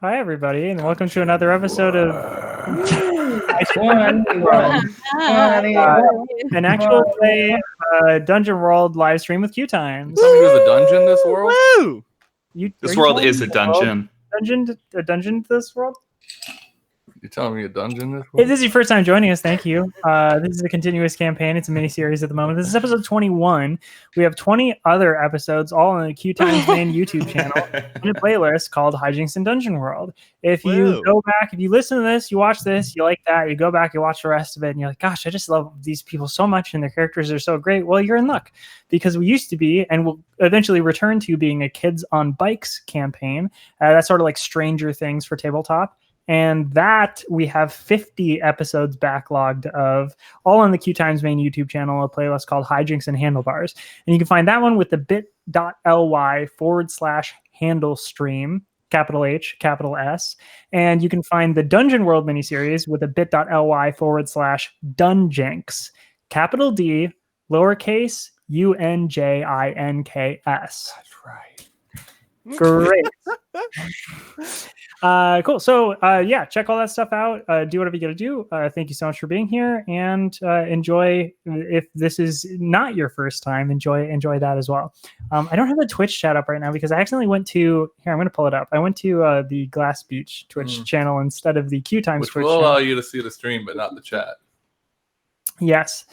Hi, everybody, and welcome to another episode of an actual play Dungeon World live stream with QueueTimes. There's a dungeon in this world? Woo! This world is a dungeon. A dungeon to this world? You're telling me a dungeon in this If world? this is your first time joining us, thank you. This is a continuous campaign. It's a mini-series at the moment. This is episode 21. We have 20 other episodes, all on the QueueTimes main YouTube channel, in a playlist called Hijinks and Dungeon World. If you go back, if you listen to this, you watch this, you like that, you go back, you watch the rest of it, and you're like, gosh, I just love these people so much, and their characters are so great. Well, you're in luck, because we used to be, and we'll eventually return to being a Kids on Bikes campaign. That's sort of like Stranger Things for tabletop. And that we have 50 episodes backlogged of, all on the QueueTimes main YouTube channel, a playlist called Hijinks and Handlebars. And you can find that one with the bit.ly/handle stream, capital H, capital S. And you can find the Dungeon World miniseries with a bit.ly/dunjinks, capital D, lowercase UNJINKS. That's right. Great. Cool. So yeah, check all that stuff out. Do whatever you gotta do. Thank you so much for being here, and enjoy. If this is not your first time, enjoy that as well. I don't have a Twitch chat up right now because I accidentally went to here. I'm gonna pull it up. I went to the Glass Beach Twitch channel instead of the QueueTimes Which Twitch will channel. allow you to see the stream, but not the chat. Yes.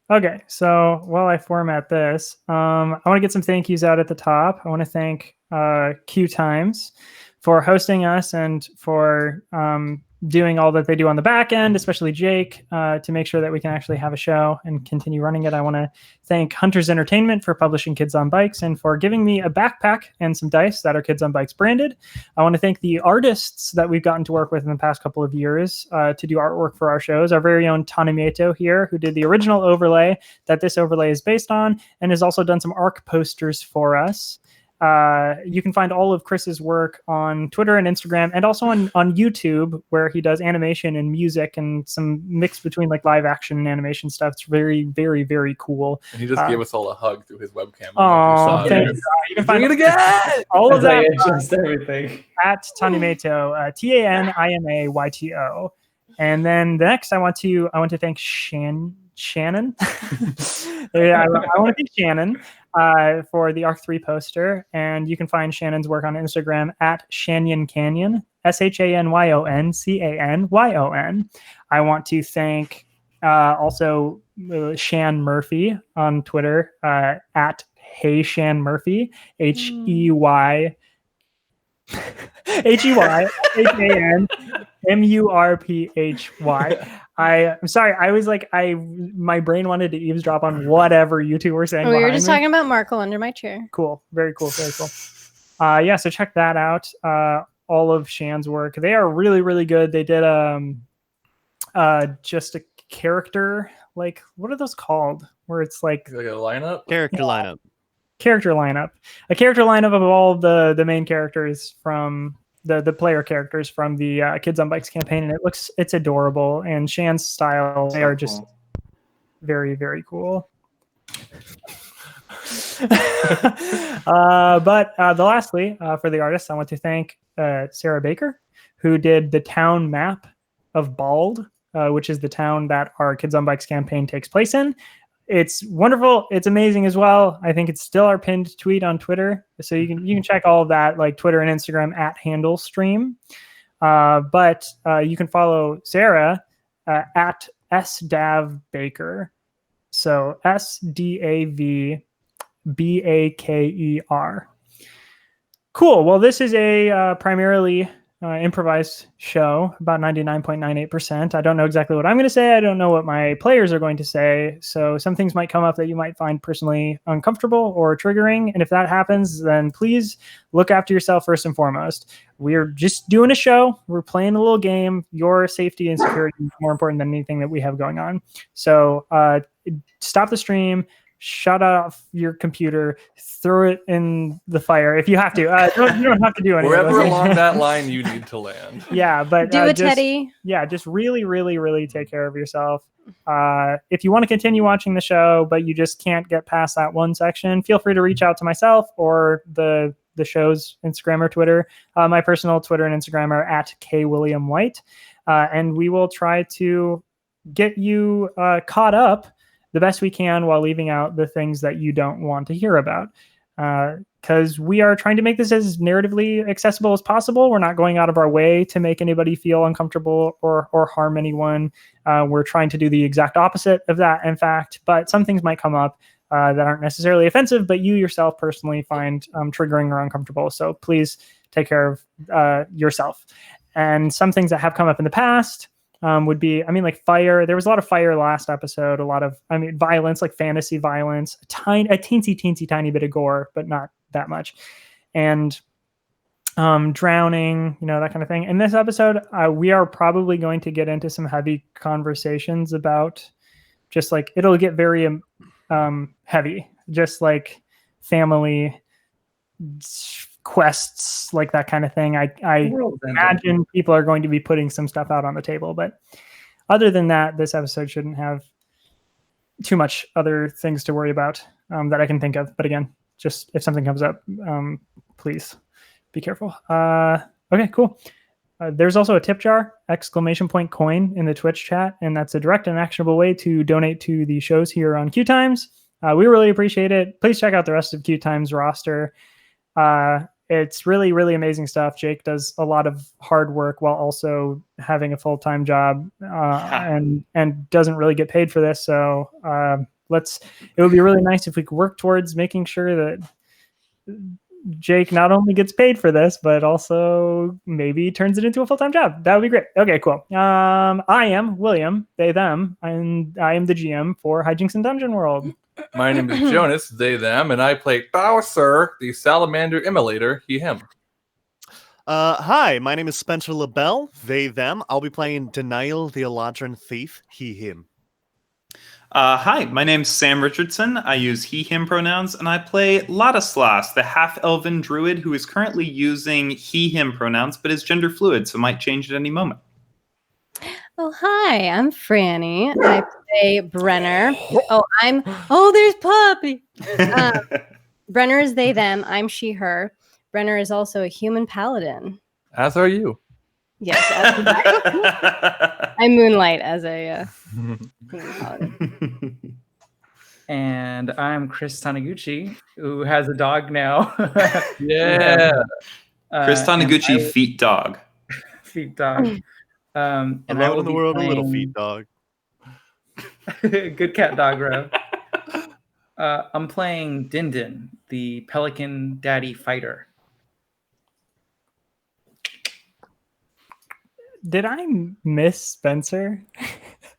Okay, so while I format this, I want to get some thank yous out at the top. I want to thank QueueTimes for hosting us and for doing all that they do on the back end, especially Jake, to make sure that we can actually have a show and continue running it. I want to thank Hunters Entertainment for publishing Kids on Bikes and for giving me a backpack and some dice that are Kids on Bikes branded. I want to thank the artists that we've gotten to work with in the past couple of years to do artwork for our shows. Our very own Tanimeto here, who did the original overlay that this overlay is based on and has also done some ARC posters for us. You can find all of Chris's work on Twitter and Instagram, and also on YouTube, where he does animation and music and some mix between like live action and animation stuff. It's very, very, very cool. And he just gave us all a hug through his webcam. Oh, thanks. You can find it again. all of that Just everything. at Tanimeto, TANIMAYTO. And then the next, I want to thank Shannon. I want to thank Shannon for the ARC 3 poster, and you can find Shannon's work on Instagram at Shanyon Canyon, SHANYONCANYON. I want to thank also Shan Murphy on Twitter at Hey Shan Murphy, HEY HANMURPHY. I'm sorry. I was like, my brain wanted to eavesdrop on whatever you two were saying. We were just talking about Markle under my chair. Cool. Very cool. Very cool. Yeah. So check that out. All of Shan's work. They are really, really good. They did just a character, like, what are those called? Where it's like a lineup? Character lineup. A character lineup of all the main characters from the player characters from the Kids on Bikes campaign, and it's adorable, and Shan's style, they are just very, very cool. But lastly, for the artists, I want to thank Sarah Baker, who did the town map of Bald, which is the town that our Kids on Bikes campaign takes place in. It's wonderful. It's amazing as well. I think it's still our pinned tweet on Twitter. So you can check all of that, like Twitter and Instagram at handlestream. But you can follow Sarah at SDavBaker. So SDAVBAKER. Cool. Well, this is a primarily improvised show, about 99.98%. I don't know exactly what I'm going to say. I don't know what my players are going to say. So some things might come up that you might find personally uncomfortable or triggering. And if that happens, then please look after yourself first and foremost. We're just doing a show. We're playing a little game. Your safety and security is more important than anything that we have going on. So stop the stream. Shut off your computer, throw it in the fire if you have to. You don't have to do anything. Wherever along that line you need to land. Yeah, but do it, Teddy. Yeah, just really, really, really take care of yourself. If you want to continue watching the show, but you just can't get past that one section, feel free to reach out to myself or the the show's Instagram or Twitter. My personal Twitter and Instagram are at kwilliamwhite. And we will try to get you caught up the best we can while leaving out the things that you don't want to hear about. Because we are trying to make this as narratively accessible as possible. We're not going out of our way to make anybody feel uncomfortable or harm anyone. We're trying to do the exact opposite of that, in fact. But some things might come up that aren't necessarily offensive, but you yourself personally find triggering or uncomfortable. So please take care of yourself. And some things that have come up in the past would be, like fire. There was a lot of fire last episode, a lot of, violence, like fantasy violence, a teensy tiny bit of gore, but not that much. And drowning, that kind of thing. In this episode, we are probably going to get into some heavy conversations about just like, it'll get very heavy, just like family quests, like that kind of thing. I imagine people are going to be putting some stuff out on the table, but other than that, this episode shouldn't have too much other things to worry about that I can think of. But again, just if something comes up, please be careful. Okay, cool. There's also a tip jar, !coin in the Twitch chat, and that's a direct and actionable way to donate to the shows here on QueueTimes. We really appreciate it. Please check out the rest of QueueTimes roster. It's really, really amazing stuff. Jake does a lot of hard work while also having a full-time job and doesn't really get paid for this. So it would be really nice if we could work towards making sure that Jake not only gets paid for this, but also maybe turns it into a full-time job. That would be great. Okay, cool. I am William, they, them, and I am the GM for Hijinks and Dungeon World. My name is Jonas, they, them, and I play Bowser, the salamander immolator, he, him. Hi, my name is Spencer LaBelle, they, them. I'll be playing Denial, the Eladrin thief, he, him. Hi, my name's Sam Richardson. I use he, him pronouns, and I play Ladislas, the half-elven druid who is currently using he, him pronouns, but is gender fluid, so might change at any moment. Oh, hi, I'm Franny. I play Brenner. There's Poppy. Brenner is they, them. I'm she, her. Brenner is also a human paladin. As are you. Yes. I moonlight as a human paladin. And I'm Chris Taniguchi, who has a dog now. Yeah. Chris Taniguchi, feet dog. Feet dog. And Alone in the world, a little feet dog. Good cat dog, bro. I'm playing Dindin, the Pelican Daddy fighter. Did I miss Spencer?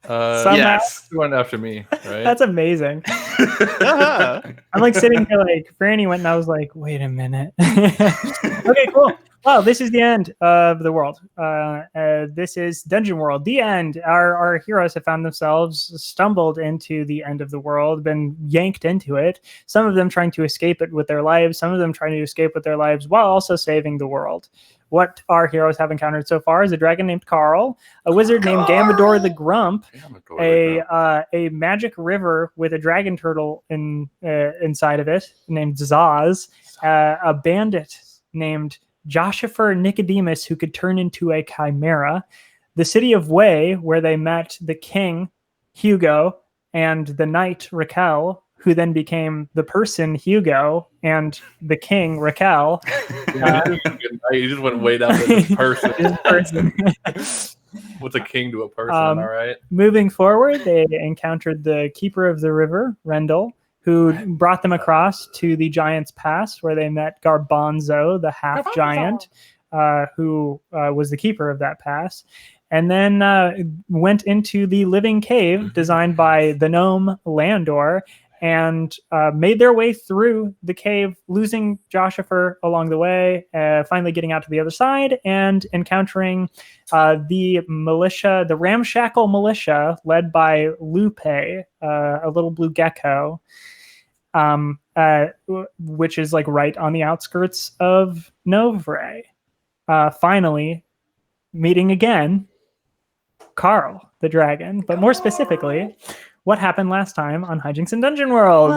Yes. You went after me, right? That's amazing. I'm like sitting here like, Franny went and I was like, wait a minute. Okay, cool. Well, this is the end of the world. This is Dungeon World, the end. Our heroes have found themselves stumbled into the end of the world, been yanked into it. Some of them trying to escape it with their lives. Some of them trying to escape with their lives while also saving the world. What our heroes have encountered so far is a dragon named Carl, a wizard named Gamador the Grump, a magic river with a dragon turtle inside of it named Zaz, a bandit named Joshifer Nicodemus who could turn into a chimera, the city of Way where they met the king Hugo and the knight Raquel, who then became the person Hugo and the king Raquel. You just went way down to this person. What's a king to a person? All right. Moving forward, they encountered the keeper of the river, Rendell, who brought them across to the Giant's Pass, where they met Garbanzo, the half-giant, who was the keeper of that pass, and then went into the living cave designed by the gnome Landor, and made their way through the cave, losing Joshifer along the way, finally getting out to the other side and encountering the militia, the ramshackle militia, led by Lupe, a little blue gecko, which is like right on the outskirts of Novray. Finally, meeting again, Carl, the dragon, but more specifically, what happened last time on Hijinks and Dungeon World?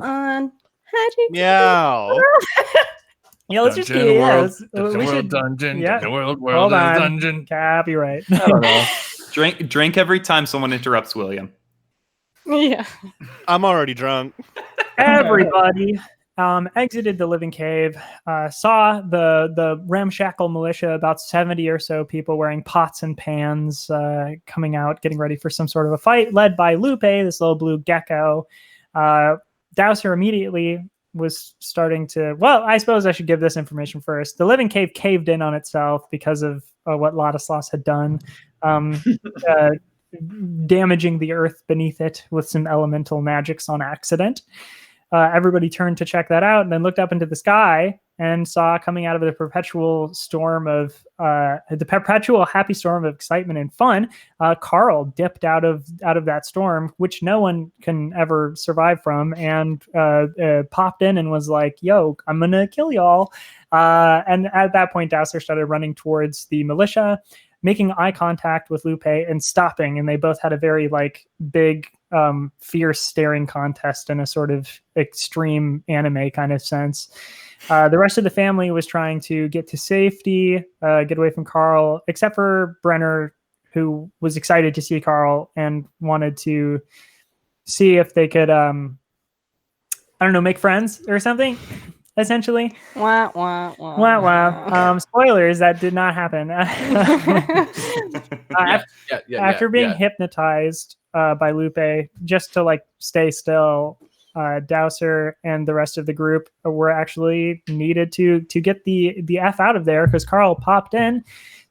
On How'd you Meow. Yeah, let's just Dungeon keep. Yeah, world, let's, we should. dungeon, Yeah. dungeon world, Hold on. dungeon. Copyright. I don't know. Drink every time someone interrupts William. Yeah. I'm already drunk. Everybody exited the living cave, saw the ramshackle militia, about 70 or so people wearing pots and pans, coming out, getting ready for some sort of a fight, led by Lupe, this little blue gecko. Dowser immediately was starting to, well, I suppose I should give this information first. The living cave caved in on itself because of what Ladislas had done, damaging the earth beneath it with some elemental magics on accident. Everybody turned to check that out and then looked up into the sky and saw coming out of the perpetual happy storm of excitement and fun, Carl dipped out of that storm, which no one can ever survive from, and popped in and was like, yo, I'm going to kill y'all. And at that point, Dowser started running towards the militia, making eye contact with Lupe and stopping. And they both had a very big, fierce staring contest in a sort of extreme anime kind of sense. The rest of the family was trying to get to safety, get away from Carl, except for Brenner, who was excited to see Carl and wanted to see if they could, make friends or something, essentially. Wah, wah, wah. Wah, wah. Spoilers, that did not happen. After being hypnotized by Lupe, just to stay still, Dowser and the rest of the group were actually needed to get the F out of there, because Carl popped in,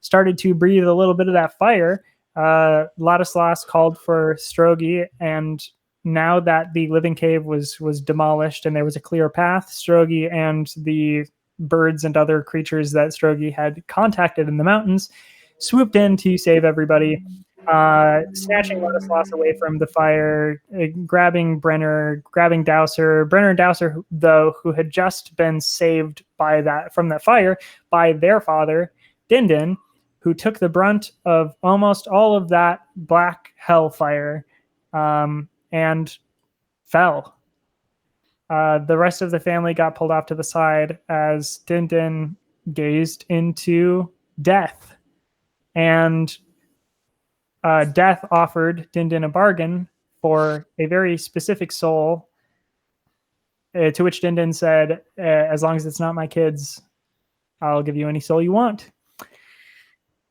started to breathe a little bit of that fire. Ladislas called for Strogi, and now that the living cave was demolished and there was a clear path, Strogi and the birds and other creatures that Strogi had contacted in the mountains swooped in to save everybody, snatching Ladislas away from the fire, grabbing Brenner, grabbing Dowser. Brenner and Dowser, though, who had just been saved from that fire by their father, Dindin, who took the brunt of almost all of that black hellfire, and fell. The rest of the family got pulled off to the side as Dindin gazed into death. And death offered Dindin a bargain for a very specific soul, to which Dindin said, as long as it's not my kids, I'll give you any soul you want.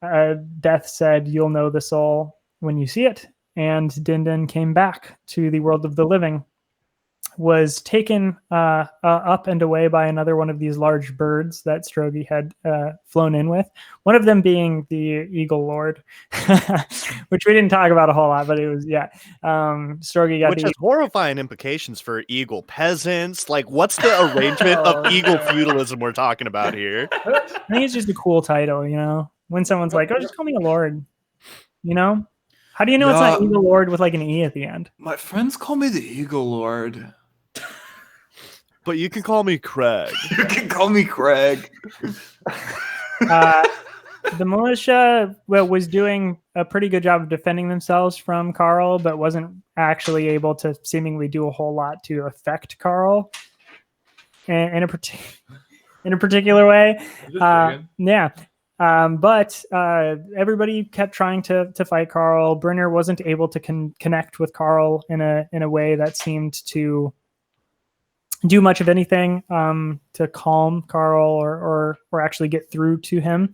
Death said, you'll know the soul when you see it. And Dindin came back to the world of the living, was taken up and away by another one of these large birds that Strogi had flown in with, one of them being the Eagle Lord, which we didn't talk about a whole lot, but it was, Strogi got Which has horrifying implications for eagle peasants. What's the arrangement of eagle feudalism we're talking about here? I think it's just a cool title, when someone's like, oh, just call me a lord, How do you know it's not Eagle Lord with an E at the end? My friends call me the Eagle Lord. But you can call me Craig. You can call me Craig. The militia was doing a pretty good job of defending themselves from Carl, but wasn't actually able to seemingly do a whole lot to affect Carl in a particular way. But everybody kept trying to fight Carl. Brenner wasn't able to connect with Carl in a way that seemed to do much of anything to calm Carl or actually get through to him.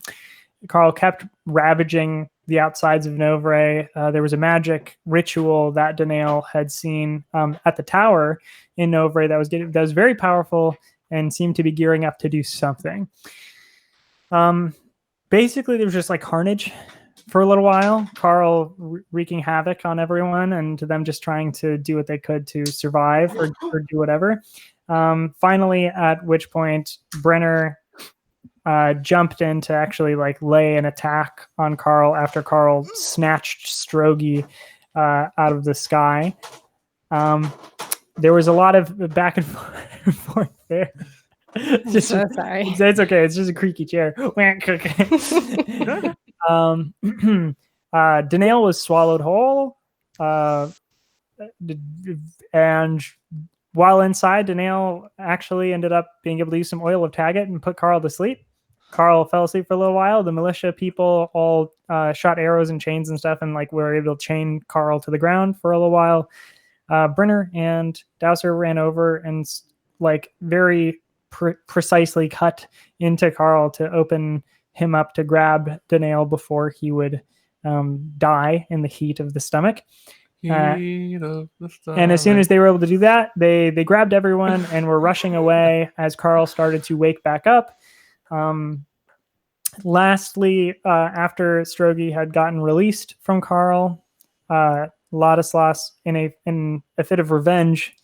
Carl kept ravaging the outsides of Novre. There was a magic ritual that Danail had seen at the tower in Novre that was very powerful and seemed to be gearing up to do something. Basically, there was just carnage for a little while. Carl wreaking havoc on everyone, and them just trying to do what they could to survive or do whatever. Finally, at which point Brenner jumped in to actually lay an attack on Carl after Carl snatched Strogi out of the sky. There was a lot of back and forth there. Just so sorry. It's okay. It's just a creaky chair. Danail was swallowed whole, and while inside, Danail actually ended up being able to use some oil of Taggart and put Carl to sleep. Carl fell asleep for a little while. The militia people all shot arrows and chains and stuff, and like were able to chain Carl to the ground for a little while. Brenner and Dowser ran over and like very precisely cut into Carl to open him up to grab Danail before he would die in the heat of the stomach. And as soon as they were able to do that, they grabbed everyone and were rushing away as Carl started to wake back up. Lastly, after Strogi had gotten released from Carl, Ladislas, in a fit of revenge,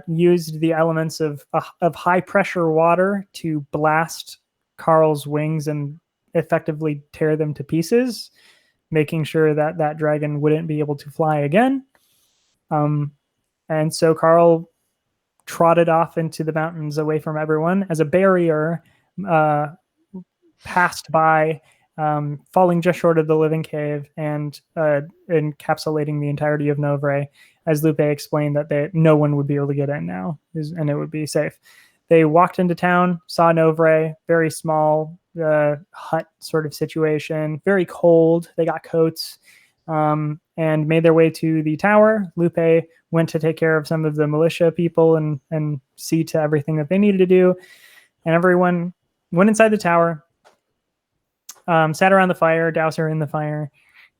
used the elements of high pressure water to blast Carl's wings and effectively tear them to pieces, making sure that that dragon wouldn't be able to fly again. And so Carl trotted off into the mountains away from everyone as a barrier passed by, falling just short of the living cave and encapsulating the entirety of Novre, as Lupe explained that no one would be able to get in now, and it would be safe. They walked into town, saw Novre, very small hut sort of situation, very cold. They got coats, and made their way to the tower. Lupe went to take care of some of the militia people and see to everything that they needed to do. And everyone went inside the tower, sat around the fire, Dowser in the fire,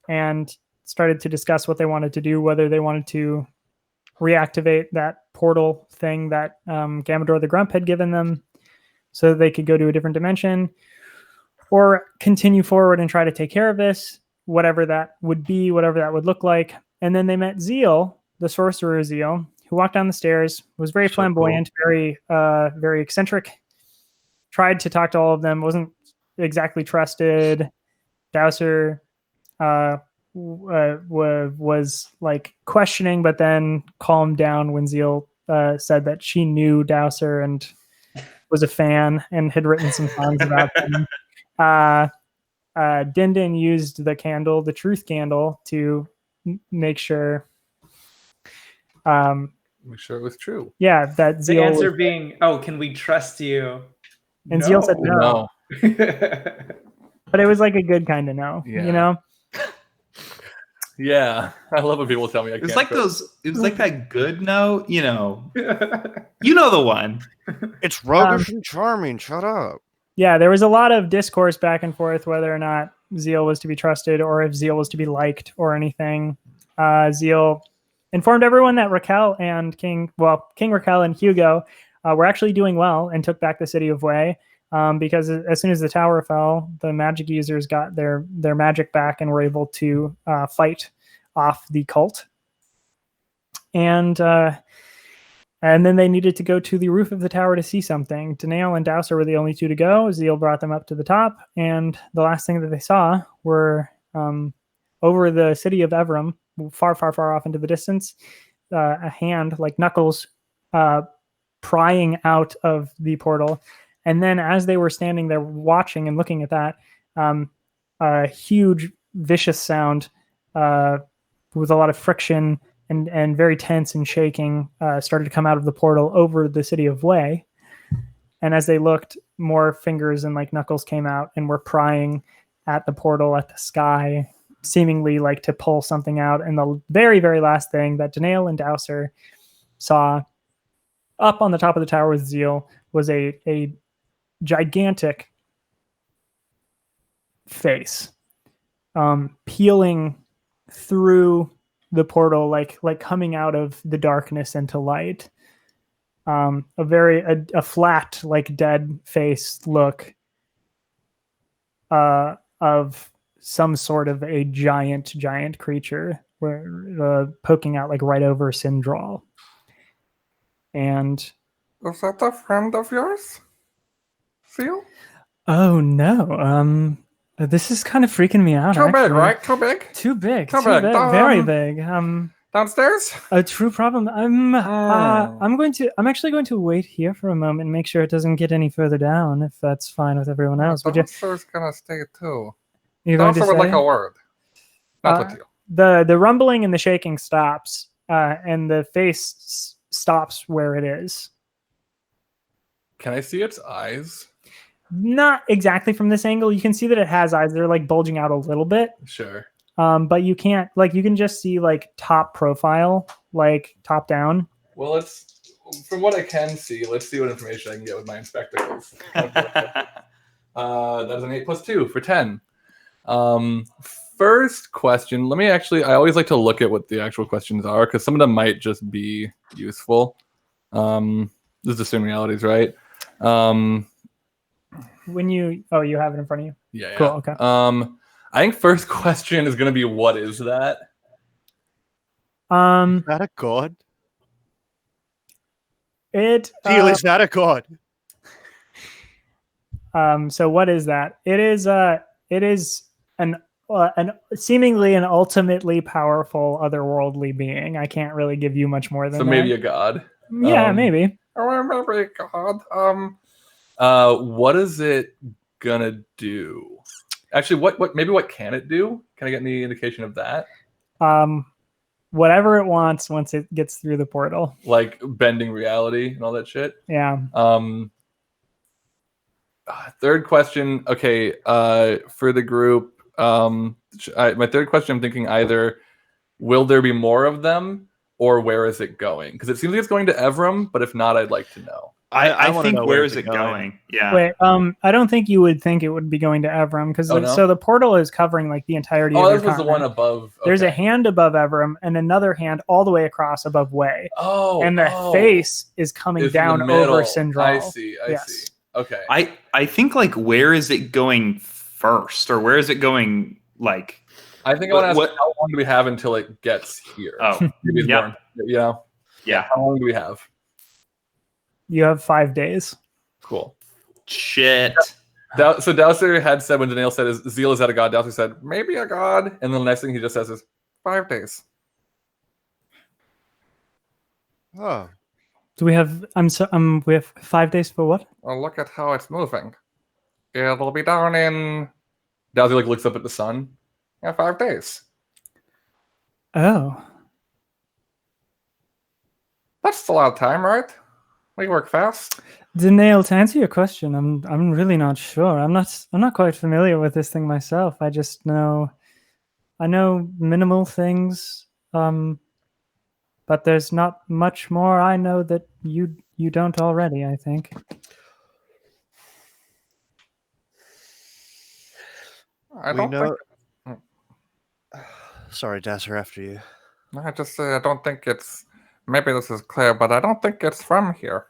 and started to discuss what they wanted to do, whether they wanted to reactivate that portal thing that Gamador the Grump had given them so that they could go to a different dimension, or continue forward and try to take care of this, whatever that would be, whatever that would look like. And then they met Zeal, the sorcerer Zeal, who walked down the stairs, was very flamboyant, cool. very eccentric, tried to talk to all of them, wasn't exactly trusted. Dowser was like questioning, but then calmed down when Zeal said that she knew Dowser and was a fan and had written some songs about them. Dindin used the candle, the truth candle, to make sure it was true. Yeah, that the Zeal answer being, "Oh, can we trust you?" And no. Zeal said no. But it was like a good kind of no, you know? Yeah, I love when people tell me I can't. It's like those. It was like that good no, you know the one. It's roguish and charming. Shut up. Yeah, there was a lot of discourse back and forth whether or not Zeal was to be trusted or if Zeal was to be liked or anything. Zeal informed everyone that Raquel and King Raquel and Hugo were actually doing well and took back the city of Wei. Because as soon as the tower fell, the magic users got their magic back and were able to fight off the cult. And then they needed to go to the roof of the tower to see something. Danail and Dowser were the only two to go. Zeal brought them up to the top, and the last thing that they saw were over the city of Evram, far, far, far off into the distance, a hand like Knuckles prying out of the portal. And then as they were standing there watching and looking at that, a huge, vicious sound with a lot of friction and very tense and shaking started to come out of the portal over the city of Wei. And as they looked, more fingers and like Knuckles came out and were prying at the portal, at the sky, seemingly like to pull something out. And the very, very last thing that Danail and Dowser saw up on the top of the tower with Zeal was a gigantic face peeling through the portal, like coming out of the darkness into light. A flat, like dead face look of some sort of a giant creature, where poking out like right over Sindral. And was that a friend of yours? Seal? Oh no. This is kind of freaking me out. Too big, right? Too big? Too big. Too big. Very big. Downstairs? A true problem. I'm actually going to wait here for a moment and make sure it doesn't get any further down, if that's fine with everyone else. Would you? Downstairs gonna stay too. You're going to say? Would like a word. Not with you. The rumbling and the shaking stops, and the face stops where it is. Can I see its eyes? Not exactly from this angle. You can see that it has eyes. They're like bulging out a little bit. Sure. But you can't, like, you can just see like top profile, like top down. Well, from what I can see, let's see what information I can get with my spectacles. That is an 8 + 2 for 10. First question. I always like to look at what the actual questions are because some of them might just be useful. This is assuming realities, right? When you have it in front of you. Yeah. Cool. Okay. I think first question is going to be, what is that? Is that a god? Is that a god? So what is that? It is an seemingly an ultimately powerful otherworldly being. I can't really give you much more than So that. maybe a god. Yeah, maybe. Oh, maybe God. What is it gonna do? Actually, what can it do? Can I get any indication of that? Whatever it wants once it gets through the portal. Like bending reality and all that shit? Yeah. Third question. Okay, for the group, my third question, I'm thinking either will there be more of them or where is it going? Because it seems like it's going to Evram, but if not, I'd like to know. I wanna think know where is it going? Yeah. Wait, I don't think you would think it would be going to Evram because so the portal is covering like the entirety of your this was the one continent. above. Okay. There's a hand above Evram and another hand all the way across above Way. And the face is coming down over Sindral. I see. Okay. I think like where is it going first, or where is it going? Like, I think I want to ask, how long do we have until it gets here? Oh, maybe it's yeah. more. Yeah. How long do we have? You have 5 days. Cool. Shit. So Dowser had said when Daniel said, "Zeal is that a god?" Dowser said, "Maybe a god," and then the next thing he just says is 5 days. Oh. Do we have? We have 5 days for what? Well, look at how it's moving. It'll be down in Dowser looks up at the sun. 5 days. Oh. That's a lot of time, right? We work fast. Daniel, to answer your question, I'm really not sure. I'm not quite familiar with this thing myself. I just know minimal things. But there's not much more I know that you don't already, I think. I don't think. Sorry, Dasser, after you. I just say I don't think it's. Maybe this is clear, but I don't think it's from here.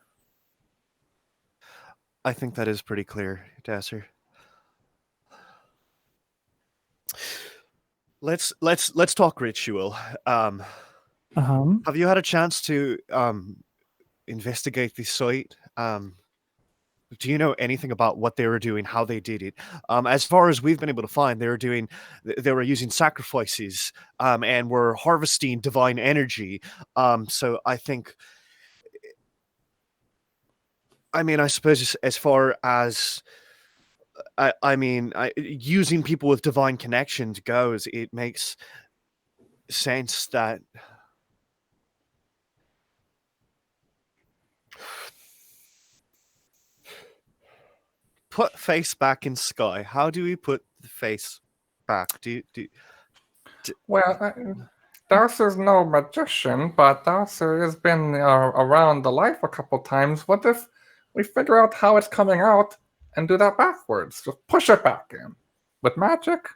I think that is pretty clear, Dasser. Let's talk ritual. Have you had a chance to investigate the site? Do you know anything about what they were doing, how they did it? As far as we've been able to find, they were using sacrifices and were harvesting divine energy. So I think, I suppose as far as using people with divine connections goes, it makes sense that. Put face back in sky. How do we put the face back? Well, Dowser's no magician, but Dowser has been around the life a couple times. What if we figure out how it's coming out and do that backwards? Just push it back in with magic.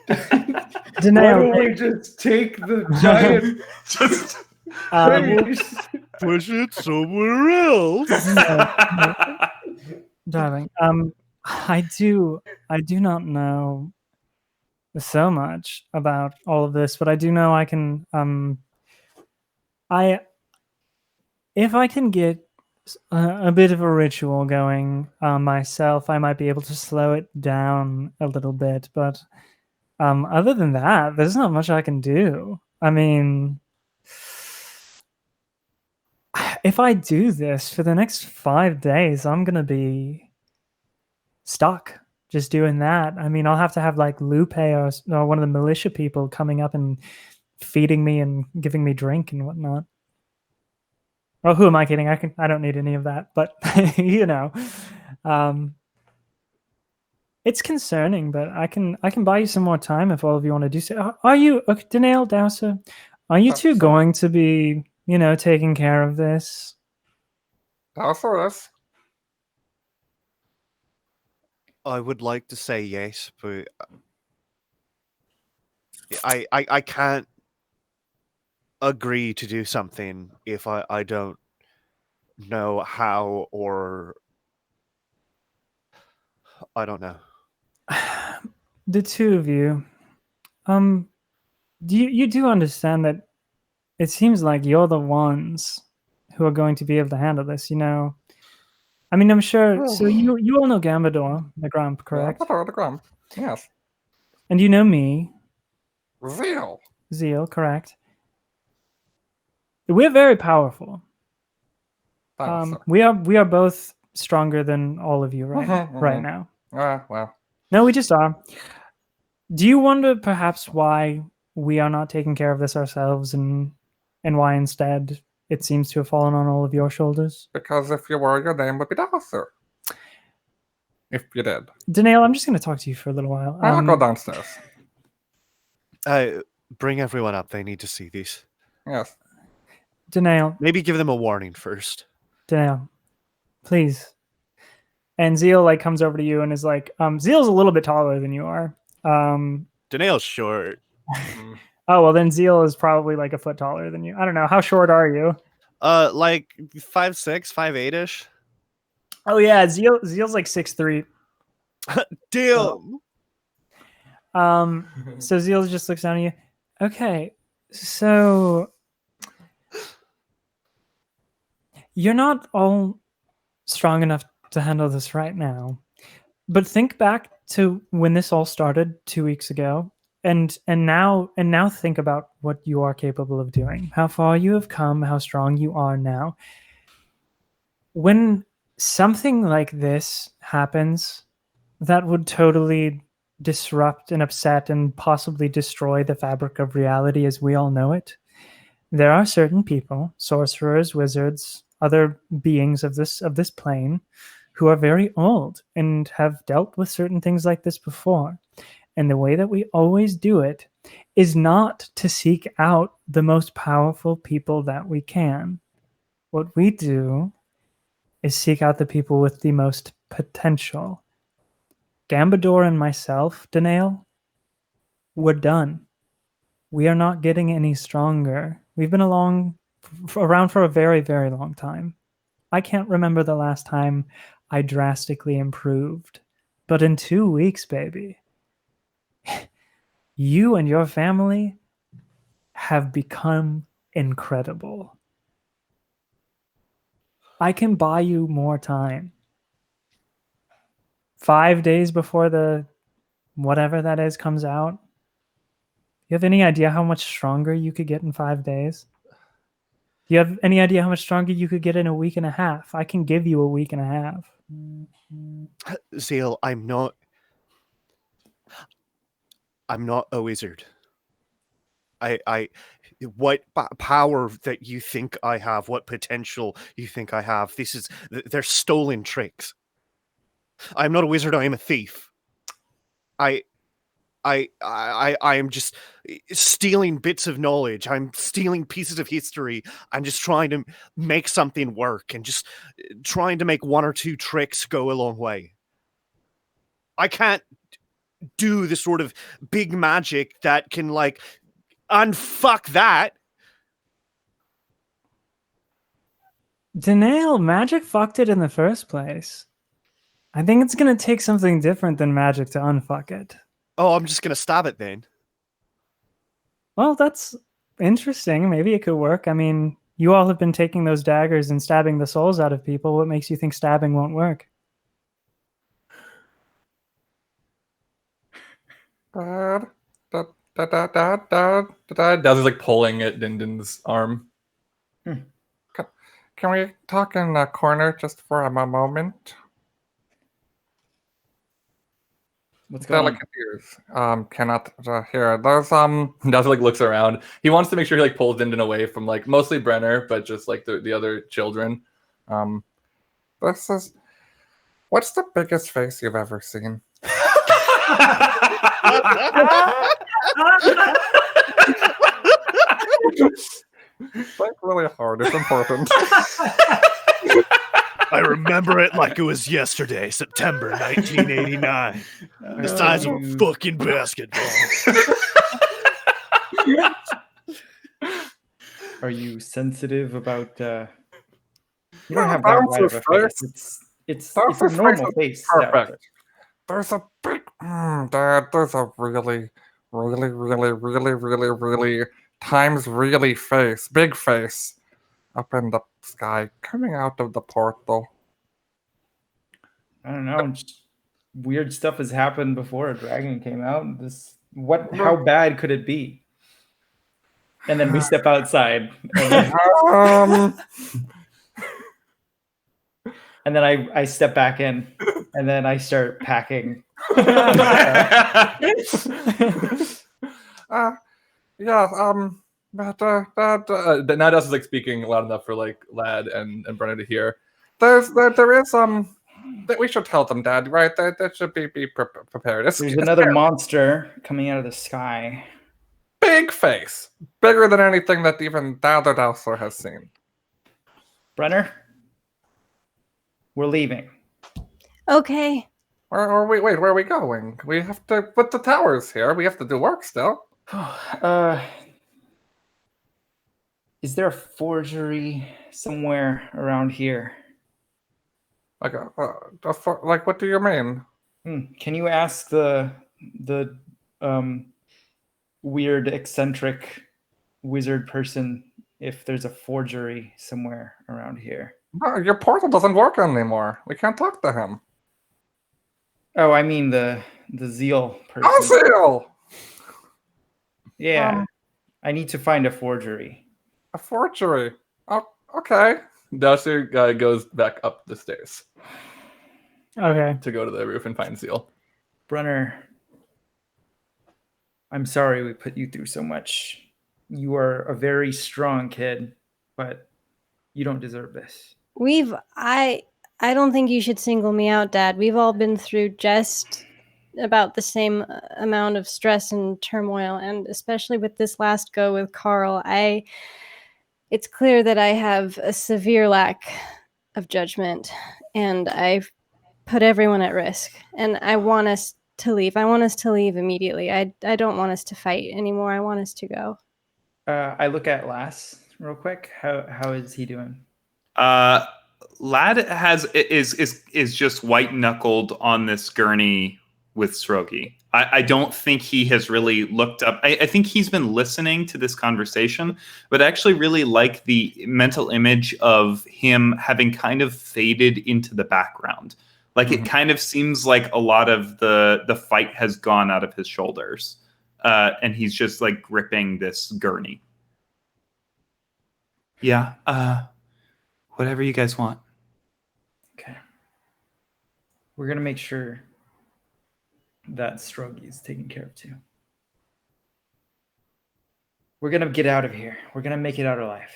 Why don't we just take the giant push it somewhere else? Darling, I do not know so much about all of this, but I do know I can if I can get a bit of a ritual going myself, I might be able to slow it down a little bit, but other than that, there's not much I can do. I mean, if I do this for the next 5 days, I'm going to be stuck just doing that. I mean, I'll have to have like Lupe or one of the militia people coming up and feeding me and giving me drink and whatnot. Well, who am I kidding? I don't need any of that, but it's concerning, but I can buy you some more time if all of you want to do so. Are you, Danail, Dowser? Are you two going to be, taking care of this? Dowser is. I would like to say yes, but I can't agree to do something if I don't know how, or I don't know. The two of you, you do understand that it seems like you're the ones who are going to be able to handle this, I mean, I'm sure. So you all know Gambador, the Grump, correct? Gambador, the Grump. Yes. And you know me, Zeal, correct? We're very powerful. We are both stronger than all of you right now. Well. No, we just are. Do you wonder perhaps why we are not taking care of this ourselves, and why instead it seems to have fallen on all of your shoulders? Because if you were, your name would be Dowser. If you did. Danail, I'm just going to talk to you for a little while. I'll go downstairs. Bring everyone up. They need to see these. Yes. Danail. Maybe give them a warning first. Danail, please. And Zeal comes over to you and is like, Zeal's a little bit taller than you are. Danail's short. Oh, well then Zeal is probably a foot taller than you. I don't know. How short are you? Like 5'6", 5'8"-ish. Oh yeah, Zeal's 6'3". Damn. So Zeal just looks down at you. Okay, so you're not all strong enough to handle this right now, but think back to when this all started 2 weeks ago, and now think about what you are capable of doing, how far you have come, how strong you are now. When something like this happens, that would totally disrupt and upset and possibly destroy the fabric of reality as we all know it. There are certain people, sorcerers, wizards, other beings of this plane, who are very old and have dealt with certain things like this before. And the way that we always do it is not to seek out the most powerful people that we can. What we do is seek out the people with the most potential. Gambador and myself, Danail, we're done. We are not getting any stronger. We've been around for a very, very long time. I can't remember the last time I drastically improved. But in 2 weeks, baby, you and your family have become incredible. I can buy you more time. 5 days before the whatever that is comes out. You have any idea how much stronger you could get in 5 days? Do you have any idea how much stronger you could get in a week and a half? I can give you a week and a half. Zeal, I'm not a wizard. What power that you think I have, what potential you think I have, they're stolen tricks. I'm not a wizard, I am a thief. I am just stealing bits of knowledge. I'm stealing pieces of history. I'm just trying to make something work and just trying to make 1 or 2 tricks go a long way. I can't do the sort of big magic that can unfuck that. Danail, magic fucked it in the first place. I think it's going to take something different than magic to unfuck it. Oh, I'm just going to stab it then. Well, that's interesting. Maybe it could work. I mean, you all have been taking those daggers and stabbing the souls out of people. What makes you think stabbing won't work? Dad. Dowser's pulling at Dindin's arm. Can we talk in the corner just for a moment? What's going on? Delicate ears. Cannot hear. There's Daz like looks around. He wants to make sure he like pulls Dindin away from like mostly Brenner, but just like the other children. This is. What's the biggest face you've ever seen? Think really hard. It's important. I remember it like it was yesterday, September 1989. The size of a fucking basketball. Are you sensitive about? You don't have that wide of a face. It's a normal face. Perfect. There's a big, Dad. There's a really times really face, big face, up in the sky, coming out of the portal. I don't know. Just weird stuff has happened before a dragon came out. How bad could it be? And then we step outside. And then I step back in, and then I start packing. But now Daz is like speaking loud enough for like Lad and Brenner to hear. There is that we should tell them, Dad, right? That should be prepared. There's another monster coming out of the sky. Big face, bigger than anything that even Dad or Dowser has seen. Brenner, we're leaving. Okay. Where are we going? We have to put the towers here. We have to do work still. Is there a forgery somewhere around here? Like what do you mean? Can you ask the weird eccentric wizard person if there's a forgery somewhere around here? No, your portal doesn't work anymore. We can't talk to him. Oh, I mean the Zeal person. Oh, Zeal! Yeah. I need to find a forgery. A forgery? Oh, okay. Dowser goes back up the stairs. Okay. To go to the roof and find Zeal. Brenner, I'm sorry we put you through so much. You are a very strong kid, but you don't deserve this. I don't think you should single me out, Dad. We've all been through just about the same amount of stress and turmoil, and especially with this last go with Carl, it's clear that I have a severe lack of judgment, and I've put everyone at risk, and I want us to leave. I want us to leave immediately. I don't want us to fight anymore. I want us to go. I look at Lass real quick. How is he doing? Lad is just white knuckled on this gurney with Srogi. I don't think he has really looked up. I think he's been listening to this conversation, but I actually really like the mental image of him having kind of faded into the background. Like it kind of seems like a lot of the fight has gone out of his shoulders. And he's just like gripping this gurney. Yeah. Whatever you guys want. Okay. We're going to make sure that Strogi is taken care of too. We're going to get out of here. We're going to make it out alive.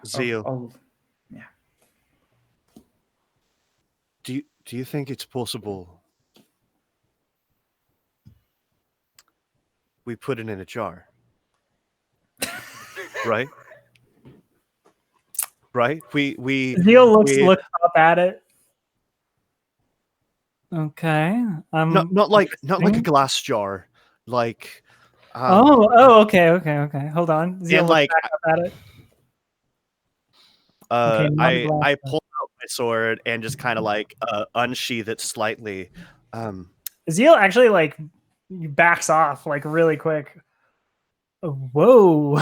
Zeal. Yeah. Do you think it's possible we put it in a jar? Right? Right? We Zeal looks up at it. Okay. Not like a glass jar. Like okay. Hold on. Zeal looks like back up at it. I pull out my sword and just kind of like unsheath it slightly. Zeal actually like backs off like really quick. Whoa.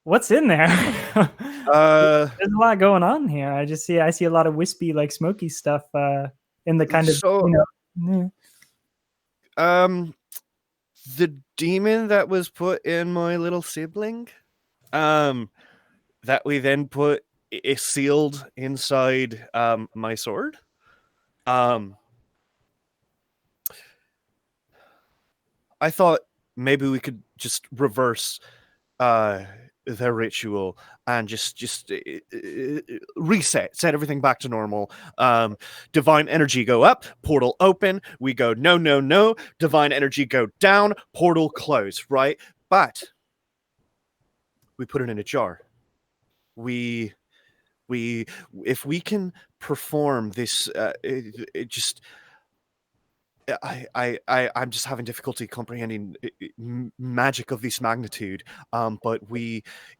What's in there? There's a lot going on here. I see a lot of wispy, like smoky stuff in the kind of the demon that was put in my little sibling, that we then put is sealed inside my sword. I thought maybe we could just reverse the ritual and just reset, set everything back to normal. Divine energy go up, portal open. We go no. Divine energy go down, portal close. Right, but we put it in a jar. We if we can perform this, it just. I'm just having difficulty comprehending magic of this magnitude. But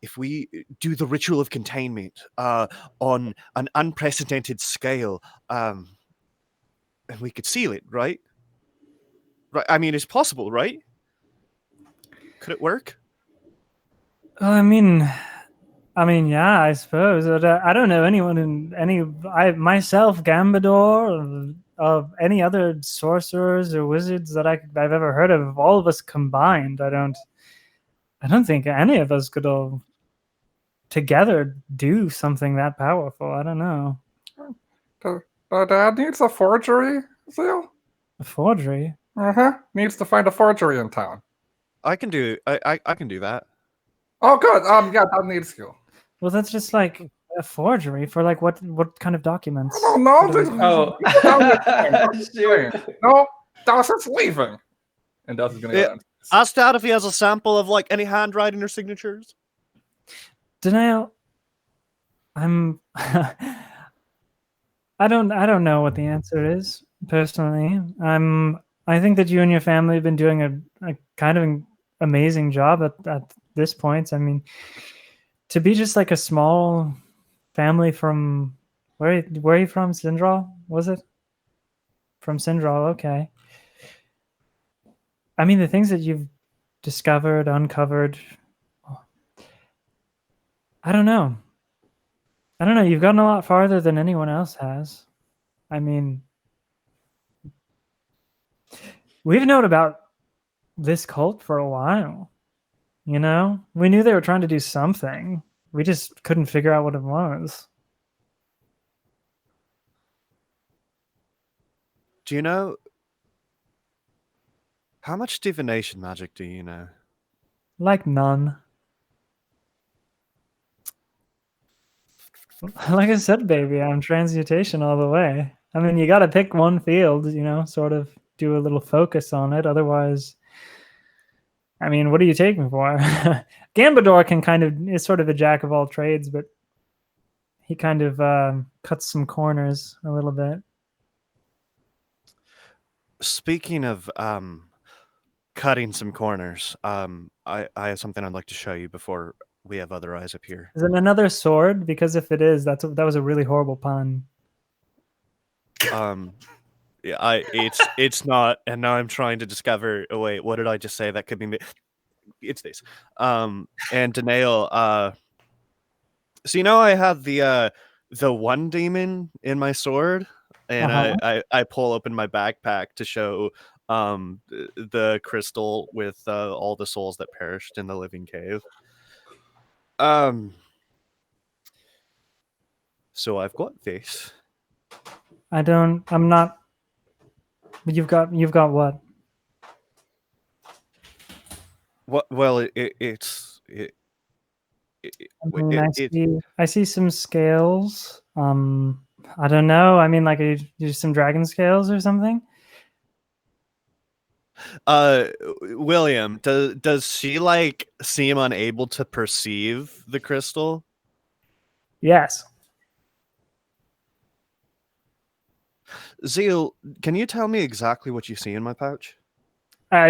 if we do the ritual of containment on an unprecedented scale, and we could seal it, right? Right. I mean, it's possible, right? Could it work? I mean, yeah, I suppose. I don't know anyone in myself, Gambador, of any other sorcerers or wizards that I've ever heard of. All of us combined, I don't think any of us could all together do something that powerful. I don't know. Dad needs a forgery, Zeal? A forgery? Needs to find a forgery in town. I can do that. Oh, good. Yeah, that needs you. Well, that's just like a forgery for like what kind of documents? Oh no! Sure. No, Das is leaving. And Das is gonna go. Ask Dad if he has a sample of like any handwriting or signatures. Denial. I don't know what the answer is personally. I think that you and your family have been doing a kind of amazing job at this point. I mean, to be just like a small family from where are you from? Sindral, was it? From Sindral, okay. I mean, the things that you've discovered, uncovered, I don't know. You've gotten a lot farther than anyone else has. I mean, we've known about this cult for a while. You know, we knew they were trying to do something. We just couldn't figure out what it was. Do you know how much divination magic do you know? Like none. Like I said, baby, I'm transmutation all the way. I mean, you got to pick one field, you know, sort of do a little focus on it. Otherwise, I mean, what are you taking for? Gambador is sort of a jack of all trades, but he kind of cuts some corners a little bit. Speaking of cutting some corners, I have something I'd like to show you before we have other eyes up here. Is it another sword? Because if it is, that was a really horrible pun. Yeah, it's not, and now I'm trying to discover. Oh wait, what did I just say? That could be. It's this. And Danail, so you know I have the one demon in my sword, and I pull open my backpack to show the crystal with all the souls that perished in the living cave. So I've got this. I'm not. You've got what? What? Well, I see some scales. I don't know. I mean, like some dragon scales or something. William, does she like seem unable to perceive the crystal? Yes. Zeal, can you tell me exactly what you see in my pouch?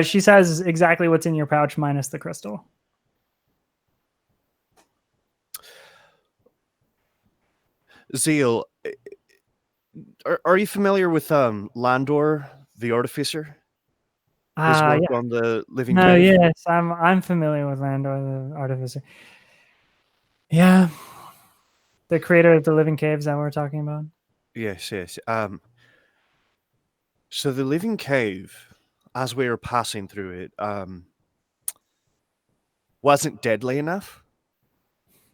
She says exactly what's in your pouch minus the crystal. Zeal, are you familiar with Landor, the Artificer? His work on the living cave? Yes, I'm familiar with Landor, the Artificer. Yeah. The creator of the living caves that we're talking about. Yes. So the living cave, as we were passing through it, wasn't deadly enough.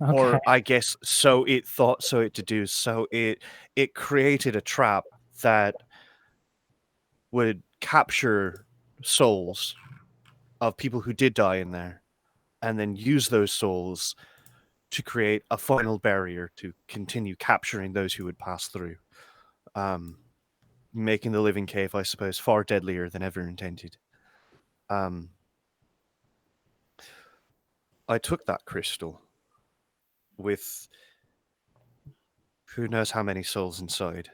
Okay. Or I guess so it thought so it deduced. So it created a trap that would capture souls of people who did die in there, and then use those souls to create a final barrier to continue capturing those who would pass through. Making the living cave, I suppose, far deadlier than ever intended. I took that crystal with who knows how many souls inside.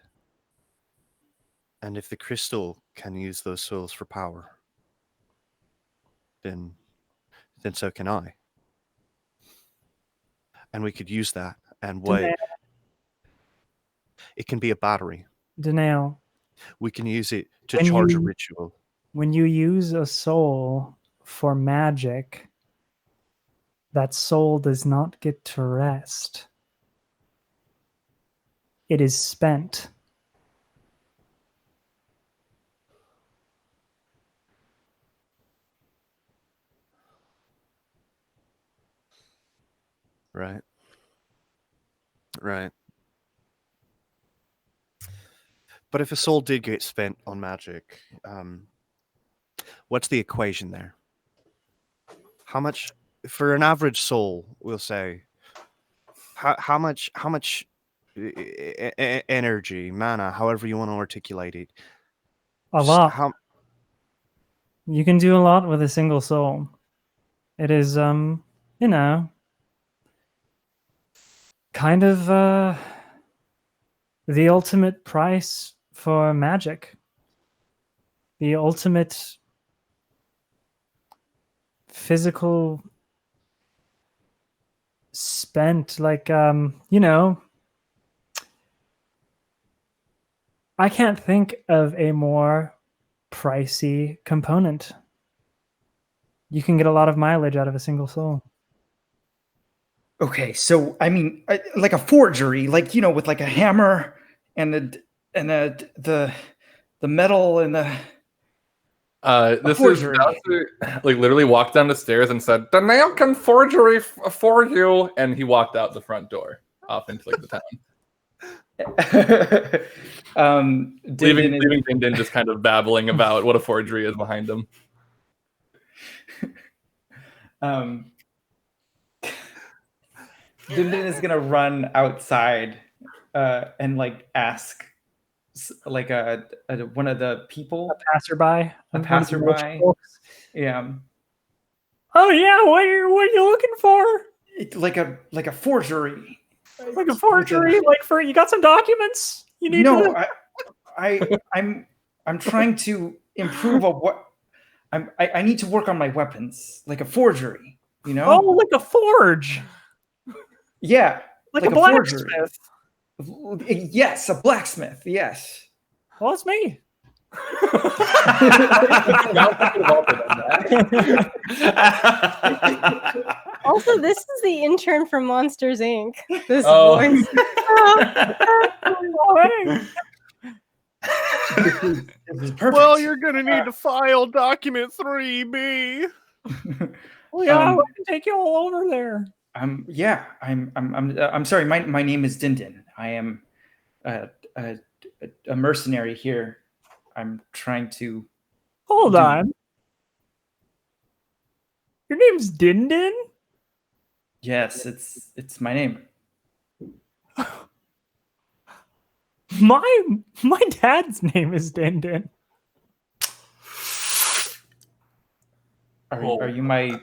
And if the crystal can use those souls for power, then so can I. And we could use that. And what it can be a battery. Danail, We can use it to charge a ritual. When you use a soul for magic, that soul does not get to rest. It is spent. Right. Right. But if a soul did get spent on magic, what's the equation there? How much, for an average soul, we'll say, how much energy, mana, however you want to articulate it? A lot. You can do a lot with a single soul. It is, kind of the ultimate price for magic. The ultimate physical spent, like, I can't think of a more pricey component. You can get a lot of mileage out of a single soul. Okay, so I mean, like a forgery, like, with like a hammer and the metal and the. This is Bowser, like, literally walked down the stairs and said, "Danail can forgery for you," and he walked out the front door off into like the town. Leaving Din just kind of babbling about what a forgery is behind him. Din is gonna run outside and like ask like one of the people, a passerby. Yeah. Oh yeah, what are you looking for? Like a forgery. Like a forgery? Like for you got some documents? You need I'm trying to improve on what I need to work on my weapons, like a forgery, Oh, like a forge. Yeah. Like a blacksmith. Yes, a blacksmith, yes. Well, it's me. Also, this is the intern from Monsters Inc. This voice. This is perfect. Well, you're gonna need to file document 3B. Well, yeah, I can take you all over there. I'm sorry. My name is Din. I am a mercenary here. I'm trying to. Hold on. Your name's Din? Yes, it's my name. My dad's name is Din. Are you my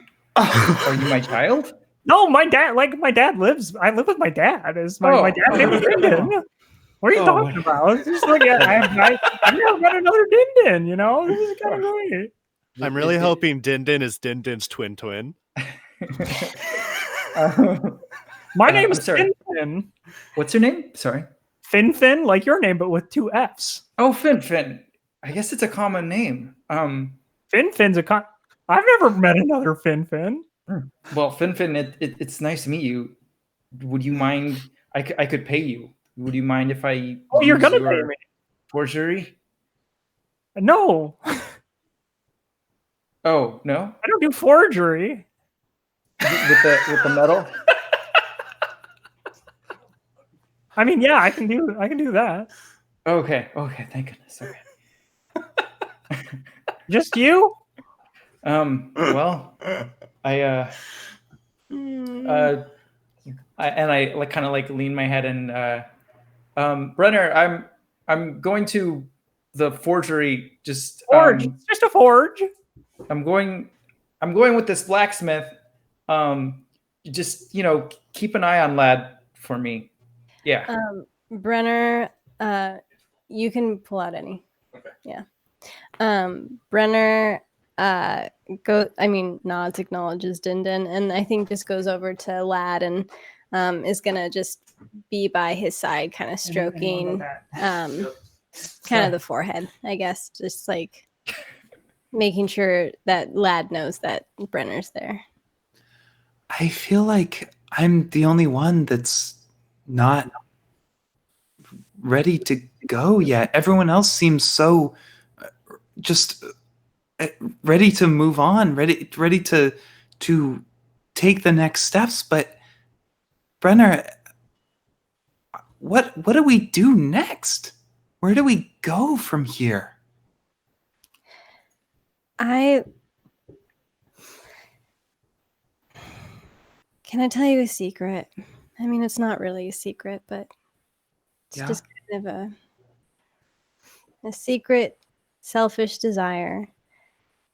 child? No, my dad lives. I live with my dad. My dad's name is Din. What are you talking about? It's just like I've never met another Din. This is kind of great. I'm really hoping Din is Din's twin. My name is Fin. What's your name? Sorry. Fin, like your name, but with 2 F's. Oh, Fin. I guess it's a common name. Fin's I've never met another Fin. Well, Fin, it's nice to meet you. Would you mind? I could pay you. Would you mind if I? Oh, you're gonna pay me. Forgery? No. Oh no! I don't do forgery. With the metal. I mean, yeah, I can do that. Okay, thank goodness. Okay. Just you? Well, I like kind of like lean my head and Brenner, I'm going to the forgery. Just forge. It's just a forge. I'm going with this blacksmith. Just keep an eye on Lad for me. Yeah. Brenner, you can pull out any. Okay. Yeah. Brenner nods, acknowledges Din Din, and I think just goes over to Lad and is gonna just be by his side, kind of stroking kind of the forehead, I guess, just like making sure that Lad knows that Brenner's there. I feel like I'm the only one that's not ready to go yet. Everyone else seems so just ready to move on, ready to take the next steps. But Brenner, what do we do next? Where do we go from here? Can I tell you a secret? I mean, it's not really a secret, but it's just kind of a secret, selfish desire.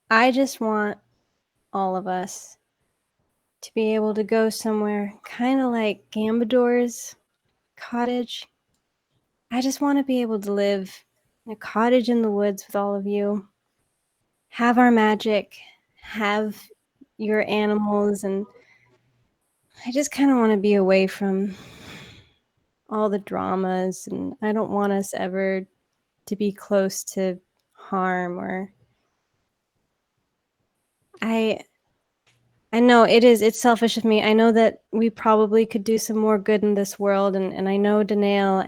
I just want all of us to be able to go somewhere kind of like Gambador's cottage. I just want to be able to live in a cottage in the woods with all of you, have our magic, have your animals, and I just kind of want to be away from all the dramas, and I don't want us ever to be close to harm or I know it's selfish of me. I know that we probably could do some more good in this world, and I know Danail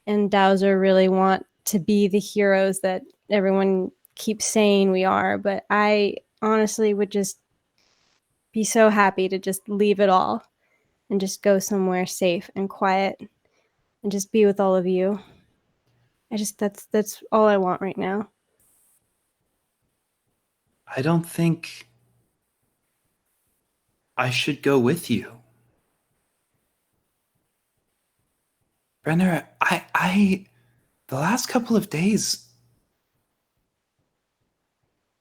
and Dowser really want to be the heroes that everyone keeps saying we are, but I honestly would just be so happy to just leave it all and just go somewhere safe and quiet and just be with all of you. That's all I want right now. I don't think I should go with you. Brenner, I the last couple of days,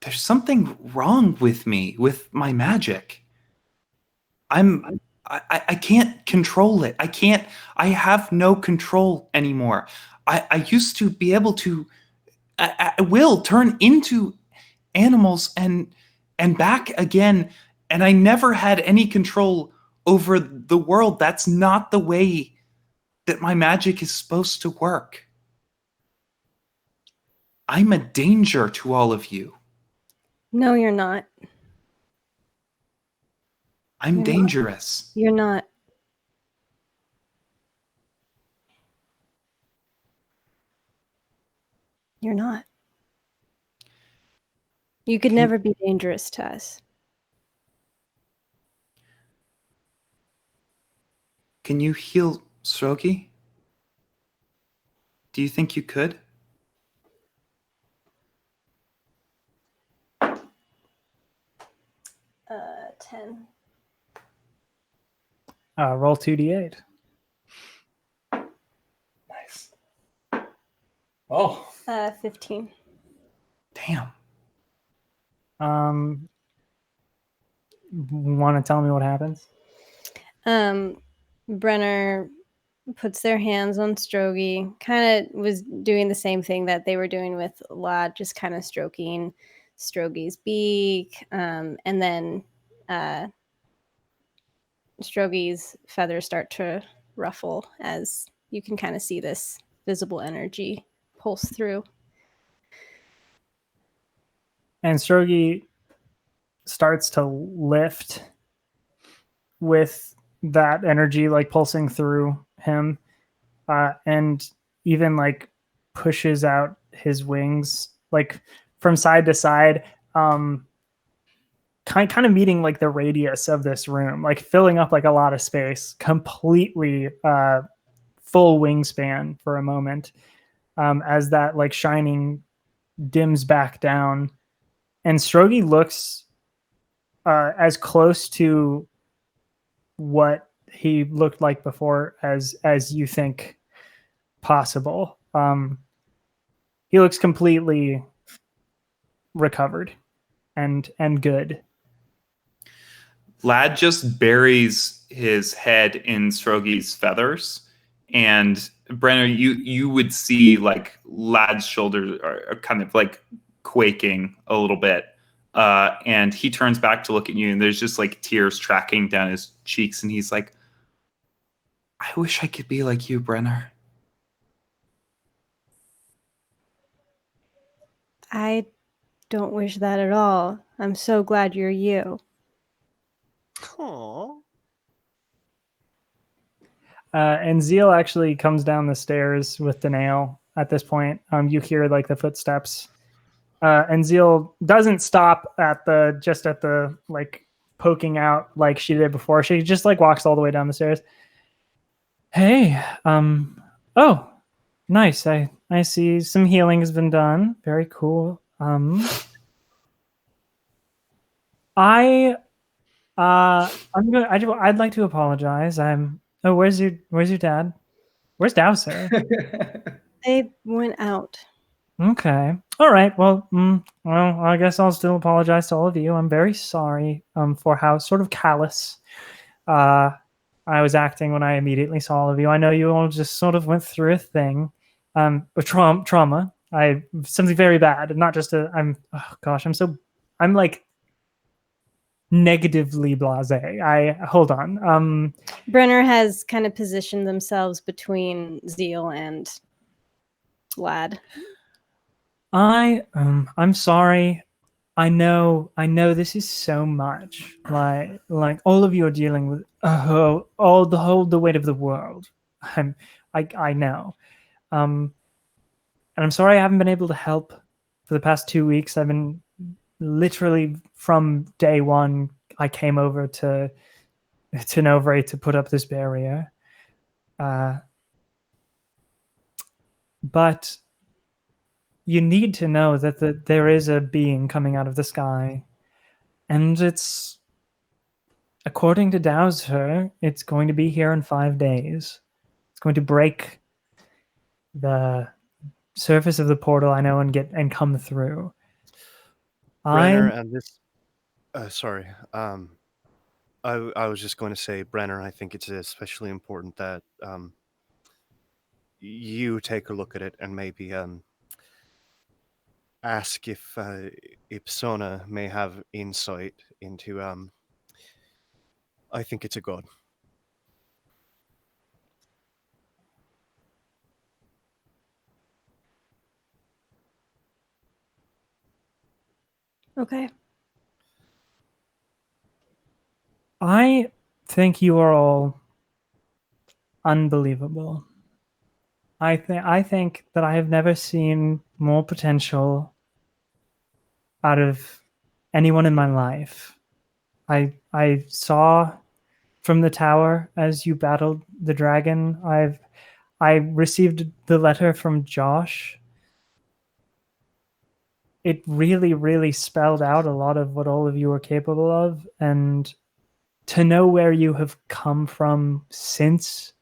there's something wrong with me, with my magic. I can't control it. I have no control anymore. I used to be able to, I will turn into animals and back again, and I never had any control over the world. That's not the way that my magic is supposed to work. I'm a danger to all of you. No, you're not. I'm dangerous. You're not. You're not. You could never be dangerous to us. Can you heal Srogi? Do you think you could? Uh, 10. Roll 2d8. Nice. Oh. 15. Damn. Want to tell me what happens? Brenner puts their hands on Strogi, kind of was doing the same thing that they were doing with Lad, just kind of stroking Strogi's beak, and then Strogi's feathers start to ruffle as you can kind of see this visible energy pulse through. And Strogi starts to lift with that energy like pulsing through him, and even like pushes out his wings like from side to side, kind of meeting like the radius of this room, like filling up like a lot of space, completely full wingspan for a moment, as that like shining dims back down, and Strogi looks as close to what he looked like before as you think possible. He looks completely recovered and good. Lad just buries his head in Strogi's feathers, and Brenner, you would see like Lad's shoulders are kind of like quaking a little bit, and he turns back to look at you, and there's just like tears tracking down his cheeks, and he's like, "I wish I could be like you, Brenner." I don't wish that at all. I'm so glad you're you. Aww. And Zeal actually comes down the stairs with the nail at this point. You hear like the footsteps. And Zeal doesn't stop at the like poking out like she did before. She just like walks all the way down the stairs. Hey, oh, nice. I see some healing has been done. Very cool. I'd like to apologize. Oh, where's your dad? Where's Dowser? They went out. Okay. All right. Well, I guess I'll still apologize to all of you. I'm very sorry for how sort of callous I was acting when I immediately saw all of you. I know you all just sort of went through a thing, a trauma. Something very bad, not just I'm like negatively blasé. Hold on. Brenner has kind of positioned themselves between Zeal and Lad. I'm sorry. I know this is so much. Like all of you are dealing with the weight of the world. I know. And I'm sorry I haven't been able to help for the past 2 weeks. I've been literally from day one. I came over to Novre to put up this barrier. But you need to know that there is a being coming out of the sky, and it's, according to Dowser, it's going to be here in 5 days. It's going to break the surface of the portal, I know, and come through. Brenner, and this. Sorry. I was just going to say, Brenner, I think it's especially important that you take a look at it and maybe ask if Ipsona may have insight into. I think it's a god. Okay. I think you are all unbelievable. I think that I have never seen more potential out of anyone in my life. I saw from the tower as you battled the dragon. I received the letter from Josh. It really, really spelled out a lot of what all of you are capable of, and to know where you have come from since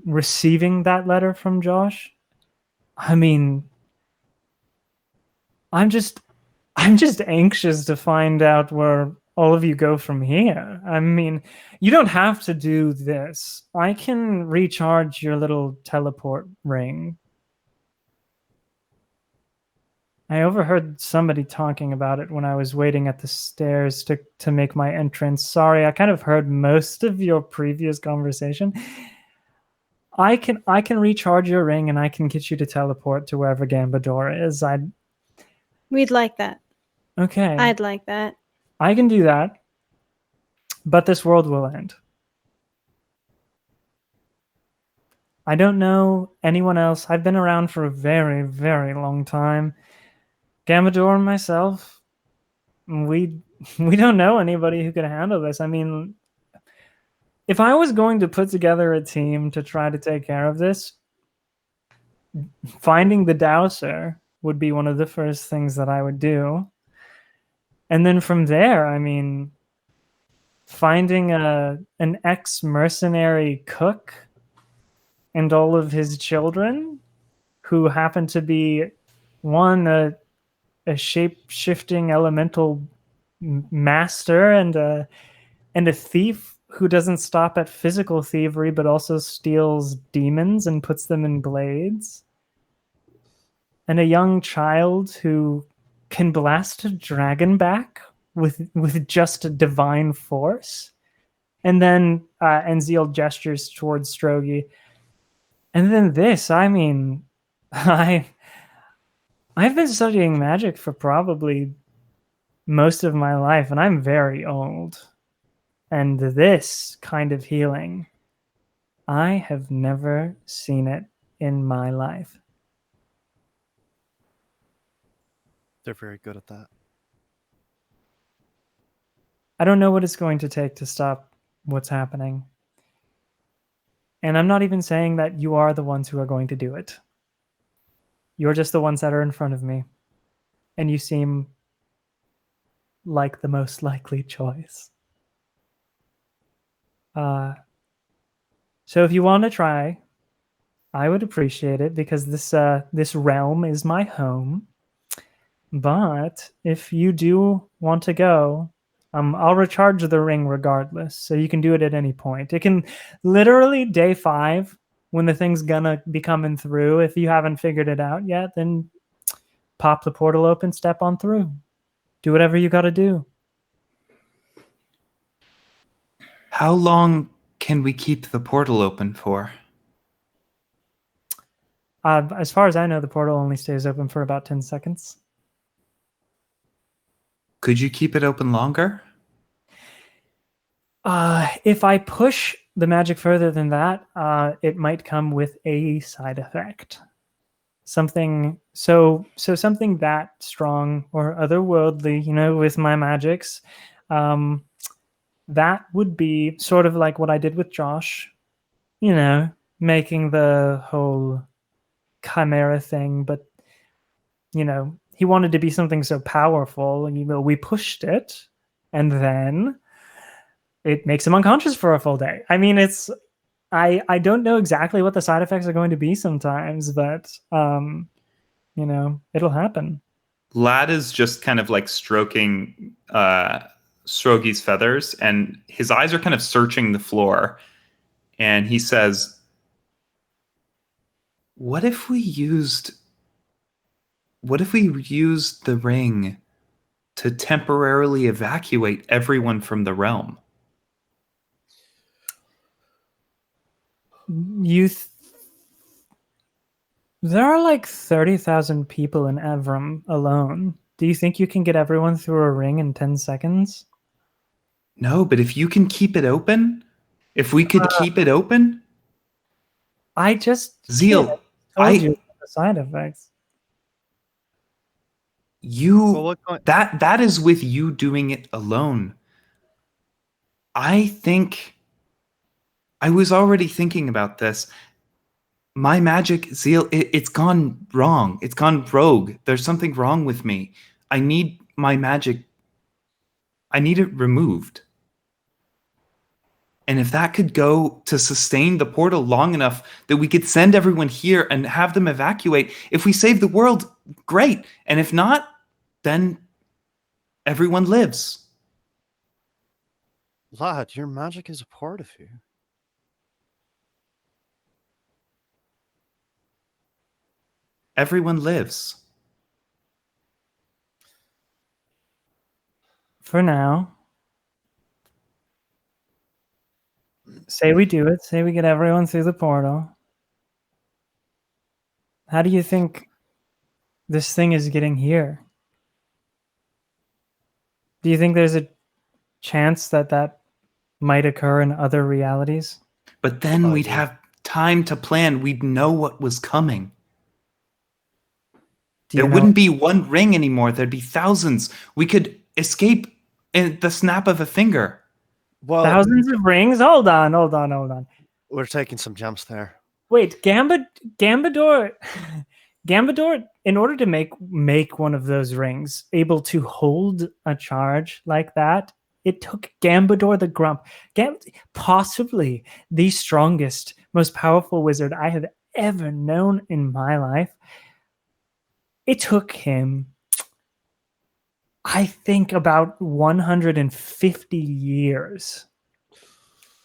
receiving that letter from Josh, I mean, I'm just anxious to find out where all of you go from here. I mean, you don't have to do this. I can recharge your little teleport ring. I overheard somebody talking about it when I was waiting at the stairs to make my entrance. Sorry, I kind of heard most of your previous conversation. I can recharge your ring and I can get you to teleport to wherever Gambador is. We'd like that. Okay. I'd like that. I can do that. But this world will end. I don't know anyone else. I've been around for a very, very long time. Gambador and myself, we don't know anybody who can handle this. I mean, if I was going to put together a team to try to take care of this, finding the dowser would be one of the first things that I would do. And then from there, I mean, finding an ex-mercenary cook and all of his children who happen to be one a shape-shifting elemental master and a thief who doesn't stop at physical thievery but also steals demons and puts them in blades, and a young child who can blast a dragon back with just a divine force. And then Enziel gestures towards Strogi. And then this, I mean, I've been studying magic for probably most of my life, and I'm very old. And this kind of healing, I have never seen it in my life. They're very good at that. I don't know what it's going to take to stop what's happening. And I'm not even saying that you are the ones who are going to do it. You're just the ones that are in front of me. And you seem like the most likely choice. So if you want to try, I would appreciate it, because this realm is my home. But if you do want to go, I'll recharge the ring regardless, so you can do it at any point. It can literally day 5 when the thing's gonna be coming through. If you haven't figured it out yet, then pop the portal open, step on through. Do whatever you gotta do. How long can we keep the portal open for? As far as I know, the portal only stays open for about 10 seconds. Could you keep it open longer? If I push the magic further than that, it might come with a side effect. Something something that strong or otherworldly, with my magics. That would be sort of like what I did with Josh, making the whole chimera thing, but he wanted to be something so powerful, and we pushed it, and then it makes him unconscious for a full day. I mean, I don't know exactly what the side effects are going to be sometimes, but it'll happen. Lad is just kind of like stroking Strogi's feathers, and his eyes are kind of searching the floor, and he says, what if we used the ring to temporarily evacuate everyone from the realm? There are like 30,000 people in Evram alone. Do you think you can get everyone through a ring in 10 seconds? No, but if you can keep it open, if we could keep it open, I just Zeal, told you the side effects. That is with you doing it alone. I think I was already thinking about this. My magic, Zeal, it's gone wrong. It's gone rogue. There's something wrong with me. I need my magic. I need it removed. And if that could go to sustain the portal long enough that we could send everyone here and have them evacuate, if we save the world, great. And if not, then everyone lives. Lad, your magic is a part of you. Everyone lives. For now. Say we do it. Say we get everyone through the portal. How do you think this thing is getting here? Do you think there's a chance that might occur in other realities? But then we'd have time to plan. We'd know what was coming. There wouldn't be one ring anymore. There'd be thousands. We could escape in the snap of a finger. Well, thousands of rings. Hold on. we're taking some jumps there. Wait, Gambador. Gambador, in order to make one of those rings able to hold a charge like that, it took Gambador the Grump, possibly the strongest, most powerful wizard I have ever known in my life. It took him, I think, about 150 years.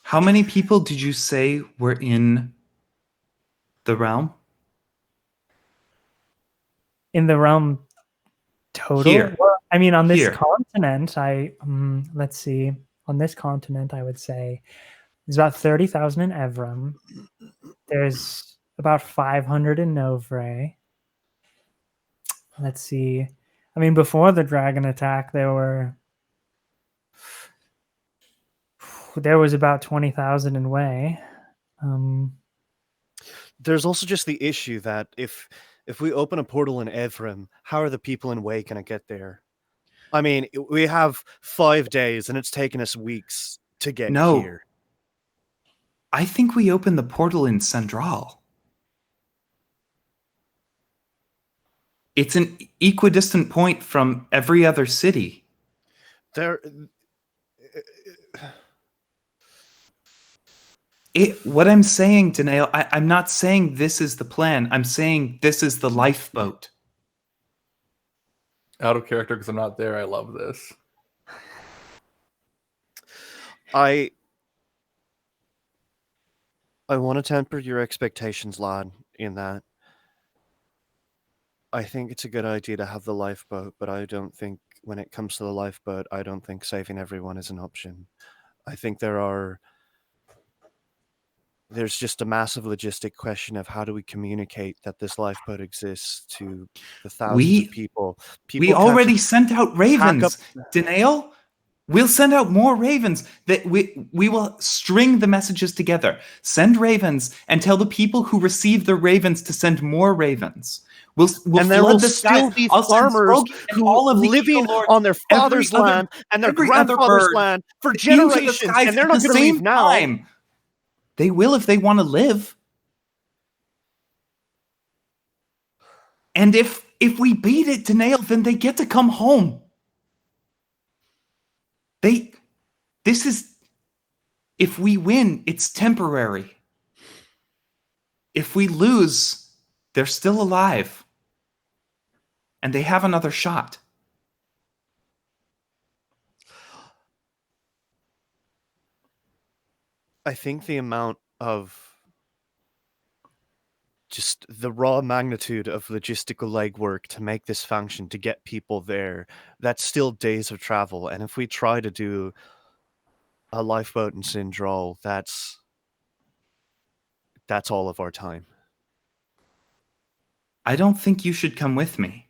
How many people did you say were in the realm? In the realm total? Here. Well, I mean, on this Here. continent, let's see. On this continent, I would say there's about 30,000 in Evram. There's about 500 in Novray. Let's see. I mean, before the dragon attack, there was about 20,000 in Way. There's also just the issue that if we open a portal in Evrim, how are the people in Way going to get there? I mean, we have 5 days, and it's taken us weeks to get here. I think we opened the portal in Central. It's an equidistant point from every other city. What I'm saying, Danae, I'm not saying this is the plan. I'm saying this is the lifeboat. Out of character because I'm not there. I love this. I want to temper your expectations, lad, in that I think it's a good idea to have the lifeboat, but I don't think when it comes to the lifeboat, I don't think saving everyone is an option. I think there's just a massive logistic question of how do we communicate that this lifeboat exists to the thousands of people. We already sent out ravens. Danae, we'll send out more ravens. That we will string the messages together. Send ravens and tell the people who receive the ravens to send more ravens. We'll and there will still be farmers who all of living on their father's land and their grandfather's land for generations, and they're not going to leave now. They will if they want to live. And if we beat it to nail, then they get to come home. If we win, it's temporary. If we lose, they're still alive. And they have another shot. I think the amount of just the raw magnitude of logistical legwork to make this function, to get people there, that's still days of travel. And if we try to do a lifeboat in Sindral, that's all of our time. I don't think you should come with me.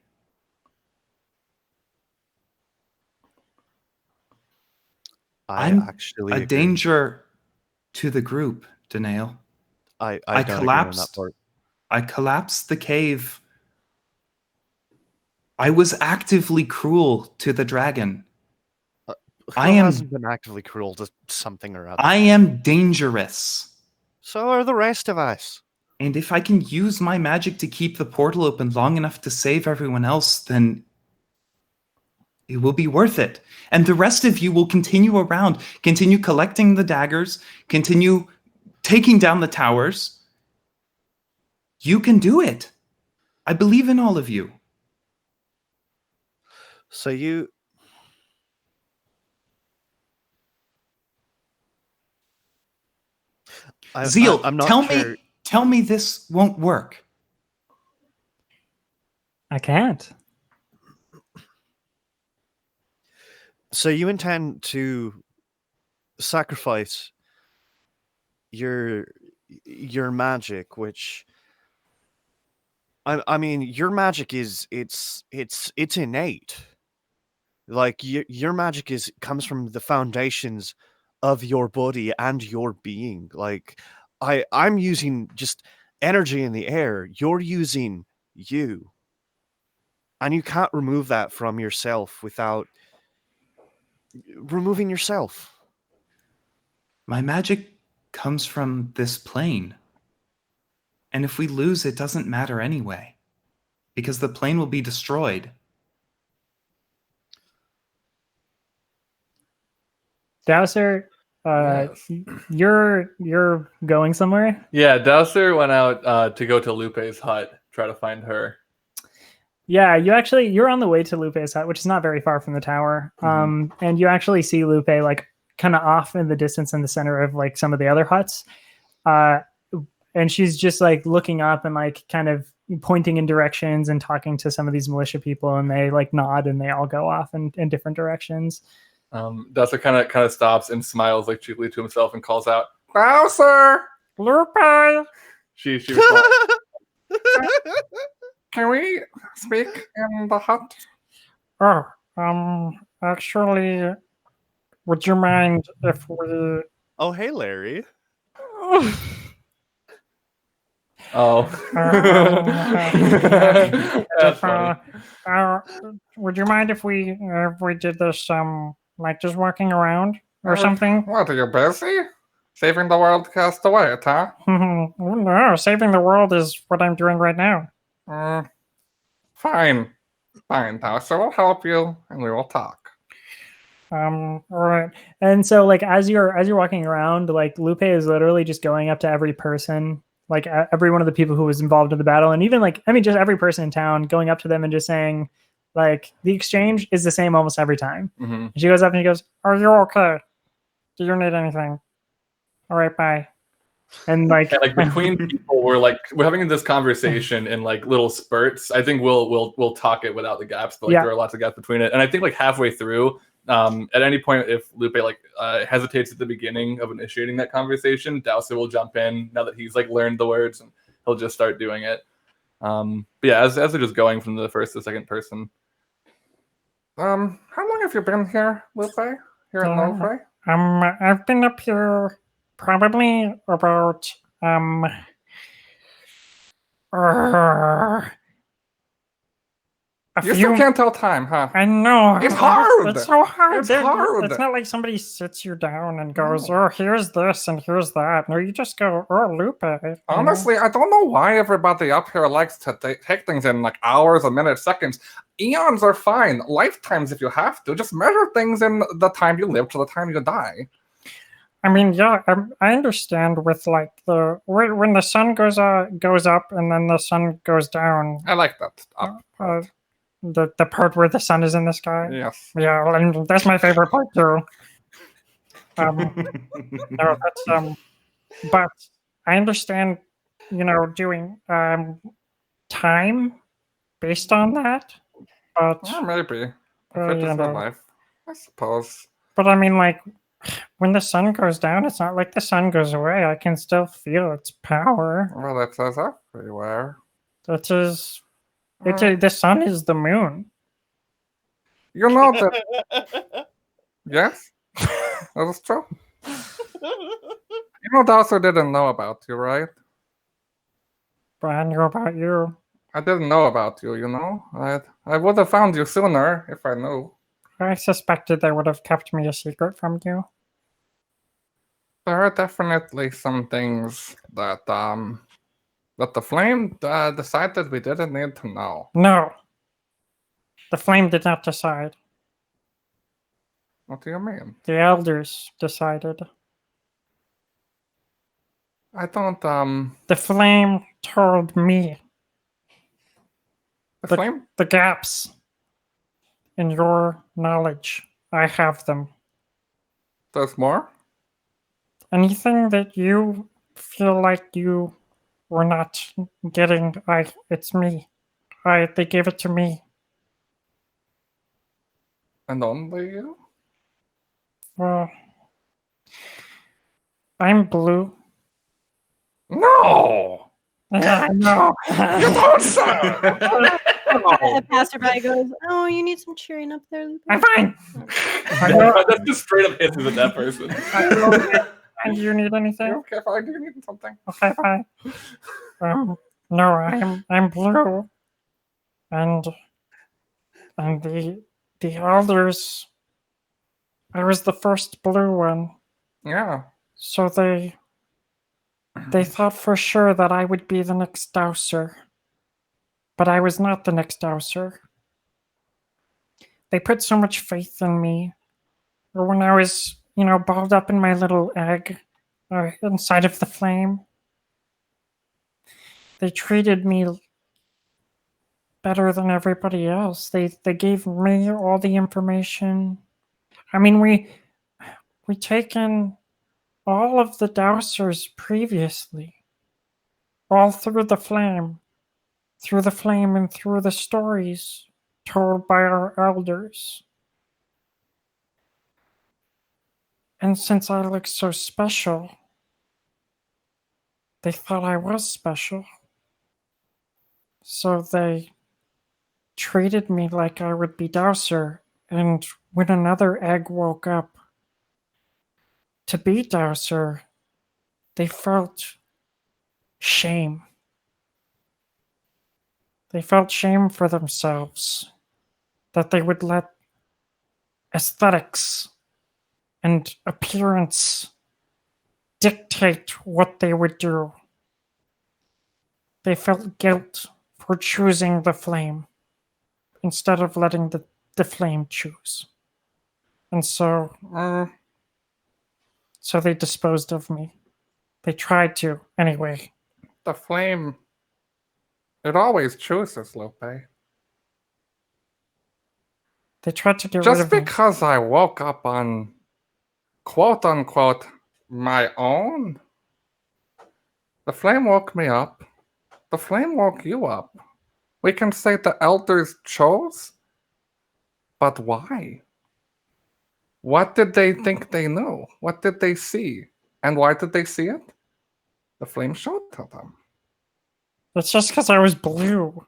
I'm actually a danger to the group, Danae. I collapsed. I collapsed the cave. I was actively cruel to the dragon. Who hasn't been actively cruel to something or other? I am dangerous. So are the rest of us. And if I can use my magic to keep the portal open long enough to save everyone else, then it will be worth it. And the rest of you will continue around, continue collecting the daggers, continue taking down the towers. You can do it. I believe in all of you. So you... Zeal, I'm not sure. Tell me this won't work. I can't. So you intend to sacrifice your magic, which I mean, your magic is it's innate. Like your magic comes from the foundations of your body and your being. Like I'm using just energy in the air. You're using you, and you can't remove that from yourself without removing yourself. My magic comes from this plane. And if we lose, it doesn't matter anyway, because the plane will be destroyed. Dowser, Yes. you're going somewhere? Yeah, Dowser went out to go to Lupe's hut, try to find her. Yeah, you're on the way to Lupe's hut, which is not very far from the tower. And you actually see Lupe like kind of off in the distance in the center of like some of the other huts. And she's just like looking up and like kind of pointing in directions and talking to some of these militia people, and they like nod and they all go off in different directions. Dowser kind of stops and smiles like cheaply to himself and calls out, "Bowser, Lupe!" She responds, "Can we speak in the hut?" Oh, actually, would you mind if we... Oh, hey, Larry. Oh. That's funny. Would you mind if we did this like just walking around or something? What, are you busy? Saving the world cast away, huh? No, saving the world is what I'm doing right now. Fine, Dowser, we'll help you and we will talk. All right. And so like as you're walking around, like Lupe is literally just going up to every person, like every one of the people who was involved in the battle, and even like just every person in town, going up to them and just saying, like, the exchange is the same almost every time. And she goes up and she goes, "Are you okay? Do you need anything? All right, bye." And like, between people, we're having this conversation in like little spurts. I think we'll talk it without the gaps, but there are lots of gaps between it. And I think like halfway through, at any point, if Lupe hesitates at the beginning of initiating that conversation, Dowser will jump in now that he's like learned the words, and he'll just start doing it. But yeah, as they're just going from the first to second person. How long have you been here, Lupe? Here in Lupe? I've been up here probably about you still can't tell time, huh? I know. It's hard. It's so hard. It's hard. It's not like somebody sits you down and goes, "Oh, here's this and here's that." No, you just go, "Oh, Lupe." Honestly, I don't know why everybody up here likes to take things in like hours, a minute, seconds. Eons are fine. Lifetimes if you have to. Just measure things in the time you live to the time you die. I mean, yeah, I understand with like when the sun goes up and then the sun goes down. I like that. The part where the sun is in the sky. Yes. Yeah, and that's my favorite part too. No, that's but I understand, doing time based on that. But maybe. If it is real life, I suppose. But I mean, like, when the sun goes down, it's not like the sun goes away. I can still feel its power. Well, it says everywhere. That is, the sun is the moon. You know that. Yes, that is true. You know, Dowser didn't know about you, right? But I knew about you. I didn't know about you, I would have found you sooner if I knew. I suspected they would have kept me a secret from you. There are definitely some things that the Flame decided we didn't need to know. No. The Flame did not decide. What do you mean? The elders decided. I don't The Flame told me. The Flame? The gaps in your knowledge. I have them. There's more? Anything that you feel like you were not getting, it's me. They gave it to me. And only you? Well, I'm blue. No! No. You don't say! A passerby goes, "Oh, you need some cheering up there, Lupe." I'm fine. That's just straight up hisses at that person. And do you need anything? Okay, fine. Do you need something? Okay, fine. No, I'm blue, and the elders. I was the first blue one. Yeah. So they thought for sure that I would be the next Dowser. But I was not the next Dowser. They put so much faith in me. Or when I was, balled up in my little egg inside of the flame, they treated me better than everybody else. They gave me all the information. I mean, we taken all of the Dowsers previously, all through the flame and through the stories told by our elders. And since I look so special, they thought I was special. So they treated me like I would be Dowser, and when another egg woke up to be Dowser, they felt shame. They felt shame for themselves that they would let aesthetics and appearance dictate what they would do. They felt guilt for choosing the flame instead of letting the flame choose. And so they disposed of me. They tried to, anyway. The flame, it always chooses, Lupe. They tried to get rid of me. Just because I woke up on quote unquote my own, the flame woke me up. The flame woke you up. We can say the elders chose, but why? What did they think they knew? What did they see? And why did they see it? The flame showed to them. It's just because I was blue.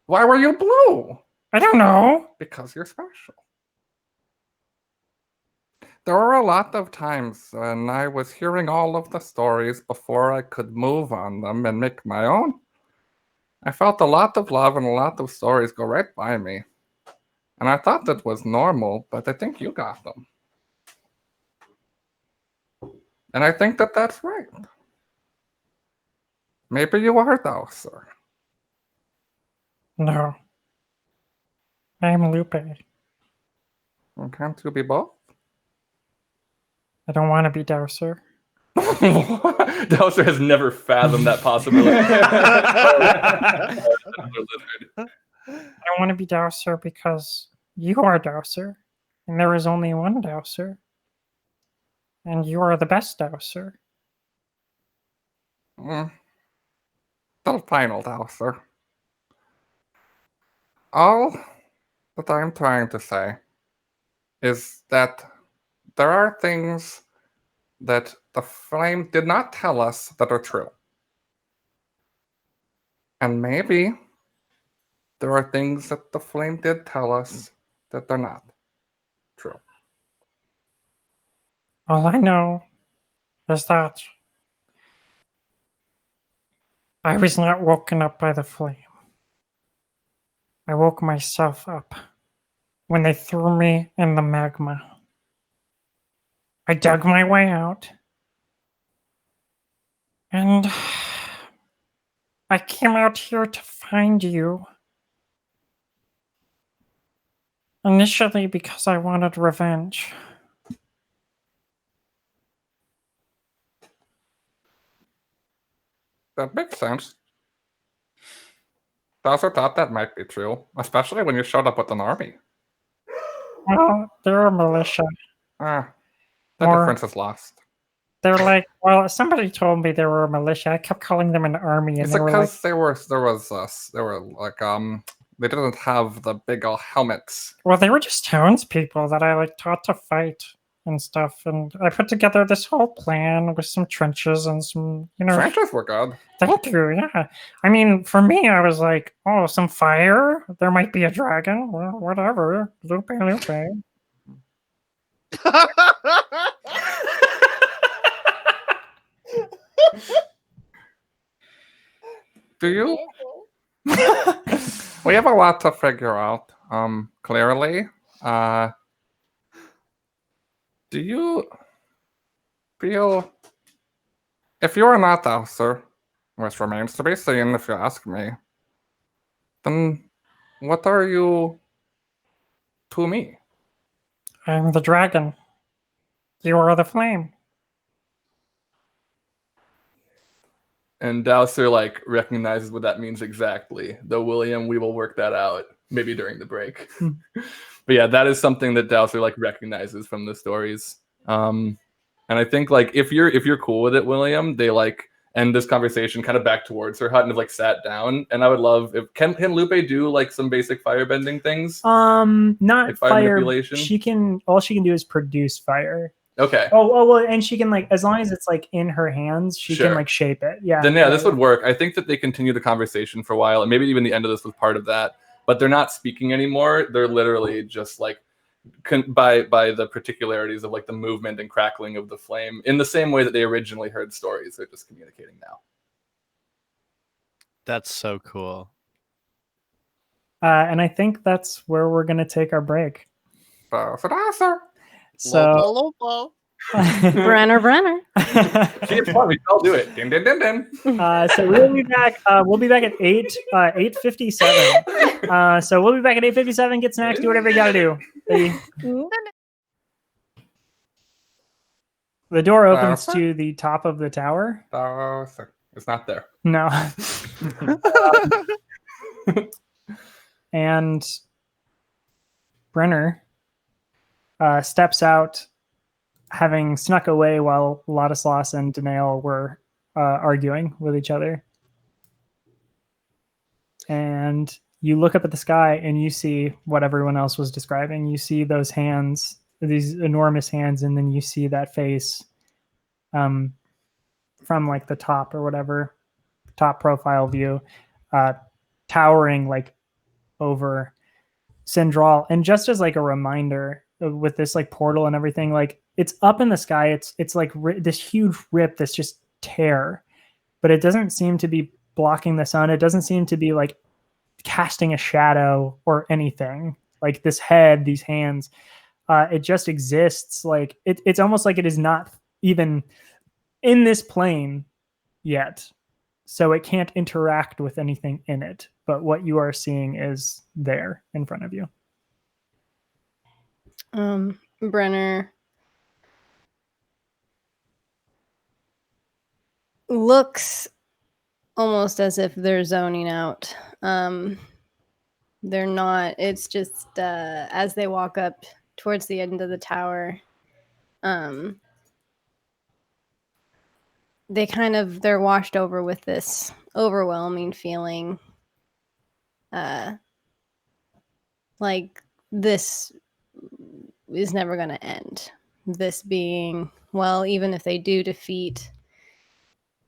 Why were you blue? I don't know. Because you're special. There were a lot of times when I was hearing all of the stories before I could move on them and make my own. I felt a lot of love and a lot of stories go right by me. And I thought that was normal, but I think you got them. And I think that that's right. Maybe you are Dowser. No. I am Lupe. Well, can't you be both? I don't want to be Dowser. Dowser has never fathomed that possibility. I want to be Dowser because you are Dowser, and there is only one Dowser, and you are the best Dowser. The final Dowser. All that I'm trying to say is that there are things that the flame did not tell us that are true. And maybe there are things that the flame did tell us that they're not true. All I know is that I was not woken up by the flame. I woke myself up when they threw me in the magma. I dug my way out, and I came out here to find you. Initially because I wanted revenge. That makes sense. I also thought that might be true, especially when you showed up with an army. Well, they're a militia. The difference is lost. They're like, well, somebody told me they were a militia. I kept calling them an army, and it's because they were like they didn't have the big old helmets. Well, they were just townspeople that I taught to fight and stuff, and I put together this whole plan with some trenches and some, Trenches were good. Thank you. Yeah, I mean, for me, I was like, oh, some fire. There might be a dragon. Well, whatever. Lupe. Do you? We have a lot to figure out. Clearly. Do you feel If you are not Dowser, which remains to be seen if you ask me, then what are you to me? I'm the dragon. You are the flame. And Dowser like recognizes what that means exactly. Though William, we will work that out maybe during the break. But yeah, that is something that Dowser like recognizes from the stories. And I think like if you're cool with it, William, they like end this conversation kind of back towards her hut and have like sat down. And I would love if can Lupe do like some basic firebending things? Not like fire manipulation. All she can do is produce fire. Okay. Oh well, and she can like as long as it's like in her hands, she can like shape it. Yeah. Then this would work. I think that they continue the conversation for a while, and maybe even the end of this was part of that. But they're not speaking anymore. They're literally just like by the particularities of like the movement and crackling of the flame in the same way that they originally heard stories. They're just communicating now. That's so cool. And I think that's where we're gonna take our break. So Brenner. It's fun. We can all do it. Din, din, din, din. So we'll be back. We'll be back at 8:57. So we'll be back at 8:57. Get snacks. Do whatever you gotta do. The door opens to the top of the tower. It's not there. No. And Brenner steps out, having snuck away while Ladislas and Danail were arguing with each other. And you look up at the sky and you see what everyone else was describing. You see those hands, these enormous hands, and then you see that face from like the top or whatever, top profile view, towering like over Sindral. And just as like a reminder with this like portal and everything, like it's up in the sky. It's like this huge rip that's just tear, but it doesn't seem to be blocking the sun. It doesn't seem to be like casting a shadow or anything. Like this head, these hands, it just exists. Like it's almost like it is not even in this plane yet. So it can't interact with anything in it. But what you are seeing is there in front of you. Brenner looks almost as if they're zoning out. They're not. It's just as they walk up towards the end of the tower, they're washed over with this overwhelming feeling, like this is never going to end. This being, well, even if they do defeat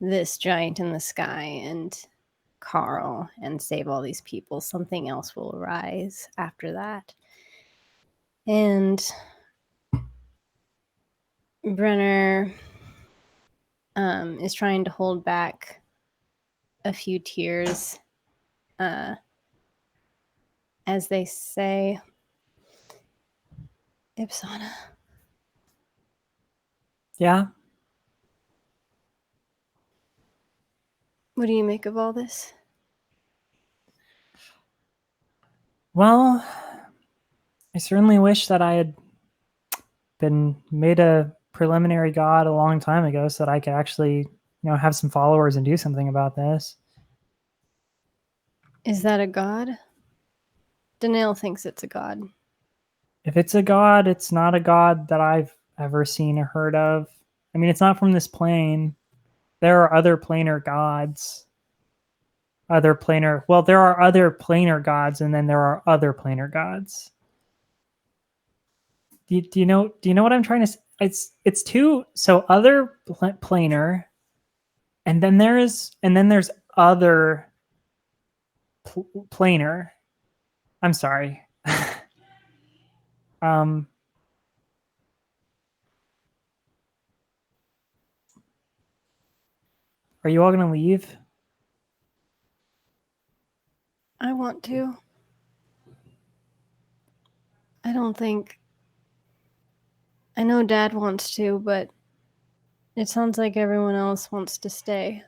this giant in the sky and Carl and save all these people, something else will arise after that. And Brenner is trying to hold back a few tears as they say, Ipsana. Yeah. What do you make of all this? Well, I certainly wish that I had been made a preliminary god a long time ago so that I could actually, have some followers and do something about this. Is that a god? Danail thinks it's a god. If it's a god, it's not a god that I've ever seen or heard of. I mean, it's not from this plane. There are other planar gods. There are other planar gods, and then there are other planar gods. Do you know what I'm trying to say? It's two. So other planar, and then there's other planar. I'm sorry. Are you all going to leave? I want to. I know Dad wants to, but It sounds like everyone else wants to stay.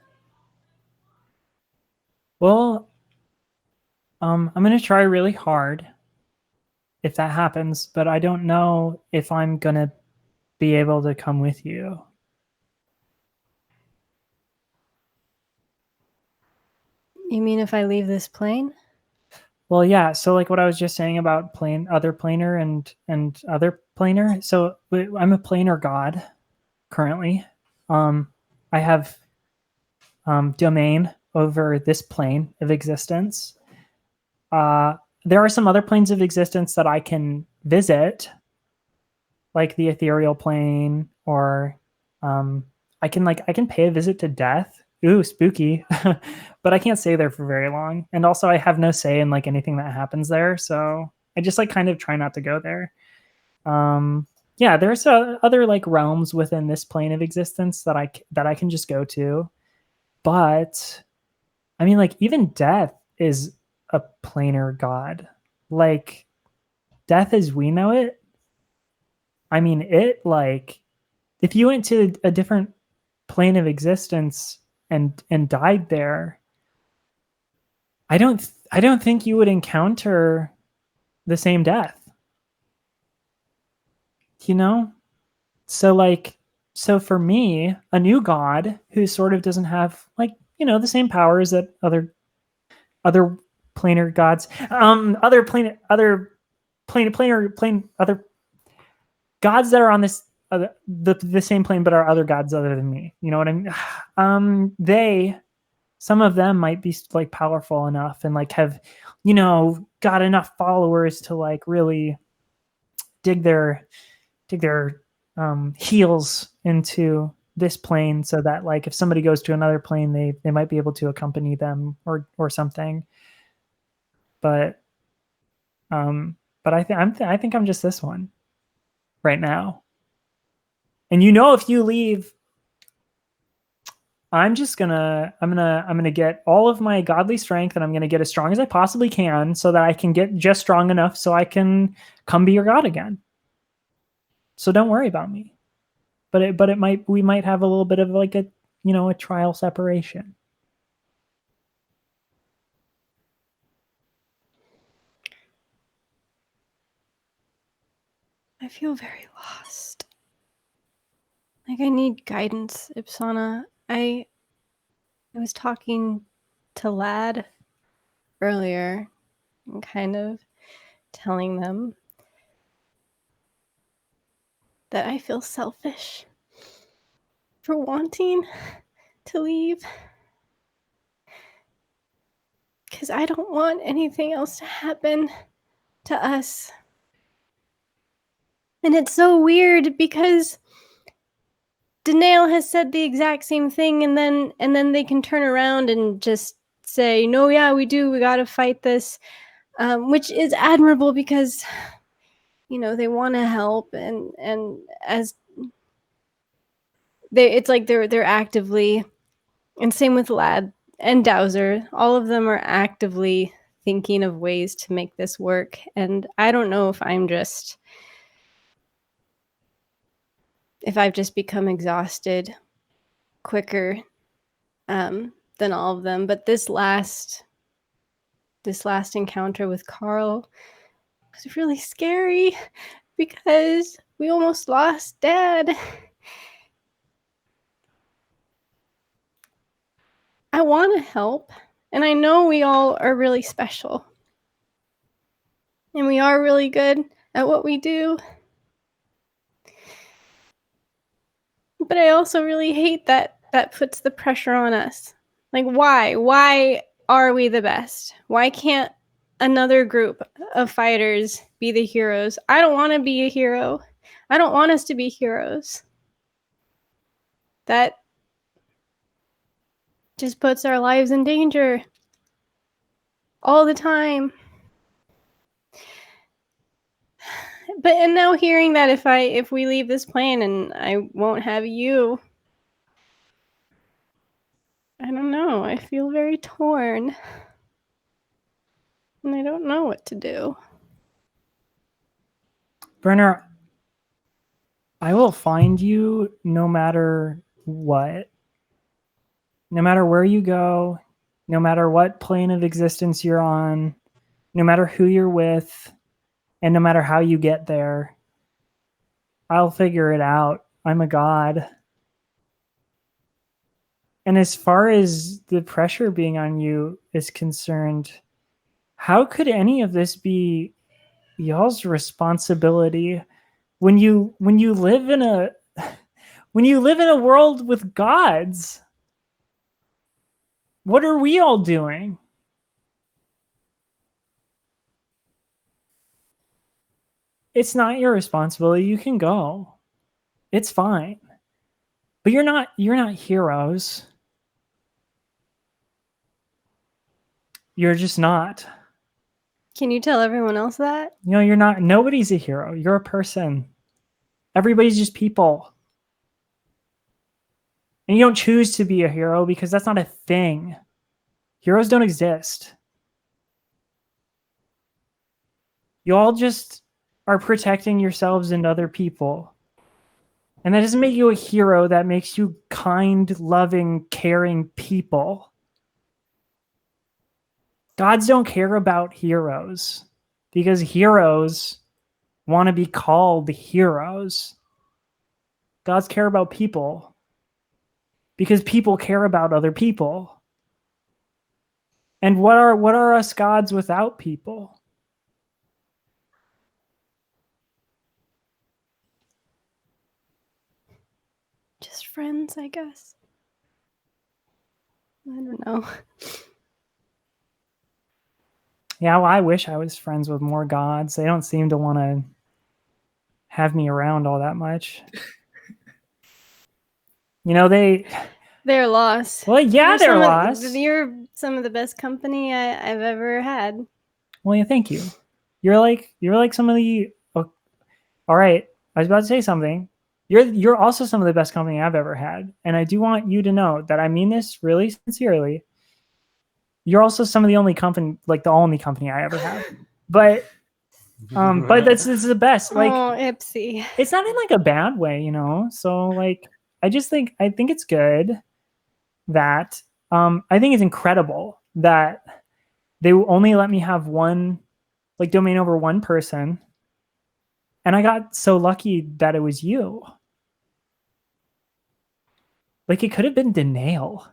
Well, I'm gonna try really hard if that happens, but I don't know if I'm gonna be able to come with you. You mean if I leave this plane? Well, yeah. So like what I was just saying about other planar and other planar. So I'm a planar god currently. I have domain over this plane of existence. There are some other planes of existence that I can visit, like the ethereal plane, or I can pay a visit to death. Ooh, spooky. But I can't stay there for very long. And also I have no say in like anything that happens there. So I just like kind of try not to go there. Yeah, there's other like realms within this plane of existence that I can just go to. But I mean, like even death is a planar god. Like death as we know it. I mean, it like if you went to a different plane of existence and died there, I don't think you would encounter the same death. You know? So for me, a new god who sort of doesn't have like, the same powers that other planar gods, other gods that are on this the same plane but are other gods other than me. You know what I mean? Some of them might be like powerful enough and like have, got enough followers to like really dig their heels into this plane so that like if somebody goes to another plane, they might be able to accompany them or something. But I think I'm just this one right now. And if you leave, I'm gonna get all of my godly strength and I'm gonna get as strong as I possibly can so that I can get just strong enough so I can come be your god again. So don't worry about me. But we might have a little bit of like a trial separation. I feel very lost. Like I need guidance, Ipsana. I was talking to Lad earlier and kind of telling them that I feel selfish for wanting to leave. Because I don't want anything else to happen to us. And it's so weird because Danail has said the exact same thing, and then they can turn around and just say, "No, yeah, we gotta fight this," which is admirable because they want to help, and as it's like they're actively, and same with Lad and Dowser, all of them are actively thinking of ways to make this work. And I don't know if I've just become exhausted quicker than all of them. But this last encounter with Carl was really scary because we almost lost Dad. I want to help, and I know we all are really special. And we are really good at what we do. But I also really hate that puts the pressure on us. Like, why? Why are we the best? Why can't another group of fighters be the heroes? I don't want to be a hero. I don't want us to be heroes. That just puts our lives in danger all the time. And now hearing that if we leave this plane and I won't have you, I don't know. I feel very torn. And I don't know what to do. Brenner, I will find you no matter what. No matter where you go, no matter what plane of existence you're on, no matter who you're with, and no matter how you get there, I'll figure it out. I'm a god. And as far as the pressure being on you is concerned, how could any of this be y'all's responsibility when you live in a world with gods? What are we all doing? It's not your responsibility. You can go. It's fine. But you're not heroes. You're just not. Can you tell everyone else that? You know, you're not. Nobody's a hero. You're a person. Everybody's just people. And you don't choose to be a hero because that's not a thing. Heroes don't exist. You all just are protecting yourselves and other people. And that doesn't make you a hero. That makes you kind, loving, caring people. Gods don't care about heroes because heroes want to be called heroes. Gods care about people because people care about other people. And what are us gods without people? Just friends, I guess. I don't know. Yeah, well, I wish I was friends with more gods. They don't seem to want to have me around all that much. You know, they're lost. Well, yeah, they're lost. You're some of the best company I've ever had. Well, yeah, thank you. You're like some of the. Oh, all right, I was about to say something. You're also some of the best company I've ever had, and I do want you to know that I mean this really sincerely. You're also some of the only company, like the only company I ever had. But this is the best. Like, oh, Ipsy. It's not in like a bad way, you know. So like, I think it's good that I think it's incredible that they only let me have one like domain over one person, and I got so lucky that it was you. Like it could have been Danail.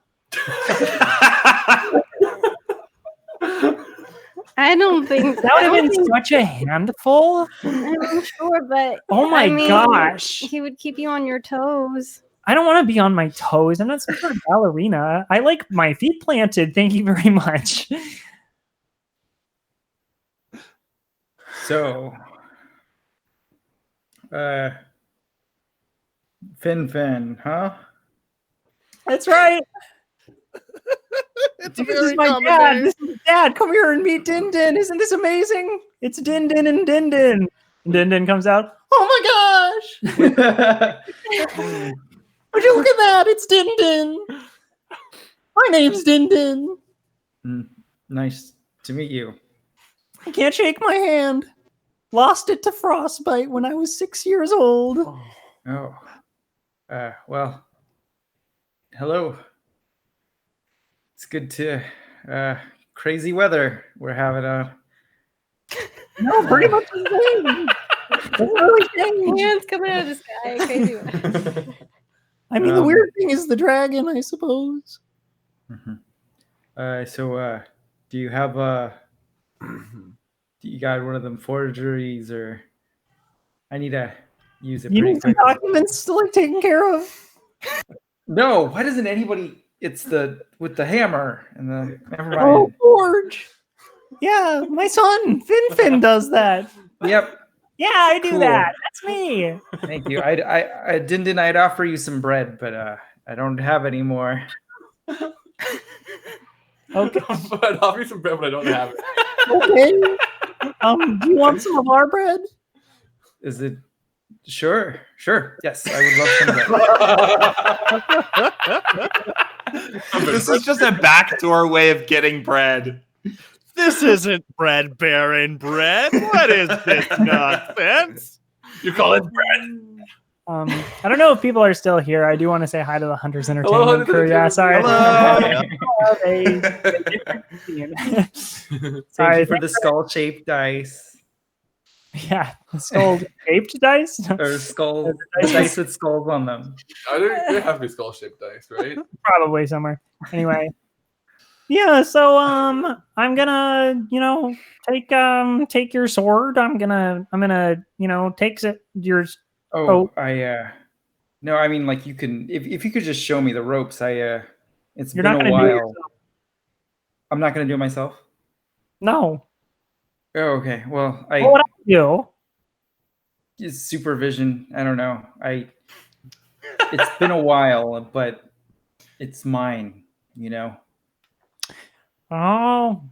I don't think that would have been such a handful. I'm sure, but oh my gosh, he would keep you on your toes. I don't want to be on my toes. I'm not some sort of ballerina. I like my feet planted. Thank you very much. So, Fin, huh? That's right. It's this is my dad. This is Dad. Come here and meet Din Din. Isn't this amazing? It's Din Din and Din Din. And Din Din comes out. Oh my gosh! Would you look at that? It's Din Din. My name's Din Din. Nice to meet you. I can't shake my hand. Lost it to frostbite when I was 6 years old. Oh. Well. Hello. It's good to crazy weather we're having on. No, pretty much the same. Doesn't really change. Hands coming out of the sky. Crazy weather. I mean, the weird thing is the dragon, I suppose. Mm-hmm. So, do you have do you got one of them forgeries, or I need to use it? You need some documents to like taken care of. No, why doesn't anybody? It's the with the hammer and the. Never mind. Oh, forge. Yeah, my son Fin does that. Yep. Yeah, I do that. That's me. Thank you. I didn't. I'd offer you some bread, but I don't have any more. Okay. I'd offer you some bread, but I don't have it. Okay. Do you want some of our bread? Is it? Sure. Yes, I would love some bread. This is just a backdoor way of getting bread. This isn't bread bearing bread. What is this nonsense? You call it bread? I don't know if people are still here. I do want to say hi to the Hunters Entertainment Hunters crew. Yeah, sorry. Hello. Thank you for the skull-shaped dice. Yeah, skull-shaped dice? Or skull dice with skulls on them. They have to be skull-shaped dice, right? Probably somewhere. Anyway. Yeah, so I'm gonna, take your sword. I'm gonna, take yours. No, I mean, like, you can, if you could just show me the ropes. It's You're been not a gonna do it while. yourself. I'm not gonna do it myself. No. Oh, okay. Well, What would I do? Supervision. I don't know. It's been a while, but it's mine. Oh,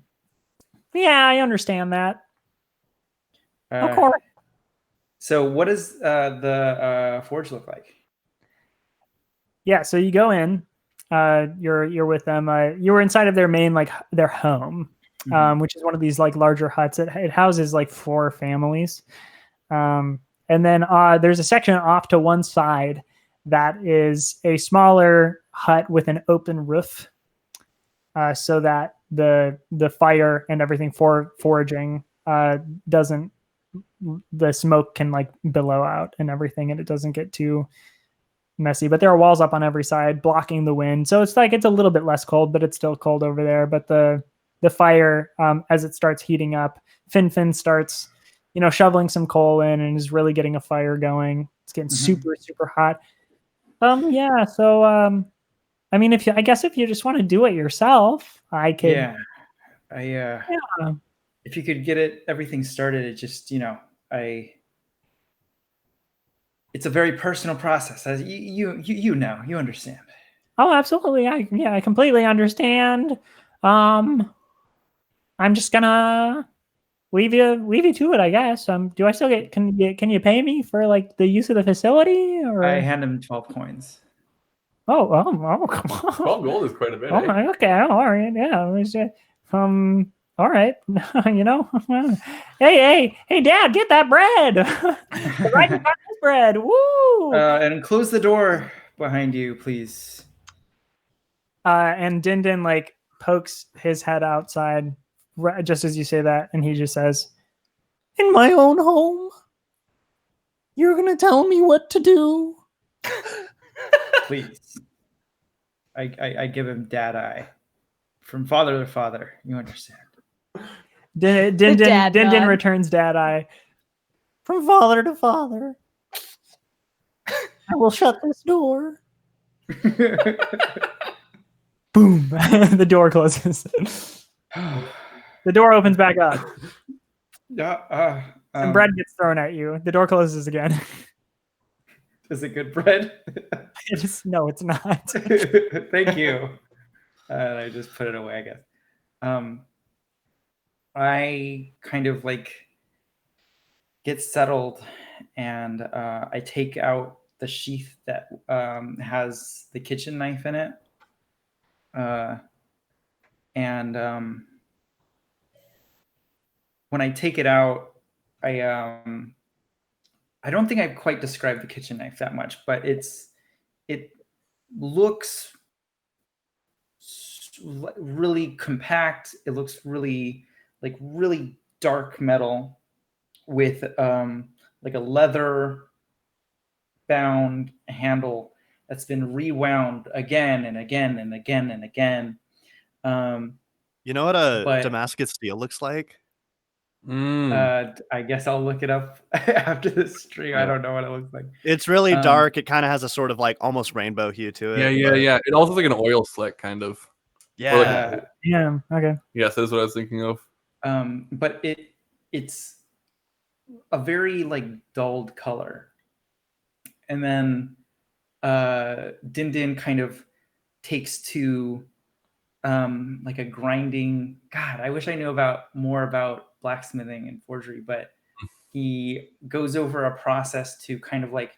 yeah, I understand that. Of course. So, what does the forge look like? Yeah, so you go in. You're with them. You were inside of their main, like, their home, which is one of these, like, larger huts. It houses like 4 families. And then there's a section off to one side that is a smaller hut with an open roof, so that the fire and everything for foraging doesn't, the smoke can, like, billow out and everything, and it doesn't get too messy. But there are walls up on every side blocking the wind, so it's like it's a little bit less cold, but it's still cold over there. But the fire, as it starts heating up, Fin starts shoveling some coal in and is really getting a fire going. It's getting super hot. Yeah, so I mean, if you just want to do it yourself, I could. Yeah. If you could get everything started, it just, it's a very personal process, as you understand. Oh, absolutely. I completely understand. I'm just gonna leave you to it, I guess. Do I still can you pay me for, like, the use of the facility? Or I hand him 12 coins. Oh, come on. 12 gold is quite a bit. Oh my, okay, all right, yeah. All right, hey, Dad, get that bread. Right behind this bread. Woo! And close the door behind you, please. And Din like pokes his head outside just as you say that, and he just says, "In my own home, you're gonna tell me what to do?" Please. I give him dad eye. From father to father, you understand. Din returns dad eye. From father to father. I will shut this door. Boom. The door closes. The door opens back up. And bread gets thrown at you. The door closes again. Is it good bread? No, it's not. Thank you. I just put it away, I guess. I kind of like get settled, and I take out the sheath that has the kitchen knife in it. And when I take it out, I don't think I've quite described the kitchen knife that much, but it looks really compact. It looks really dark metal with like a leather bound handle that's been rewound again and again and again and again. You know what a Damascus steel looks like? I guess I'll look it up after this stream. I don't know what it looks like. It's really dark. It kind of has a sort of like almost rainbow hue to it. Yeah. It also looks like an oil slick, kind of. Yeah. Yeah. Okay. Yes, that's what I was thinking of. But it's a very like dulled color. And then Din kind of takes to like a grinding. God, I wish I knew more about blacksmithing and forgery, but he goes over a process to kind of like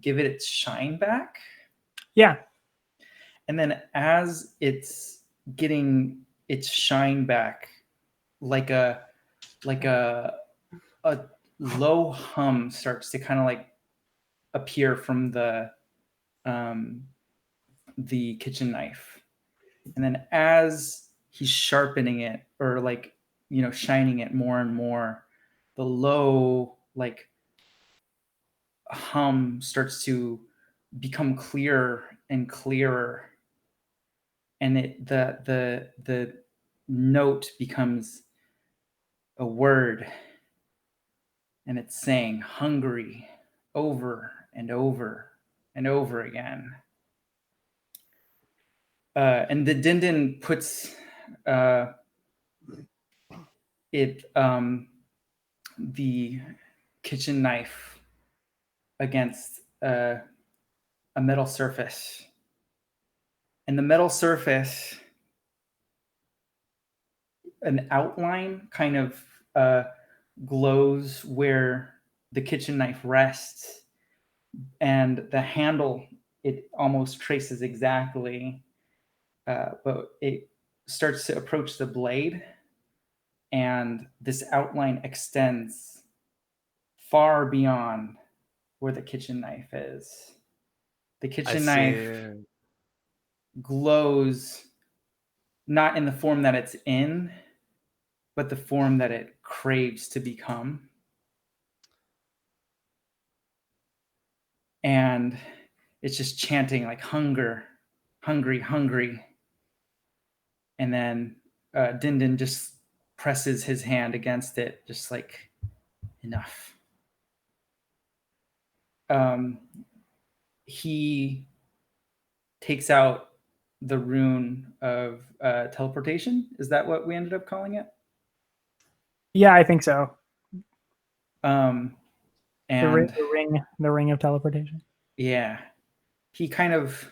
give it its shine back. Yeah. And then as it's getting its shine back, like a low hum starts to kind of like appear from the kitchen knife. And then as he's sharpening it, or like, shining it more and more, the low like hum starts to become clearer and clearer, and the note becomes a word, and it's saying hungry over and over and over again. And the Dindin puts the kitchen knife against a metal surface. And the metal surface, an outline kind of glows where the kitchen knife rests, and the handle, it almost traces exactly, but it starts to approach the blade, and this outline extends far beyond where the kitchen knife is. The kitchen knife glows not in the form that it's in, but the form that it craves to become. And it's just chanting like hunger, hungry, hungry. And then Dindin just presses his hand against it, just like, enough. He takes out the rune of teleportation. Is that what we ended up calling it? Yeah, I think so. And the ring of teleportation. Yeah, he kind of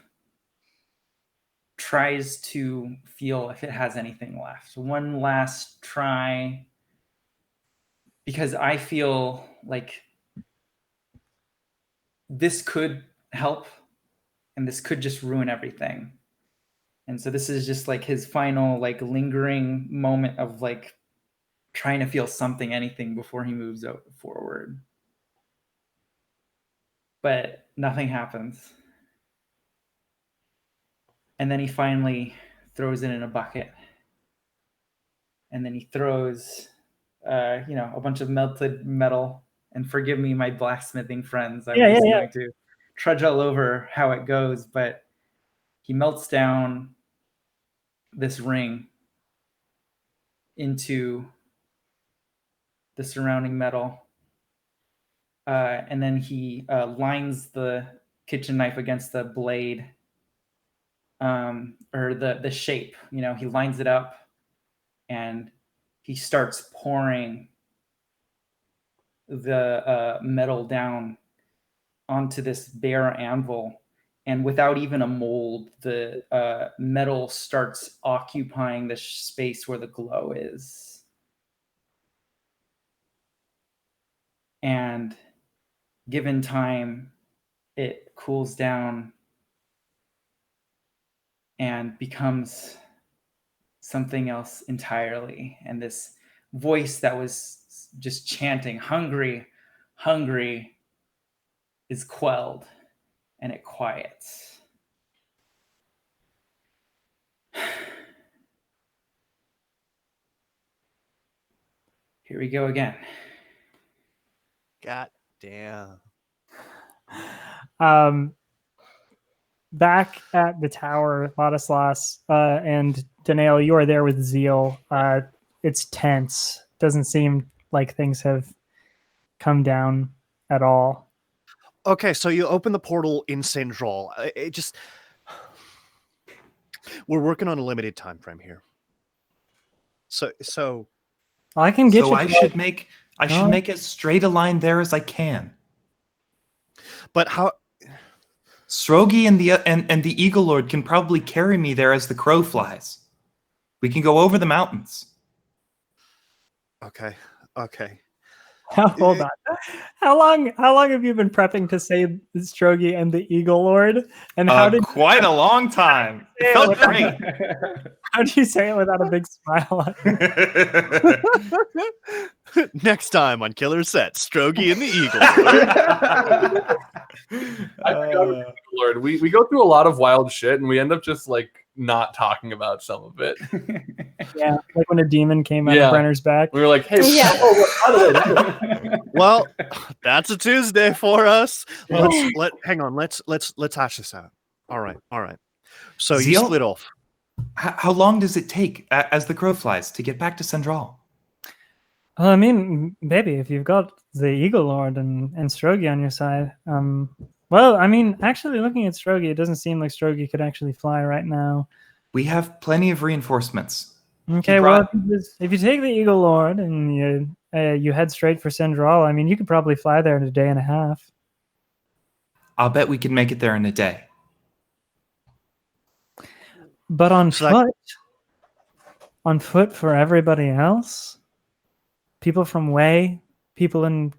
tries to feel if it has anything left. One last try, because I feel like this could help, and this could just ruin everything. And so this is just like his final, like, lingering moment of like trying to feel something, anything, before he moves forward. But nothing happens. And then he finally throws it in a bucket. And then he throws, a bunch of melted metal. And forgive me, my blacksmithing friends. I'm just going to trudge all over how it goes. But he melts down this ring into the surrounding metal. And then he lines the kitchen knife against the blade, or the shape. He lines it up, and he starts pouring the metal down onto this bare anvil. And without even a mold, the metal starts occupying the space where the glow is. And given time, it cools down and becomes something else entirely. And this voice that was just chanting, hungry, hungry, is quelled, and it quiets. Here we go again. God damn. Back at the tower, Ladislas and Danail, you are there with Zeal. It's tense. Doesn't seem like things have come down at all. Okay, so you open the portal in Sindral. We're working on a limited time frame here. So I can get you. I should make as straight a line there as I can. But how? Srogi and the Eagle Lord can probably carry me there as the crow flies. We can go over the mountains. Okay. Hold on. How long have you been prepping to say Strogi and the Eagle Lord? And how did quite a long time. It felt great. How do you say it without a big smile? Next time on Killer Set, Strogi and the Eagle. Lord, we go through a lot of wild shit, and we end up just like not talking about some of it. Yeah, like when a demon came out of Brenner's back. We were like, "Hey, well, that's a Tuesday for us. Hang on. Let's hash this out. All right. So Zeal? You split off. How long does it take, as the crow flies, to get back to Central? Well, I mean, baby, if you've got the Eagle Lord and Strogi on your side, well, I mean, actually looking at Strogi, it doesn't seem like Strogi could actually fly right now. We have plenty of reinforcements. Okay, well, if you take the Eagle Lord and you head straight for Central, I mean, you could probably fly there in a day and a half. I'll bet we can make it there in a day. But on foot for everybody else, people from Way, people in,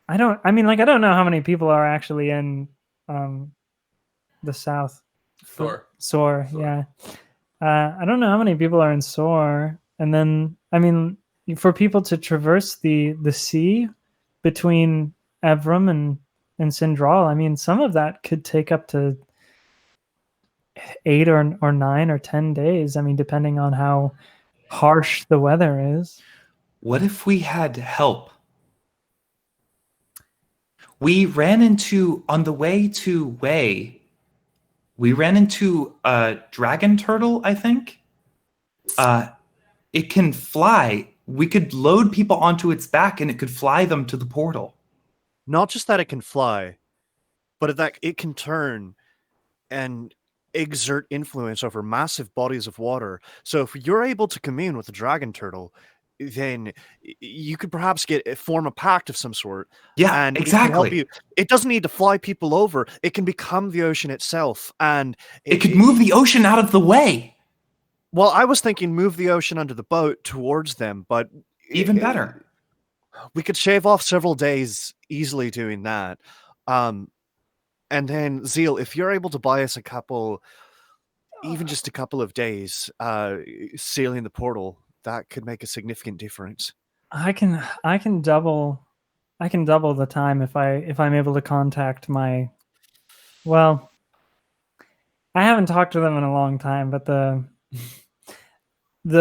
I don't know how many people are actually in the south. Soar, yeah. I don't know how many people are in Soar, and then I mean, for people to traverse the sea between Evram and Sindral, I mean, some of that could take up to 8 or 9 or 10 days. I mean, depending on how harsh the weather is. What if we had help? We ran into, on the way to Way, we ran into a dragon turtle, I think. It can fly. We could load people onto its back and it could fly them to the portal. Not just that it can fly, but that it can turn and exert influence over massive bodies of water. So if you're able to commune with the dragon turtle, then you could perhaps form a pact of some sort. Yeah, and exactly. It can help you. It doesn't need to fly people over. It can become the ocean itself, and it could move the ocean out of the way. Well, I was thinking move the ocean under the boat towards them, but even better. We could shave off several days easily doing that. And then Zeal, if you're able to buy us even just a couple of days, sealing the portal, that could make a significant difference. I can double the time if I'm able to contact my. Well, I haven't talked to them in a long time, but the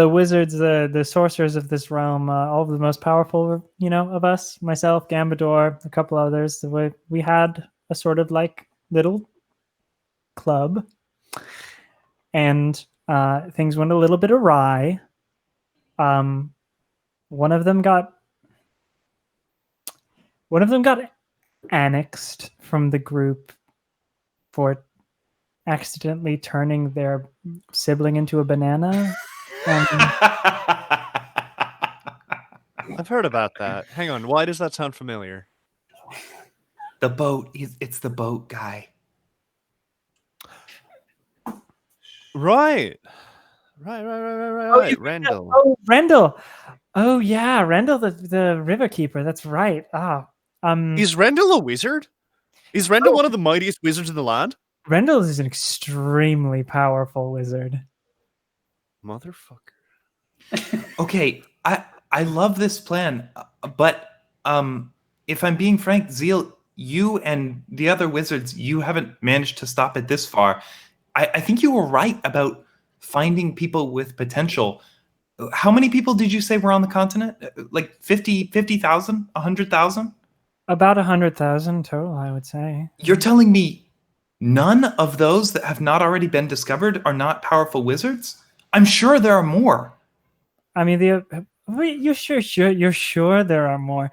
wizards, the sorcerers of this realm, all of the most powerful, of us, myself, Gambador, a couple others, we had a sort of like little club, and things went a little bit awry. One of them got annexed from the group for accidentally turning their sibling into a banana. I've heard about that. Hang on, why does that sound familiar? The boat. It's the boat guy. Right. Rendell. Oh, Rendell. Oh yeah, Rendell, the river keeper. That's right. Is Rendell a wizard? Is Rendell one of the mightiest wizards in the land? Rendell is an extremely powerful wizard. Motherfucker. Okay, I love this plan, but if I'm being frank, Zeal, you and the other wizards, you haven't managed to stop it this far. I think you were right about finding people with potential. How many people did you say were on the continent? Like 50,000? 100,000? About 100,000 total, I would say. You're telling me none of those that have not already been discovered are not powerful wizards? I'm sure there are more. I mean, you're sure there are more?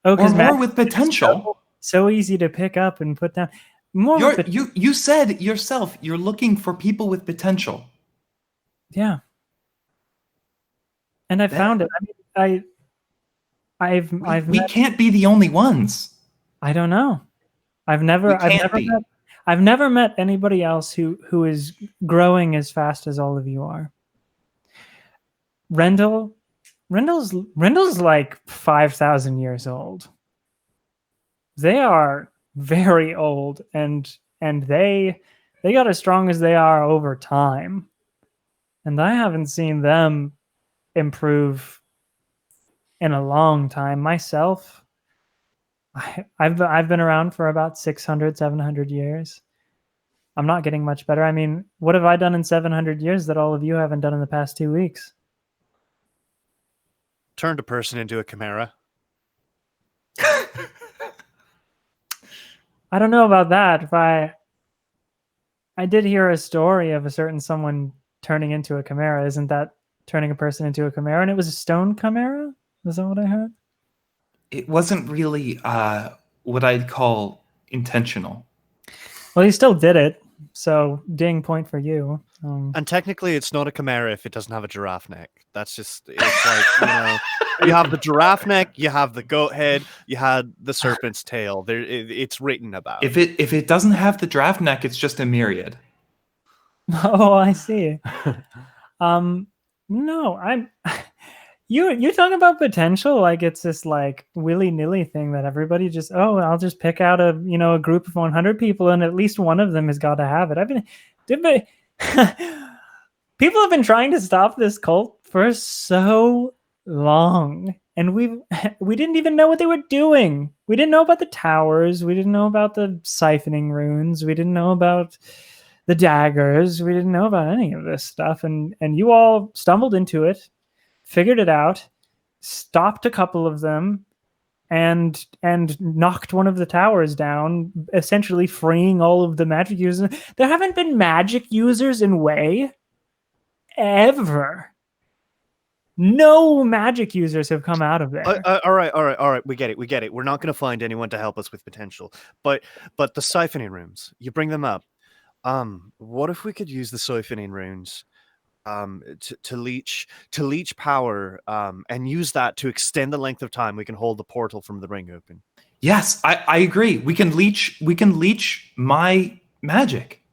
Oh, because more with potential. So easy to pick up and put down. You said yourself you're looking for people with potential. Yeah. And I found it. I mean, we can't be the only ones. I don't know. I've never met anybody else who is growing as fast as all of you are. Rendell, Rindle's like 5,000 years old. They are very old, and they got as strong as they are over time. And I haven't seen them improve in a long time myself. I've been around for about 600, 700 years. I'm not getting much better. I mean, what have I done in 700 years that all of you haven't done in the past 2 weeks? Turned a person into a chimera. I don't know about that. I did hear a story of a certain someone turning into a chimera. Isn't that turning a person into a chimera? And it was a stone chimera? Is that what I heard? It wasn't really what I'd call intentional. Well, he still did it. So ding point for you. And technically, it's not a chimera if it doesn't have a giraffe neck. That's just, it's like, you have the giraffe neck, you have the goat head, you had the serpent's tail. It's written about. If it doesn't have the giraffe neck, it's just a myriad. Oh, I see. No, I'm. You're talking about potential like it's this like willy-nilly thing that everybody just I'll just pick out a group of 100 people and at least one of them has got to have it. People have been trying to stop this cult for so long, and we didn't even know what they were doing. We didn't know about the towers. We didn't know about the siphoning runes. We didn't know about the daggers. We didn't know about any of this stuff, and you all stumbled into it. Figured it out, stopped a couple of them, and knocked one of the towers down, essentially freeing all of the magic users. There haven't been magic users in WoW ever. No magic users have come out of there. All right. We get it. We're not going to find anyone to help us with potential. But the siphoning runes, you bring them up. What if we could use the siphoning runes to leech power and use that to extend the length of time we can hold the portal from the ring open? Yes, I agree. We can leech my magic.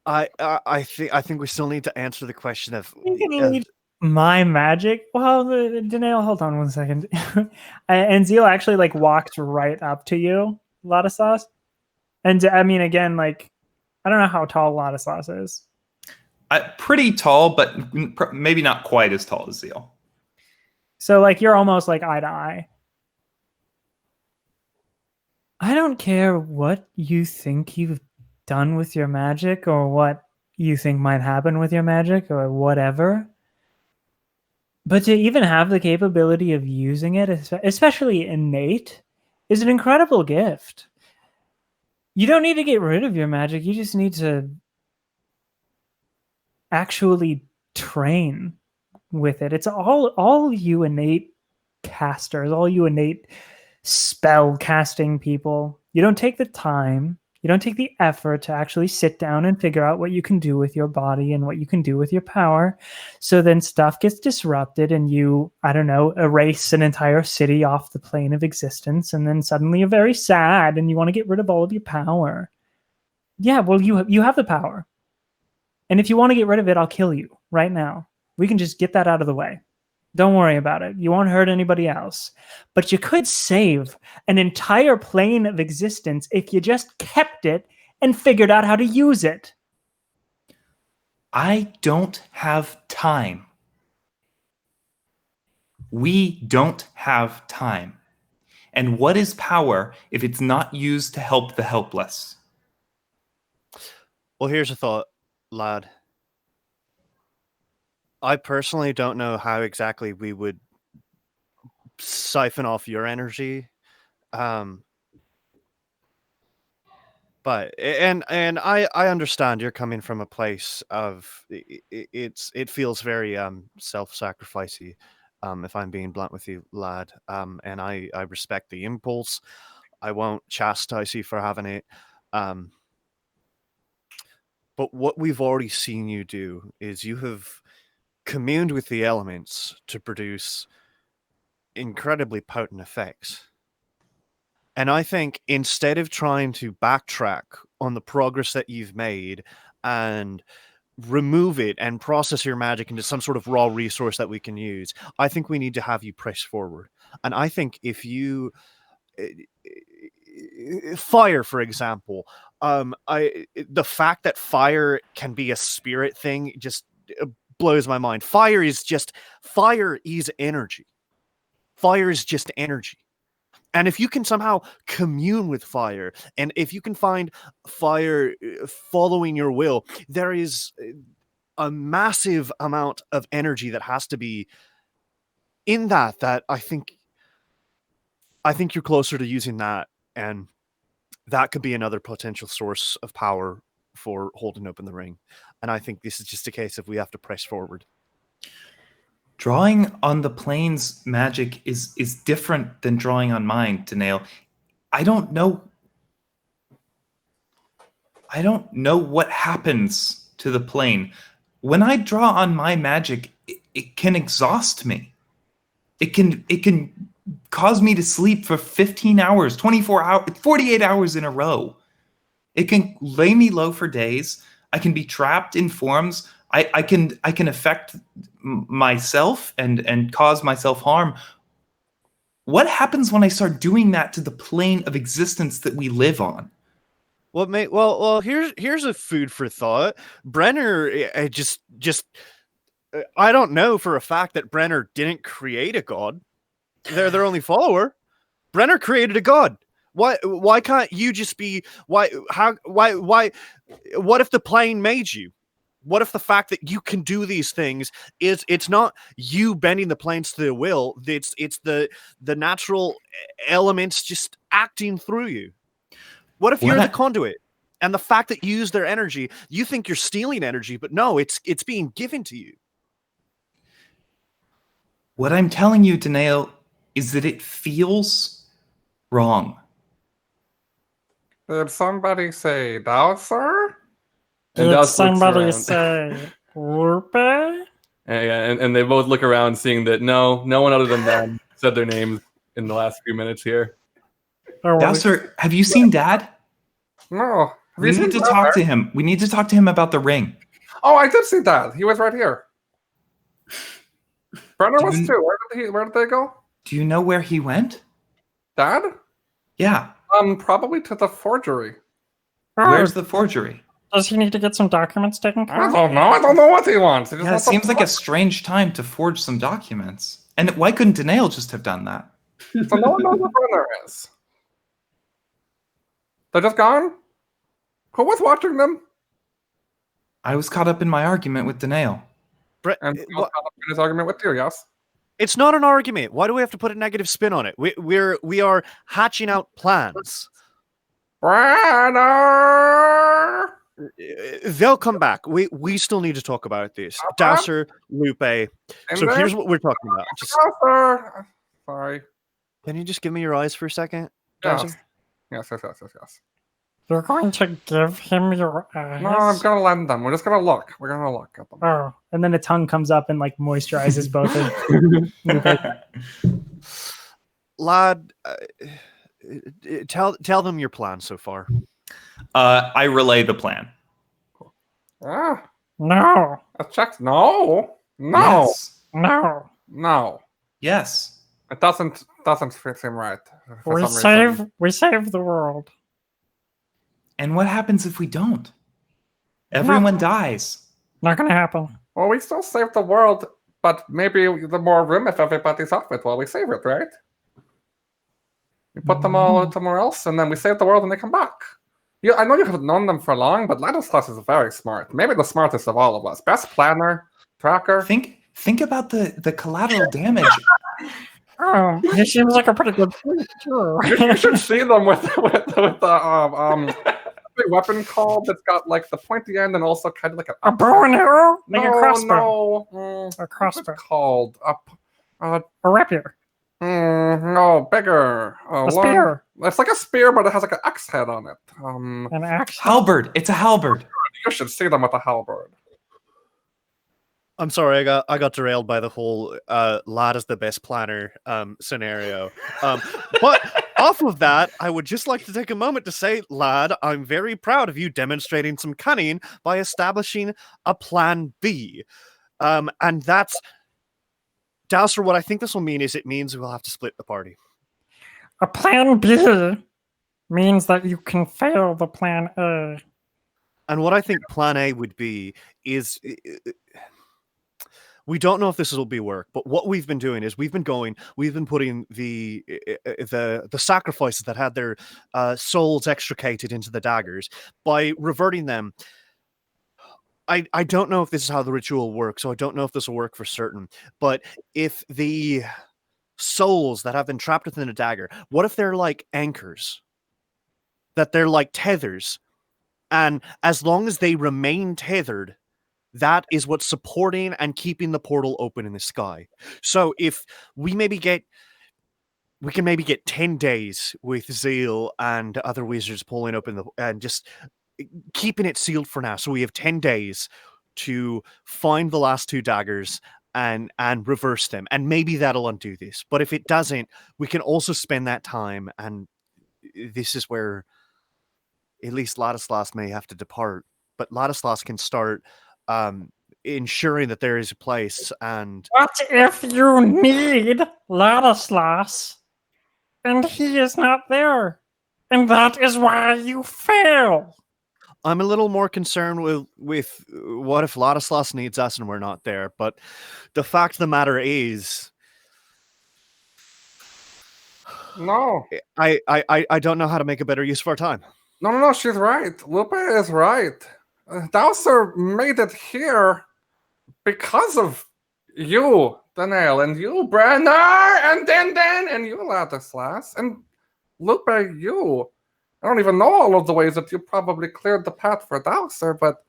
I think we still need to answer the question of my magic. Well, Danae, hold on one second. And Zeal actually like walked right up to you, Ladislas. And I mean, again, like I don't know how tall Ladislas is. Pretty tall, but maybe not quite as tall as Zeal. So like you're almost like eye to eye. I don't care what you think you've done with your magic or what you think might happen with your magic or whatever. But to even have the capability of using it, especially innate, is an incredible gift. You don't need to get rid of your magic. You just need to actually train with it. It's all you innate casters, all you innate spell casting people. You don't take the time, you don't take the effort to actually sit down and figure out what you can do with your body and what you can do with your power. So then stuff gets disrupted and you, I don't know, erase an entire city off the plane of existence, and then suddenly you're very sad and you want to get rid of all of your power. Yeah, well, you have the power. And if you want to get rid of it, I'll kill you right now. We can just get that out of the way. Don't worry about it. You won't hurt anybody else. But you could save an entire plane of existence if you just kept it and figured out how to use it. I don't have time. We don't have time. And what is power if it's not used to help the helpless? Well, here's a thought, lad. I personally don't know how exactly we would siphon off your energy. But I understand you're coming from a place of it feels very self-sacrificey, if I'm being blunt with you, lad. And I respect the impulse. I won't chastise you for having it. But what we've already seen you do is you have communed with the elements to produce incredibly potent effects. And I think instead of trying to backtrack on the progress that you've made and remove it and process your magic into some sort of raw resource that we can use. I think we need to have you press forward. And I think if you fire, for example, the fact that fire can be a spirit thing just blows my mind. Fire is energy. Fire is just energy. And if you can somehow commune with fire, and if you can find fire following your will, there is a massive amount of energy that has to be in that I think you're closer to using that, and that could be another potential source of power for holding open the ring. And I think this is just a case of we have to press forward. Drawing on the plane's magic is different than drawing on mine, Danail. I don't know what happens to the plane. When I draw on my magic, it can exhaust me. It can cause me to sleep for 15 hours, 24 hours, 48 hours in a row. It can lay me low for days. I can be trapped in forms. I can affect myself and cause myself harm. What happens when I start doing that to the plane of existence that we live on? Well, mate. Well. Here's a food for thought. Brenner, I don't know for a fact that Brenner didn't create a god. They're their only follower. Brenner created a god. Why can't you just be? Why? What if the plane made you? What if the fact that you can do these things it's not you bending the planes to their will? It's the natural elements just acting through you. What if you're the conduit? And the fact that you use their energy, you think you're stealing energy, but no, it's being given to you. What I'm telling you, Danail, is that it feels wrong. Did somebody say thou, sir? And Did Dow's looks somebody around. say Whooper? And they both look around, seeing that no one other than them said their names in the last few minutes here. Dowser, have you seen Dad? No. We need to talk to him. We need to talk to him about the ring. Oh, I did see that. He was right here. Brenner was too. Where did they go? Do you know where he went? Dad? Yeah. Probably to the forgery. Where's the forgery? Does he need to get some documents taken care I of? don't know. I don't know what he wants. He just Yeah, it wants to seems like a strange time to forge some documents. And why couldn't Danail just have done that? So no one knows where Brenner is. They're just gone? Who was watching them? I was caught up in my argument with Danail. And he was caught up in his argument with you, yes? It's not an argument. Why do we have to put a negative spin on it? We are hatching out plans. Brenner! They'll come back. We still need to talk about this. Dowser, Lupe. So here's what we're talking about. Dowser! Sorry. Can you just give me your eyes for a second, Yes. Dowser? Yes. You're going to give him your eyes? No, I'm gonna lend them. We're just gonna look. We're gonna look at them. Oh, and then a tongue comes up and like moisturizes both of Lad, tell them your plan so far. I relay the plan. No. A check? No. Yes. No. No. Yes. It doesn't seem right. We save the world. And what happens if we don't? Everyone dies. Not gonna happen. Well, we still save the world, but maybe the more room if everybody's off it while we save it, right? We put them all somewhere else, and then we save the world and they come back. I know you haven't known them for long, but Ladislas is very smart. Maybe the smartest of all of us. Best planner, tracker. Think about the collateral damage. Oh, he seems like a pretty good freak, too. You should see them with the big weapon called that's got like the pointy end and also kind of like a bow and arrow? Like a crossbow. No. A crossbow. What's it called? A rapier. No, bigger. A spear. It's like a spear, but it has like an axe head on it. An axe? Halberd. It's a halberd. You should see them with a halberd. I'm sorry, I got derailed by the whole lad is the best planner scenario. But off of that, I would just like to take a moment to say, lad, I'm very proud of you demonstrating some cunning by establishing a plan B. And that's Dowser, what I think this will mean is it means we'll have to split the party. A plan B means that you can fail the plan A. And what I think plan A would be is we don't know if this will be work, but what we've been doing is we've been putting the sacrifices that had their souls extricated into the daggers by reverting them. I don't know if this is how the ritual works, so I don't know if this will work for certain. But if the souls that have been trapped within a dagger, what if they're like anchors? That they're like tethers. And as long as they remain tethered, that is what's supporting and keeping the portal open in the sky. So if we can maybe get 10 days with Zeal and other wizards pulling open and just keeping it sealed for now. So we have 10 days to find the last 2 daggers and reverse them. And maybe that'll undo this. But if it doesn't, we can also spend that time. And this is where at least Ladislas may have to depart. But Ladislas can start ensuring that there is a place. And what if you need Ladislas and he is not there? And that is why you fail. I'm a little more concerned with what if Ladislas needs us and we're not there. But the fact of the matter is, no, I don't know how to make a better use of our time. No, she's right. Lupe is right. Dowser made it here because of you, Daniel, and you, Brenner, and Dan, and you, Ladislas, and Lupe, you. I don't even know all of the ways that you probably cleared the path for Dowser, but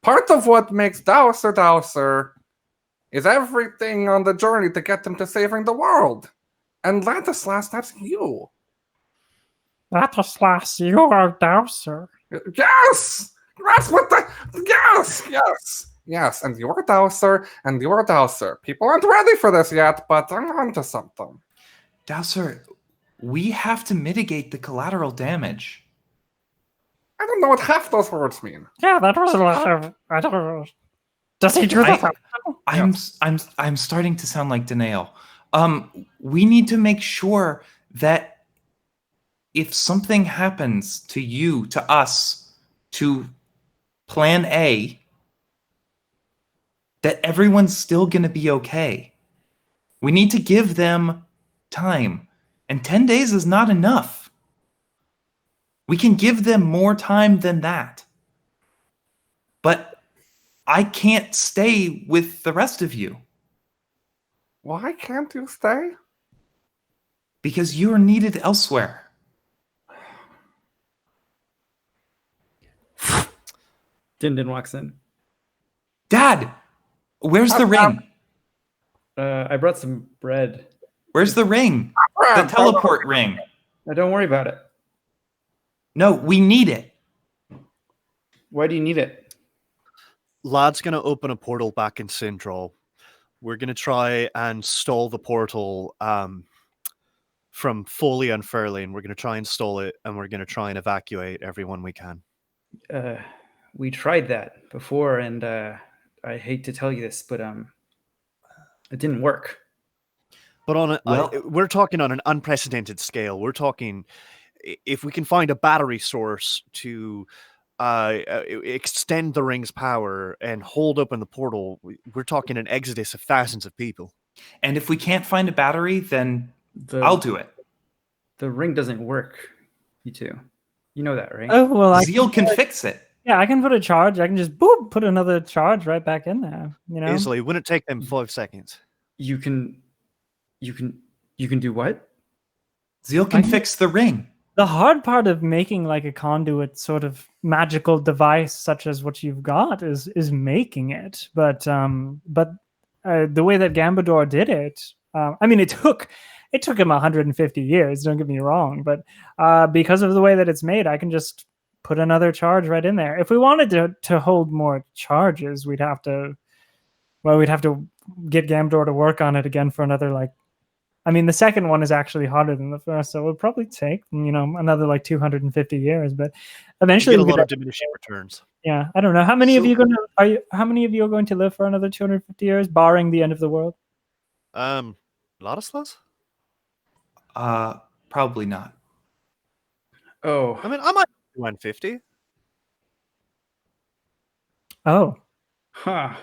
part of what makes Dowser is everything on the journey to get him to saving the world. And Ladislas, that's you. Ladislas, you are Dowser. Yes! That's what the... Yes, and you're Dowser, and you're Dowser. People aren't ready for this yet, but I'm onto something. Dowser, we have to mitigate the collateral damage. I don't know what half those words mean. Yeah, that was a lot of... I don't know. Does he do that? I'm starting to sound like Danail. We need to make sure that if something happens to you, to us, to Plan A, that everyone's still going to be okay. We need to give them time. And 10 days is not enough. We can give them more time than that. But I can't stay with the rest of you. Why can't you stay? Because you're needed elsewhere. Din walks in. Dad, where's the ring? I brought some bread. Where's the ring? The teleport ring. Don't worry about it. No, we need it. Why do you need it? Lad's going to open a portal back in Sindral. We're going to try and stall the portal from fully unfurling. We're going to try and stall it, and we're going to try and evacuate everyone we can. We tried that before, and I hate to tell you this, but it didn't work. But we're talking on an unprecedented scale. We're talking if we can find a battery source to extend the ring's power and hold open the portal, we're talking an exodus of thousands of people. And if we can't find a battery, then I'll do it. The ring doesn't work, you two. You know that, right? Oh, well, Zeal can fix it. Yeah, I can put a charge. I can just boop, put another charge right back in there. You know, easily. Wouldn't take them 5 seconds. You can do what? Zeal can fix the ring. The hard part of making like a conduit sort of magical device such as what you've got is making it. But the way that Gambador did it, I mean, it took him 150 years. Don't get me wrong, but because of the way that it's made, I can just put another charge right in there. If we wanted to hold more charges, we'd have to well, we'd have to get Gamdor to work on it again for another like. I mean, the second one is actually harder than the first, so it would probably take another like 250 years. But eventually, you get a lot of diminishing returns. Yeah, I don't know how many of you how many of you are going to live for another 250 years, barring the end of the world? Ladislaus? Probably not. Oh, I mean, I might 150. Oh, huh.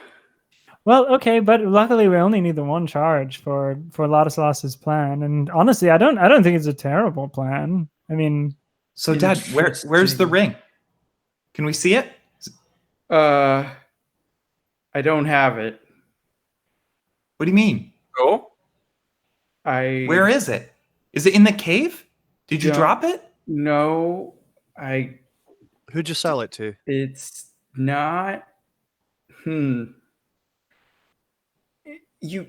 well, okay, but luckily we only need the one charge for Ladislaus's plan, and honestly, I don't think it's a terrible plan. I mean, So, Dad, where's the ring? Can we see it? I don't have it. What do you mean? Oh, Where is it? Is it in the cave? Did you drop it? No, Who'd you sell it to? it's not. Your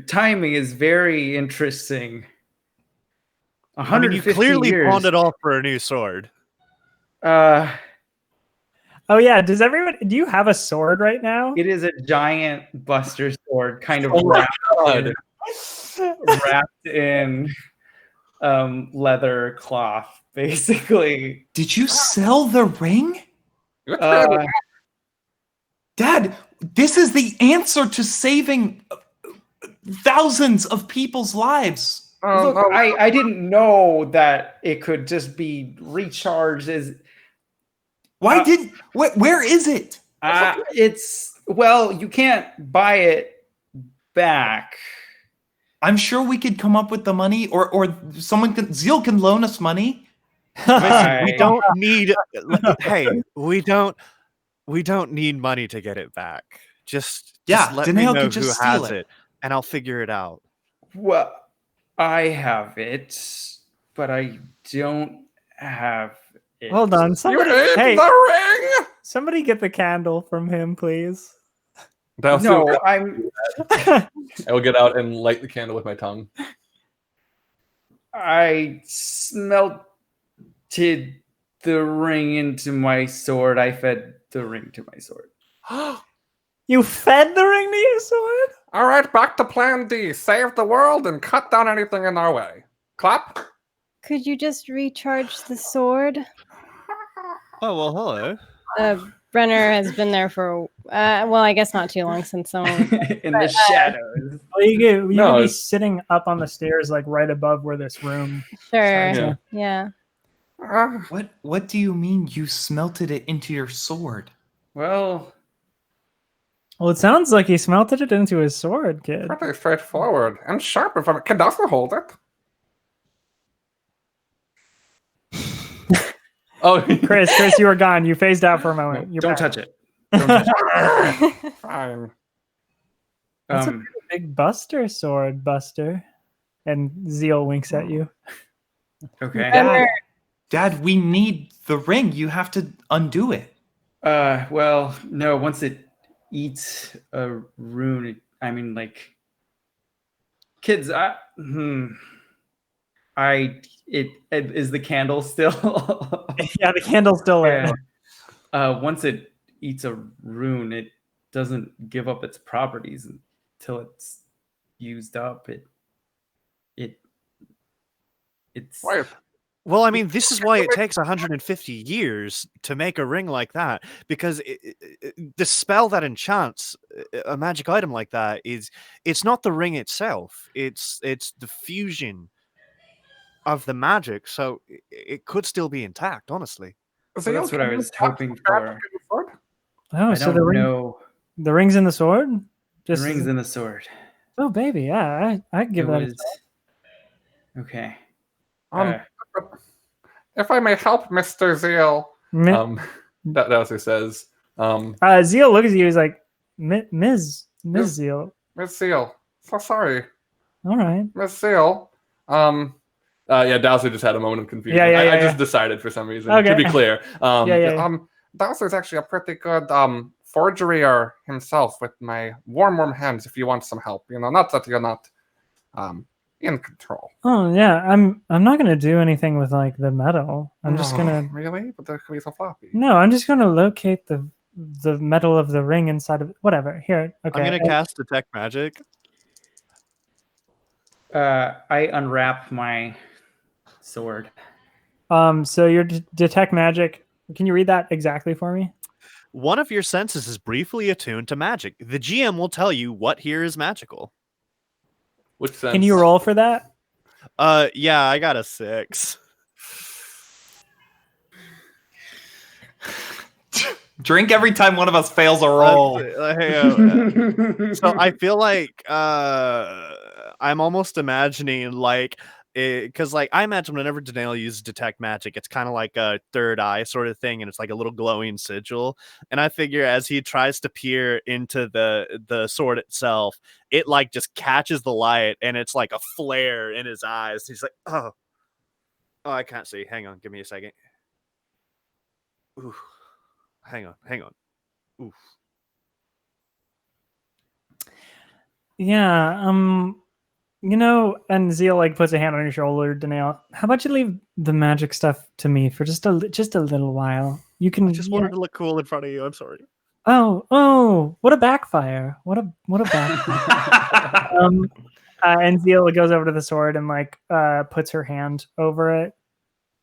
timing is very interesting. I mean, you 150 clearly years. pawned it off for a new sword. oh yeah, do you have a sword right now? It is a giant Buster sword, kind of wrapped in leather cloth, basically. Did you sell the ring? Dad, this is the answer to saving thousands of people's lives. Look, I didn't know that it could just be recharged as. Where is it? You can't buy it back. I'm sure we could come up with the money, or Zeal can loan us money. Listen, we don't need. Hey, we don't need money to get it back. Just let me know who has it, and I'll figure it out. Well, I have it, but I don't have it. Hold on, somebody. Hey, the ring. somebody get the candle from him, please. No, I will get out and light the candle with my tongue. I melted the ring into my sword. I fed the ring to my sword. You fed the ring to your sword? All right, back to plan D. Save the world and cut down anything in our way. Clap. Could you just recharge the sword? Oh, well, hello. Brenner has been there for, I guess not too long since someone. In the shadows. Well, you could be sitting up on the stairs, like right above where this room. Sure. Yeah. What do you mean you smelted it into your sword? Well, it sounds like he smelted it into his sword, kid. Pretty straightforward and sharp. If I can also hold it. Oh, Chris, you were gone. You phased out for a moment. Don't touch it. Don't touch it. Fine. That's a pretty big Buster sword, Buster. And Zeal winks at you. Okay. Dad, we need the ring. You have to undo it. Well, no. Once it eats a rune, kids. Is the candle still? Yeah, the candle's still there. Once it eats a rune, it doesn't give up its properties until it's used up. It's. Wait. Well, I mean, this is why it takes 150 years to make a ring like that, because the spell that enchants a magic item like that it's not the ring itself. It's the fusion of the magic, so it could still be intact, honestly. So that's what I was hoping for. Oh, so the ring's in the sword? The ring's in the sword. Oh, baby, yeah, I give that a shot. Okay. If I may help, Mr. Zeal. That also says. Zeal looks at you. He's like, Ms. Zeal. Miss Zeal. So sorry. All right. Miss Zeal. Dowser just had a moment of confusion. I just decided for some reason. Okay. To be clear. Dowser's actually a pretty good forgeryer himself with my warm hands if you want some help. Not that you're not in control. Oh yeah, I'm not gonna do anything with like the metal. I'm just gonna really, but that could be so floppy. No, I'm just gonna locate the the metal of the ring inside of whatever. Here, okay. I'm gonna cast Detect Magic. I unwrap my sword. So your detect magic. Can you read that exactly for me? One of your senses is briefly attuned to magic. The GM will tell you what here is magical. Which sense? Can you roll for that? Yeah, I got a 6. Drink every time one of us fails a roll. So I feel like I'm almost imagining like because like I imagine whenever Daniel uses detect magic, it's kind of like a third eye sort of thing, and it's like a little glowing sigil. And I figure as he tries to peer into the sword itself, it like just catches the light, and it's like a flare in his eyes. He's like, oh, I can't see. Hang on, give me a second. Ooh. Hang on. Oof. Yeah. And Zeal like puts a hand on your shoulder, Danielle. How about you leave the magic stuff to me for just a little while? You can I just wanted to look cool in front of you. I'm sorry. Oh, what a backfire. What a backfire. And Zeal goes over to the sword and like puts her hand over it.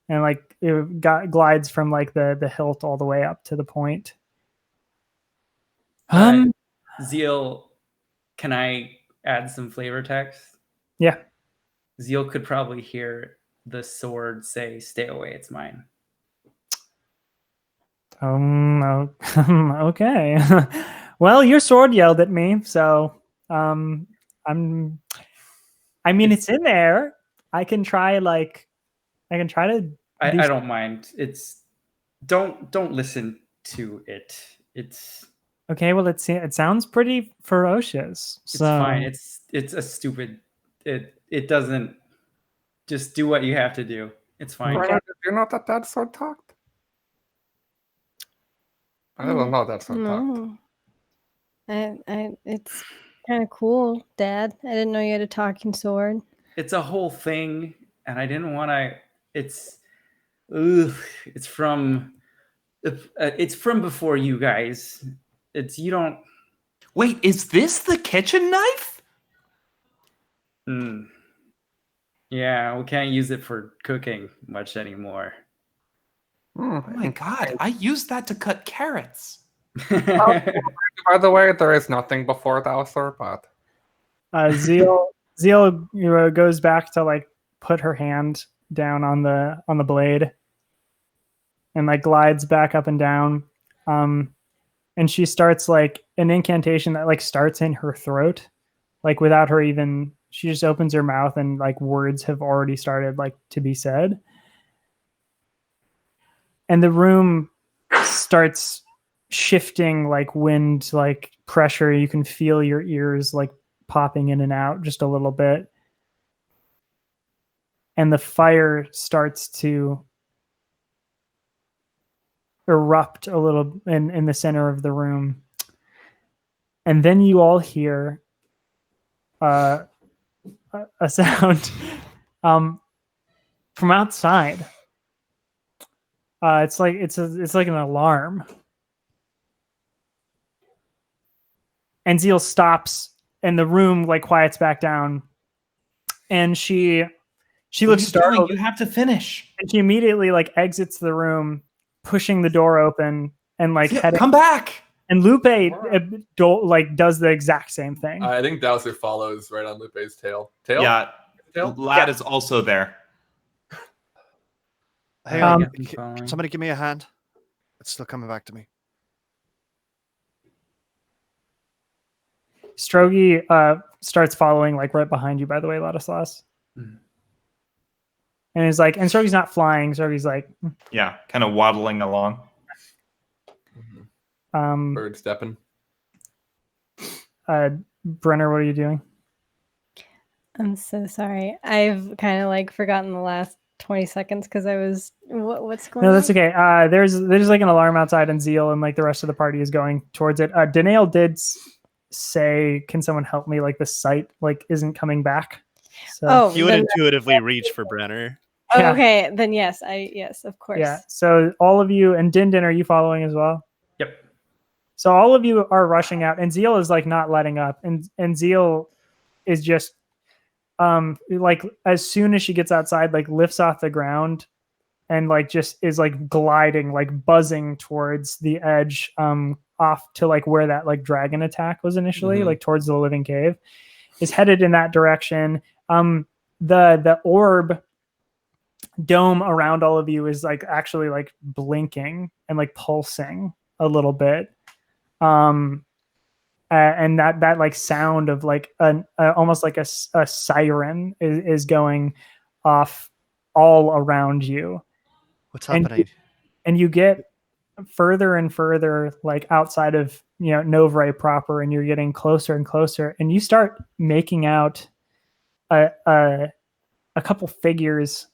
And like it glides from like the hilt all the way up to the point. Zeal, can I add some flavor text? Yeah. Zeal could probably hear the sword say, "Stay away, it's mine." Okay. Well, your sword yelled at me, so it's in there. I can try to I don't mind. It's don't listen to it. It's okay. Well, it sounds pretty ferocious. It's fine. It's a stupid. It doesn't. Just do what you have to do. It's fine. Did you know that sword talked? I don't know that sword talked. It's kind of cool, Dad. I didn't know you had a talking sword. It's a whole thing, and I didn't want to. It's from before you guys. You don't. Wait, is this the kitchen knife? Yeah, we can't use it for cooking much anymore. Oh my god, I used that to cut carrots. By the way, there is nothing before thou, sir, but Zeal goes back to like put her hand down on the blade and like glides back up and down. And she starts like an incantation that like starts in her throat, like without her even, she just opens her mouth and like words have already started like to be said. And the room starts shifting like wind, like pressure. You can feel your ears like popping in and out just a little bit. And the fire starts to erupt a little in the center of the room. And then you all hear a sound from outside. It's like an alarm. And Zeal stops and the room like quiets back down. And she looks startled. You have to finish. And she immediately like exits the room, pushing the door open and like come back. And Lupe does the exact same thing. I think Dowser follows right on Lupe's tail. Yeah, Lad is also there. Hey, can somebody give me a hand? It's still coming back to me. Strogi starts following like right behind you, by the way, Ladislas. And he's like, and Strogi's not flying. Strogi's like, yeah, kind of waddling along. Bird stepping. Brenner, what are you doing? I'm so sorry. I've kind of like forgotten the last 20 seconds because I was what's going on? No, that's okay. There's like an alarm outside and Zeal and like the rest of the party is going towards it. Danail did say, can someone help me? Like the sight like isn't coming back. So you would intuitively reach for Brenner. Yeah. Okay, then yes, of course. Yeah. So all of you and Din, are you following as well? Yep. So all of you are rushing out, and Zeal is like not letting up, and Zeal is just like as soon as she gets outside, like lifts off the ground and like just is like gliding, like buzzing towards the edge, off to like where that like dragon attack was initially, like towards the living cave, is headed in that direction. The orb dome around all of you is like actually like blinking and like pulsing a little bit. And that like sound of like almost like a siren is going off all around you. What's happening? And you get further and further like outside of Novray proper, and you're getting closer and closer, and you start making out a couple figures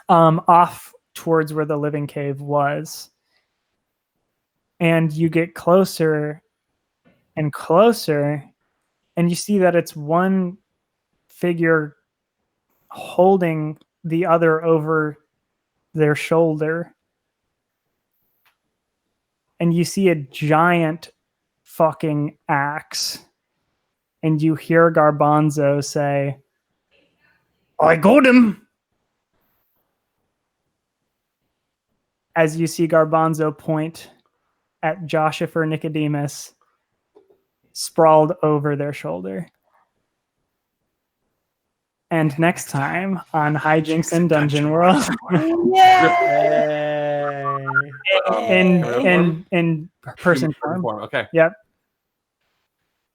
off towards where the living cave was. And you get closer and closer, and you see that it's one figure holding the other over their shoulder. And you see a giant fucking axe. And you hear Garbanzo say, "I got him!" As you see Garbanzo point at Joshifer Nicodemus sprawled over their shoulder. And next time on Hijinks and Dungeon World. in person form. Okay. Yep.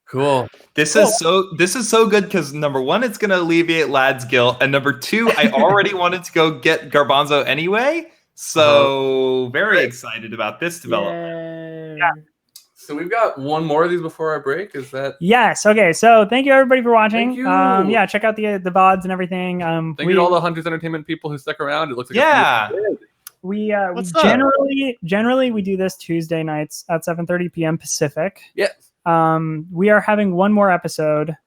Cool. This is so good because number one, it's going to alleviate Lad's guilt, and number two, I already wanted to go get Garbanzo anyway, so very excited about this development. Yeah. So we've got one more of these before our break. Is that? Yes. Okay. So thank you everybody for watching. Thank you. Yeah. Check out the VODs and everything. Thank you to all the Hunters Entertainment people who stuck around. It looks like we generally we do this Tuesday nights at 7:30 p.m. Pacific. Yes. We are having one more episode.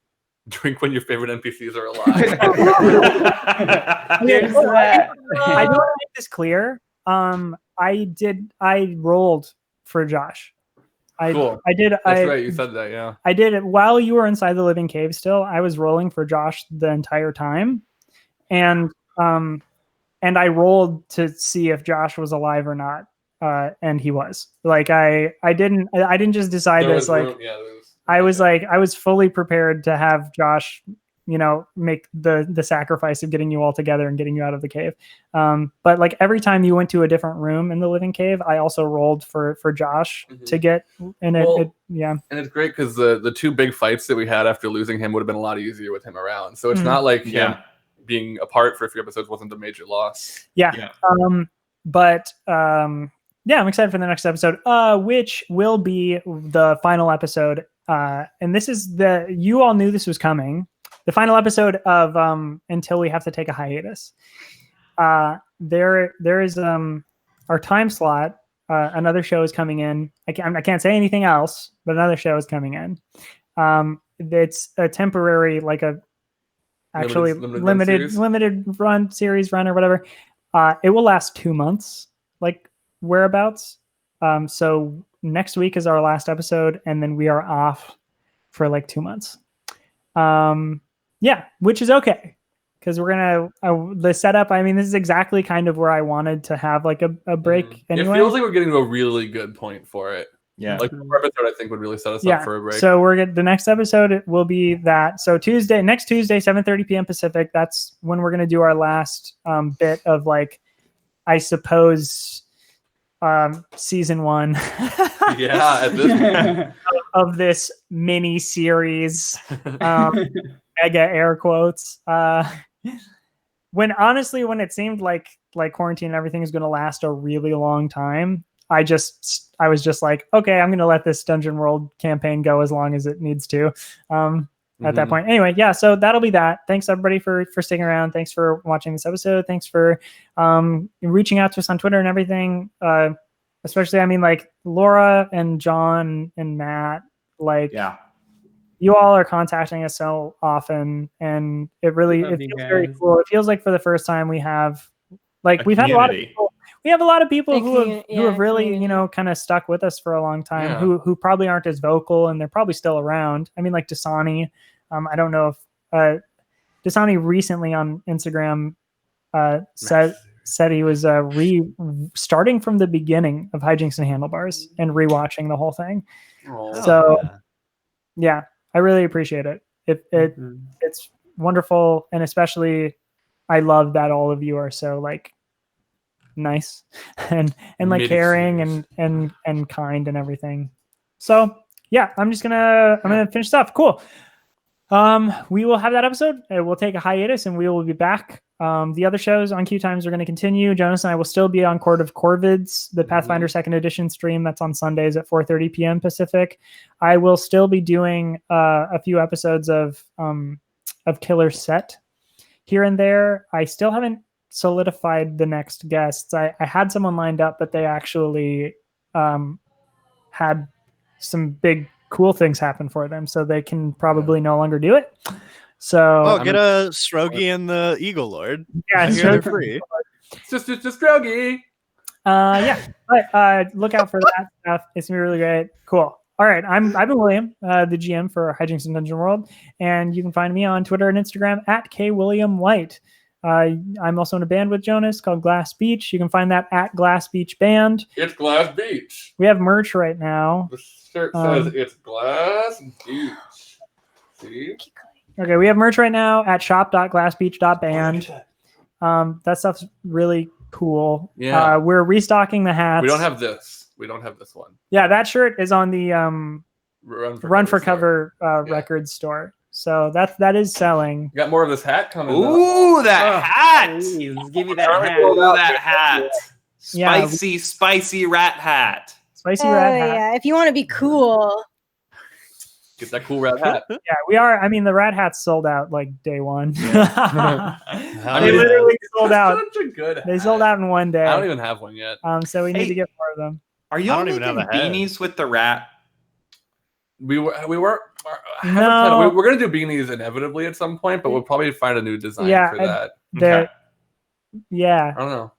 Drink when your favorite NPCs are alive. I do want to make this clear. I rolled for Josh. Cool. I did. That's right. You said that. Yeah. I did it while you were inside the living cave. Still, I was rolling for Josh the entire time, and I rolled to see if Josh was alive or not, and he was. Like I didn't just decide this. Like I was fully prepared to have Josh, make the sacrifice of getting you all together and getting you out of the cave. But like every time you went to a different room in the living cave, I also rolled for Josh to get in it. Yeah. And it's great because the two big fights that we had after losing him would have been a lot easier with him around. So it's not like him being apart for a few episodes wasn't a major loss. Yeah. I'm excited for the next episode, which will be the final episode. And this is you all knew this was coming. The final episode of Until We Have to Take a Hiatus. There is our time slot. Another show is coming in. I can't say anything else, but another show is coming in. It's a temporary, like a actually limited run series run or whatever. It will last 2 months, like whereabouts. So next week is our last episode, and then we are off for like 2 months. Which is okay, because we're gonna the setup. I mean, this is exactly kind of where I wanted to have like a break. Anyway, it feels like we're getting to a really good point for it. Yeah, like the episode I think would really set us up for a break. So the next episode will be that. So next Tuesday, 7:30 p.m. Pacific. That's when we're gonna do our last bit of like, I suppose, season 1. Yeah, at this of this mini series. Mega air quotes. When it seemed like quarantine and everything is going to last a really long time, I was just like, okay, I'm going to let this Dungeon World campaign go as long as it needs to. At that point, anyway, so that'll be that. Thanks everybody for sticking around. Thanks for watching this episode. Thanks for reaching out to us on Twitter and everything. Especially, I mean, like Laura and John and Matt. You all are contacting us so often, and it feels very cool. It feels like for the first time we have, like, we've had a lot of people. we have a lot of people Big who have really, community. you know, kind of stuck with us for a long time, Yeah. who probably aren't as vocal, and they're probably still around. I mean, like Dasani. I don't know if Dasani recently on Instagram said he was starting from the beginning of Hijinks and Handlebars and rewatching the whole thing. Oh, So yeah, I really appreciate it. It's wonderful, and especially I love that all of you are so like nice and like caring and kind and everything. So yeah, I'm gonna finish stuff. Cool. We will have that episode. We'll take a hiatus and we will be back. The other shows on QueueTimes are going to continue. Jonas and I will still be on Court of Corvids, the Pathfinder 2nd Edition stream. That's on Sundays at 4:30 p.m. Pacific. I will still be doing a few episodes of Killer Set here and there. I still haven't solidified the next guests. I had someone lined up, but they actually had some big cool things happen for them, so they can probably no longer do it. So get a Strogi and the Eagle Lord. Yeah, they're free. It's just Strogi. Yeah, but look out for that stuff. It's gonna be really great. Cool. All right, I've been William, the GM for Hijinks and Dungeon World, and you can find me on Twitter and Instagram at KWilliamWhite. I'm also in a band with Jonas called Glass Beach. You can find that at Glass Beach Band. It's Glass Beach. We have merch right now. The shirt says it's Glass Beach. See? Okay, we have merch right now at shop.glassbeach.band. That stuff's really cool. Yeah. We're restocking the hats. We don't have this. We don't have this one. Yeah, that shirt is on the Run for Cover record store. So that is selling. You got more of this hat coming. Ooh, that hat! Please, give me that hat. Ooh, that hat! Spicy rat hat. Spicy rat hat. Yeah, if you want to be cool. Get that cool rat hat. Yeah, we are. I mean, the rat hat's sold out like day one. I They mean, literally sold out. Such a good hat. They sold out in one day. I don't even have one yet. So we need to get more of them. Are y'all making beanies with the rat? We were. No. We're gonna do beanies inevitably at some point, but we'll probably find a new design for that. Yeah. I don't know.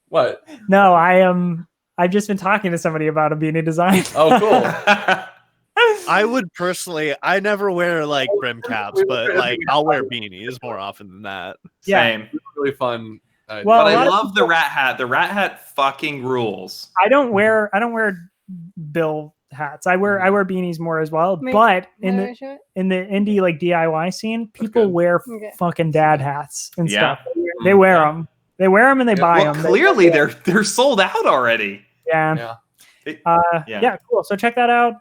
What? No, I've just been talking to somebody about a beanie design. Oh, cool. I would personally, I never wear like brim caps, but like I'll wear beanies more often than that. Same. It's really fun. Well, but I love the rat hat. The rat hat fucking rules. I don't wear bill hats. I wear beanies more as well. But in the indie like DIY scene, people wear fucking dad hats and stuff. They wear them. They wear them and they buy them. Clearly, they're sold out already. Yeah. Cool. So check that out.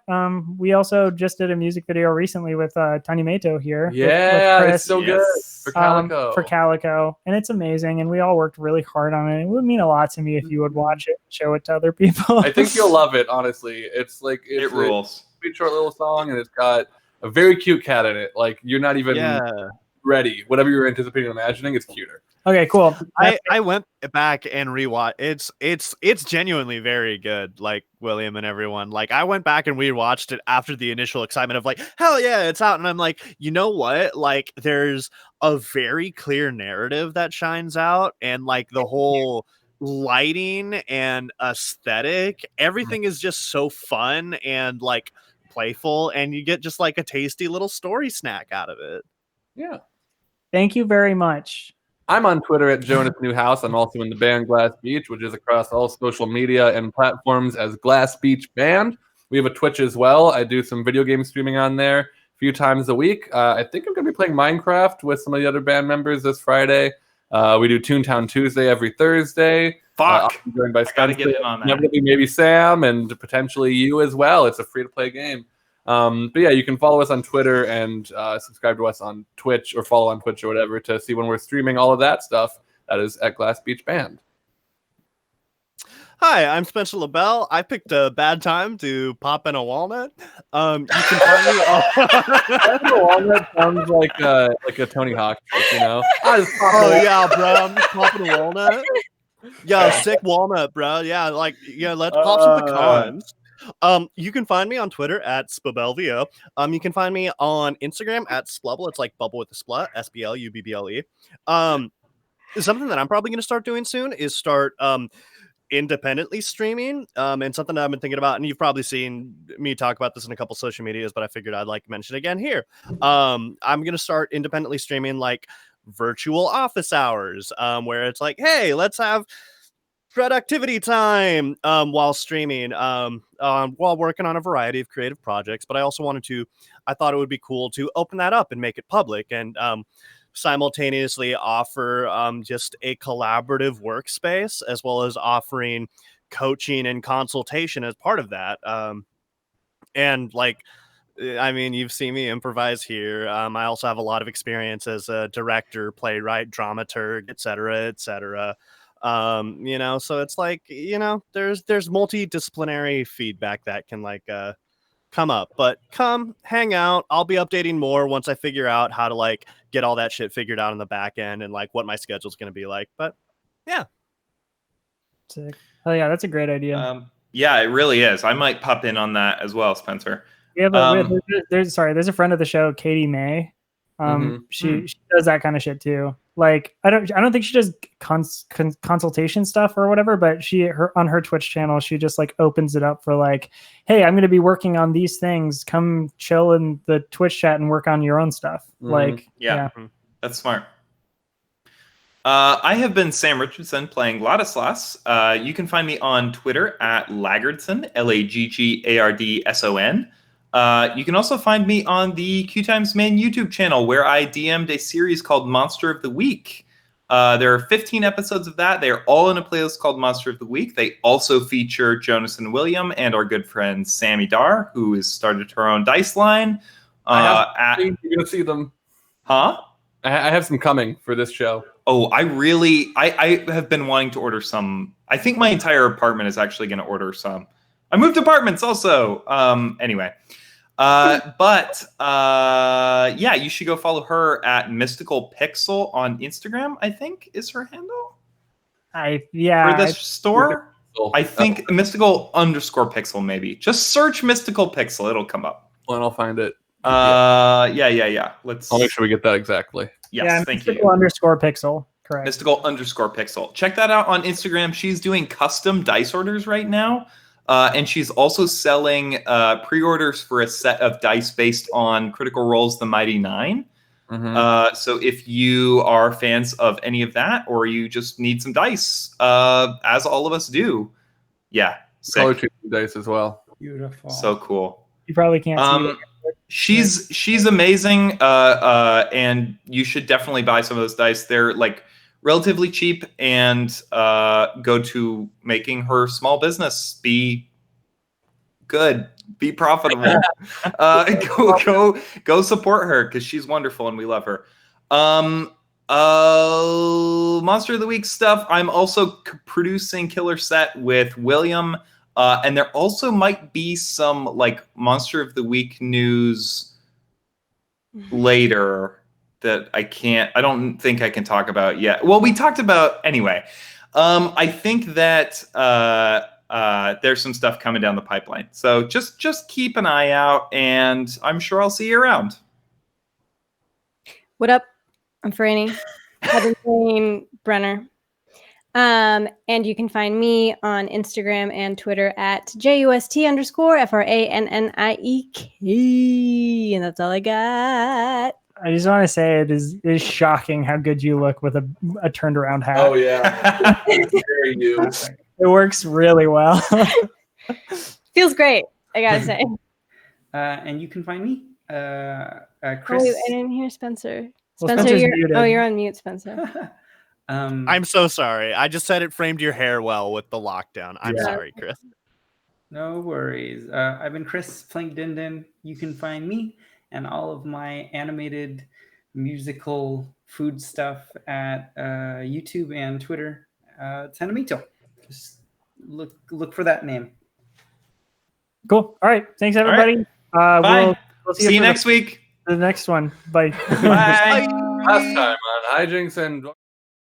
We also just did a music video recently with Tiny Mato here. Yeah, with Chris, it's so good for Calico. For Calico, and it's amazing. And we all worked really hard on it. It would mean a lot to me if you would watch it, and show it to other people. I think you'll love it. Honestly, it's like it rules. A sweet short little song, and it's got a very cute cat in it. Like you're not even ready. Whatever you're anticipating and imagining, it's cuter. Okay, cool. I went back and rewatched. It's genuinely very good. Like William and everyone. Like I went back and rewatched it after the initial excitement of like, hell yeah, it's out. And I'm like, you know what? Like there's a very clear narrative that shines out, and like the whole lighting and aesthetic, everything is just so fun and like playful, and you get just like a tasty little story snack out of it. Yeah. Thank you very much. I'm on Twitter at Jonas Newhouse. I'm also in the band Glass Beach, which is across all social media and platforms as Glass Beach Band. We have a Twitch as well. I do some video game streaming on there a few times a week. I think I'm going to be playing Minecraft with some of the other band members this Friday. We do Toontown Tuesday every Thursday. Fuck. I'm joined by Gotta get in on that. Inevitably maybe Sam and potentially you as well. It's a free-to-play game. But yeah, you can follow us on Twitter and subscribe to us on Twitch or follow on Twitch or whatever to see when we're streaming all of that stuff. That is at Glass Beach Band. Hi, I'm Spencer LaBelle. I picked a bad time to pop in a walnut. You can find me a walnut sounds like a Tony Hawk trick, you know? Yeah, bro, I'm just popping a walnut. Yeah, sick walnut, bro. Yeah, like let's pop some pecans. You can find me on Twitter at Spabelvio. You can find me on Instagram at Splubble. It's like bubble with a splut, SBLUBBLE. Something that I'm probably going to start doing soon is start independently streaming, and something I've been thinking about, and you've probably seen me talk about this in a couple social medias, but I figured I'd like to mention it again here. I'm gonna start independently streaming like virtual office hours, where it's like, hey, let's have productivity time while streaming, while working on a variety of creative projects. But I also I thought it would be cool to open that up and make it public, and simultaneously offer just a collaborative workspace, as well as offering coaching and consultation as part of that. And like, I mean, you've seen me improvise here. I also have a lot of experience as a director, playwright, dramaturg, etc., etc. So it's like, there's multidisciplinary feedback that can come up, but come hang out. I'll be updating more once I figure out how to get all that shit figured out in the back end and what my schedule's going to be like. But yeah. Sick. Oh yeah, that's a great idea. Yeah, it really is. I might pop in on that as well, Spencer. Yeah, but there's a friend of the show, Katie May. She does that kind of shit too. Like I don't think she does consultation stuff or whatever, but on her Twitch channel, she just opens it up for hey, I'm going to be working on these things. Come chill in the Twitch chat and work on your own stuff. Yeah. That's smart. I have been Sam Richardson playing Ladislas. You can find me on Twitter at Laggardson, LAGGARDSON. You can also find me on the QueueTimes main YouTube channel, where I DM'd a series called Monster of the Week. There are 15 episodes of that. They are all in a playlist called Monster of the Week. They also feature Jonas and William and our good friend Sammy Dar, who has started her own dice line. You're going to see them. Huh? I have some coming for this show. Oh, I have been wanting to order some. I think my entire apartment is actually going to order some. I moved apartments also. Anyway. Yeah, you should go follow her at Mystical Pixel on Instagram, I think is her handle. For this store. I think Mystical_Pixel, maybe. Just search Mystical Pixel, it'll come up. Well, I'll find it. Yeah. I'll make sure we get that exactly. Yes, thank you. Mystical_Pixel. Correct. Mystical_Pixel. Check that out on Instagram. She's doing custom dice orders right now. And she's also selling pre-orders for a set of dice based on Critical Role's The Mighty Nine. So if you are fans of any of that, or you just need some dice, as all of us do, yeah, color changing dice as well. Beautiful. So cool. You probably can't see it. She's amazing, and you should definitely buy some of those dice. They're relatively cheap, and go to making her small business be good, be profitable. Go support her, because she's wonderful and we love her. Monster of the Week stuff. I'm also producing Killer Set with William, and there also might be some Monster of the Week news later that I don't think I can talk about yet. Well, we talked about anyway. I think that there's some stuff coming down the pipeline. So just keep an eye out, and I'm sure I'll see you around. What up? I'm Franny. I've been playing Brenner. And you can find me on Instagram and Twitter at JUST_FRANNIEK. And that's all I got. I just want to say it is shocking how good you look with a turned around hat. Oh yeah. Very you. It works really well. Feels great, I gotta say. And you can find me, Chris. Oh, wait, I didn't hear Spencer. Well, Spencer, you're on mute, Spencer. I'm so sorry. I just said it framed your hair well with the lockdown. I'm sorry, Chris. No worries. I've been Chris playing Din Din. You can find me and all of my animated musical food stuff at YouTube and Twitter. Tanamito. Just look for that name. Cool. All right. Thanks, everybody. Right. Bye. We'll see you next week. The next one. Bye. Bye. Last time on Hijinks and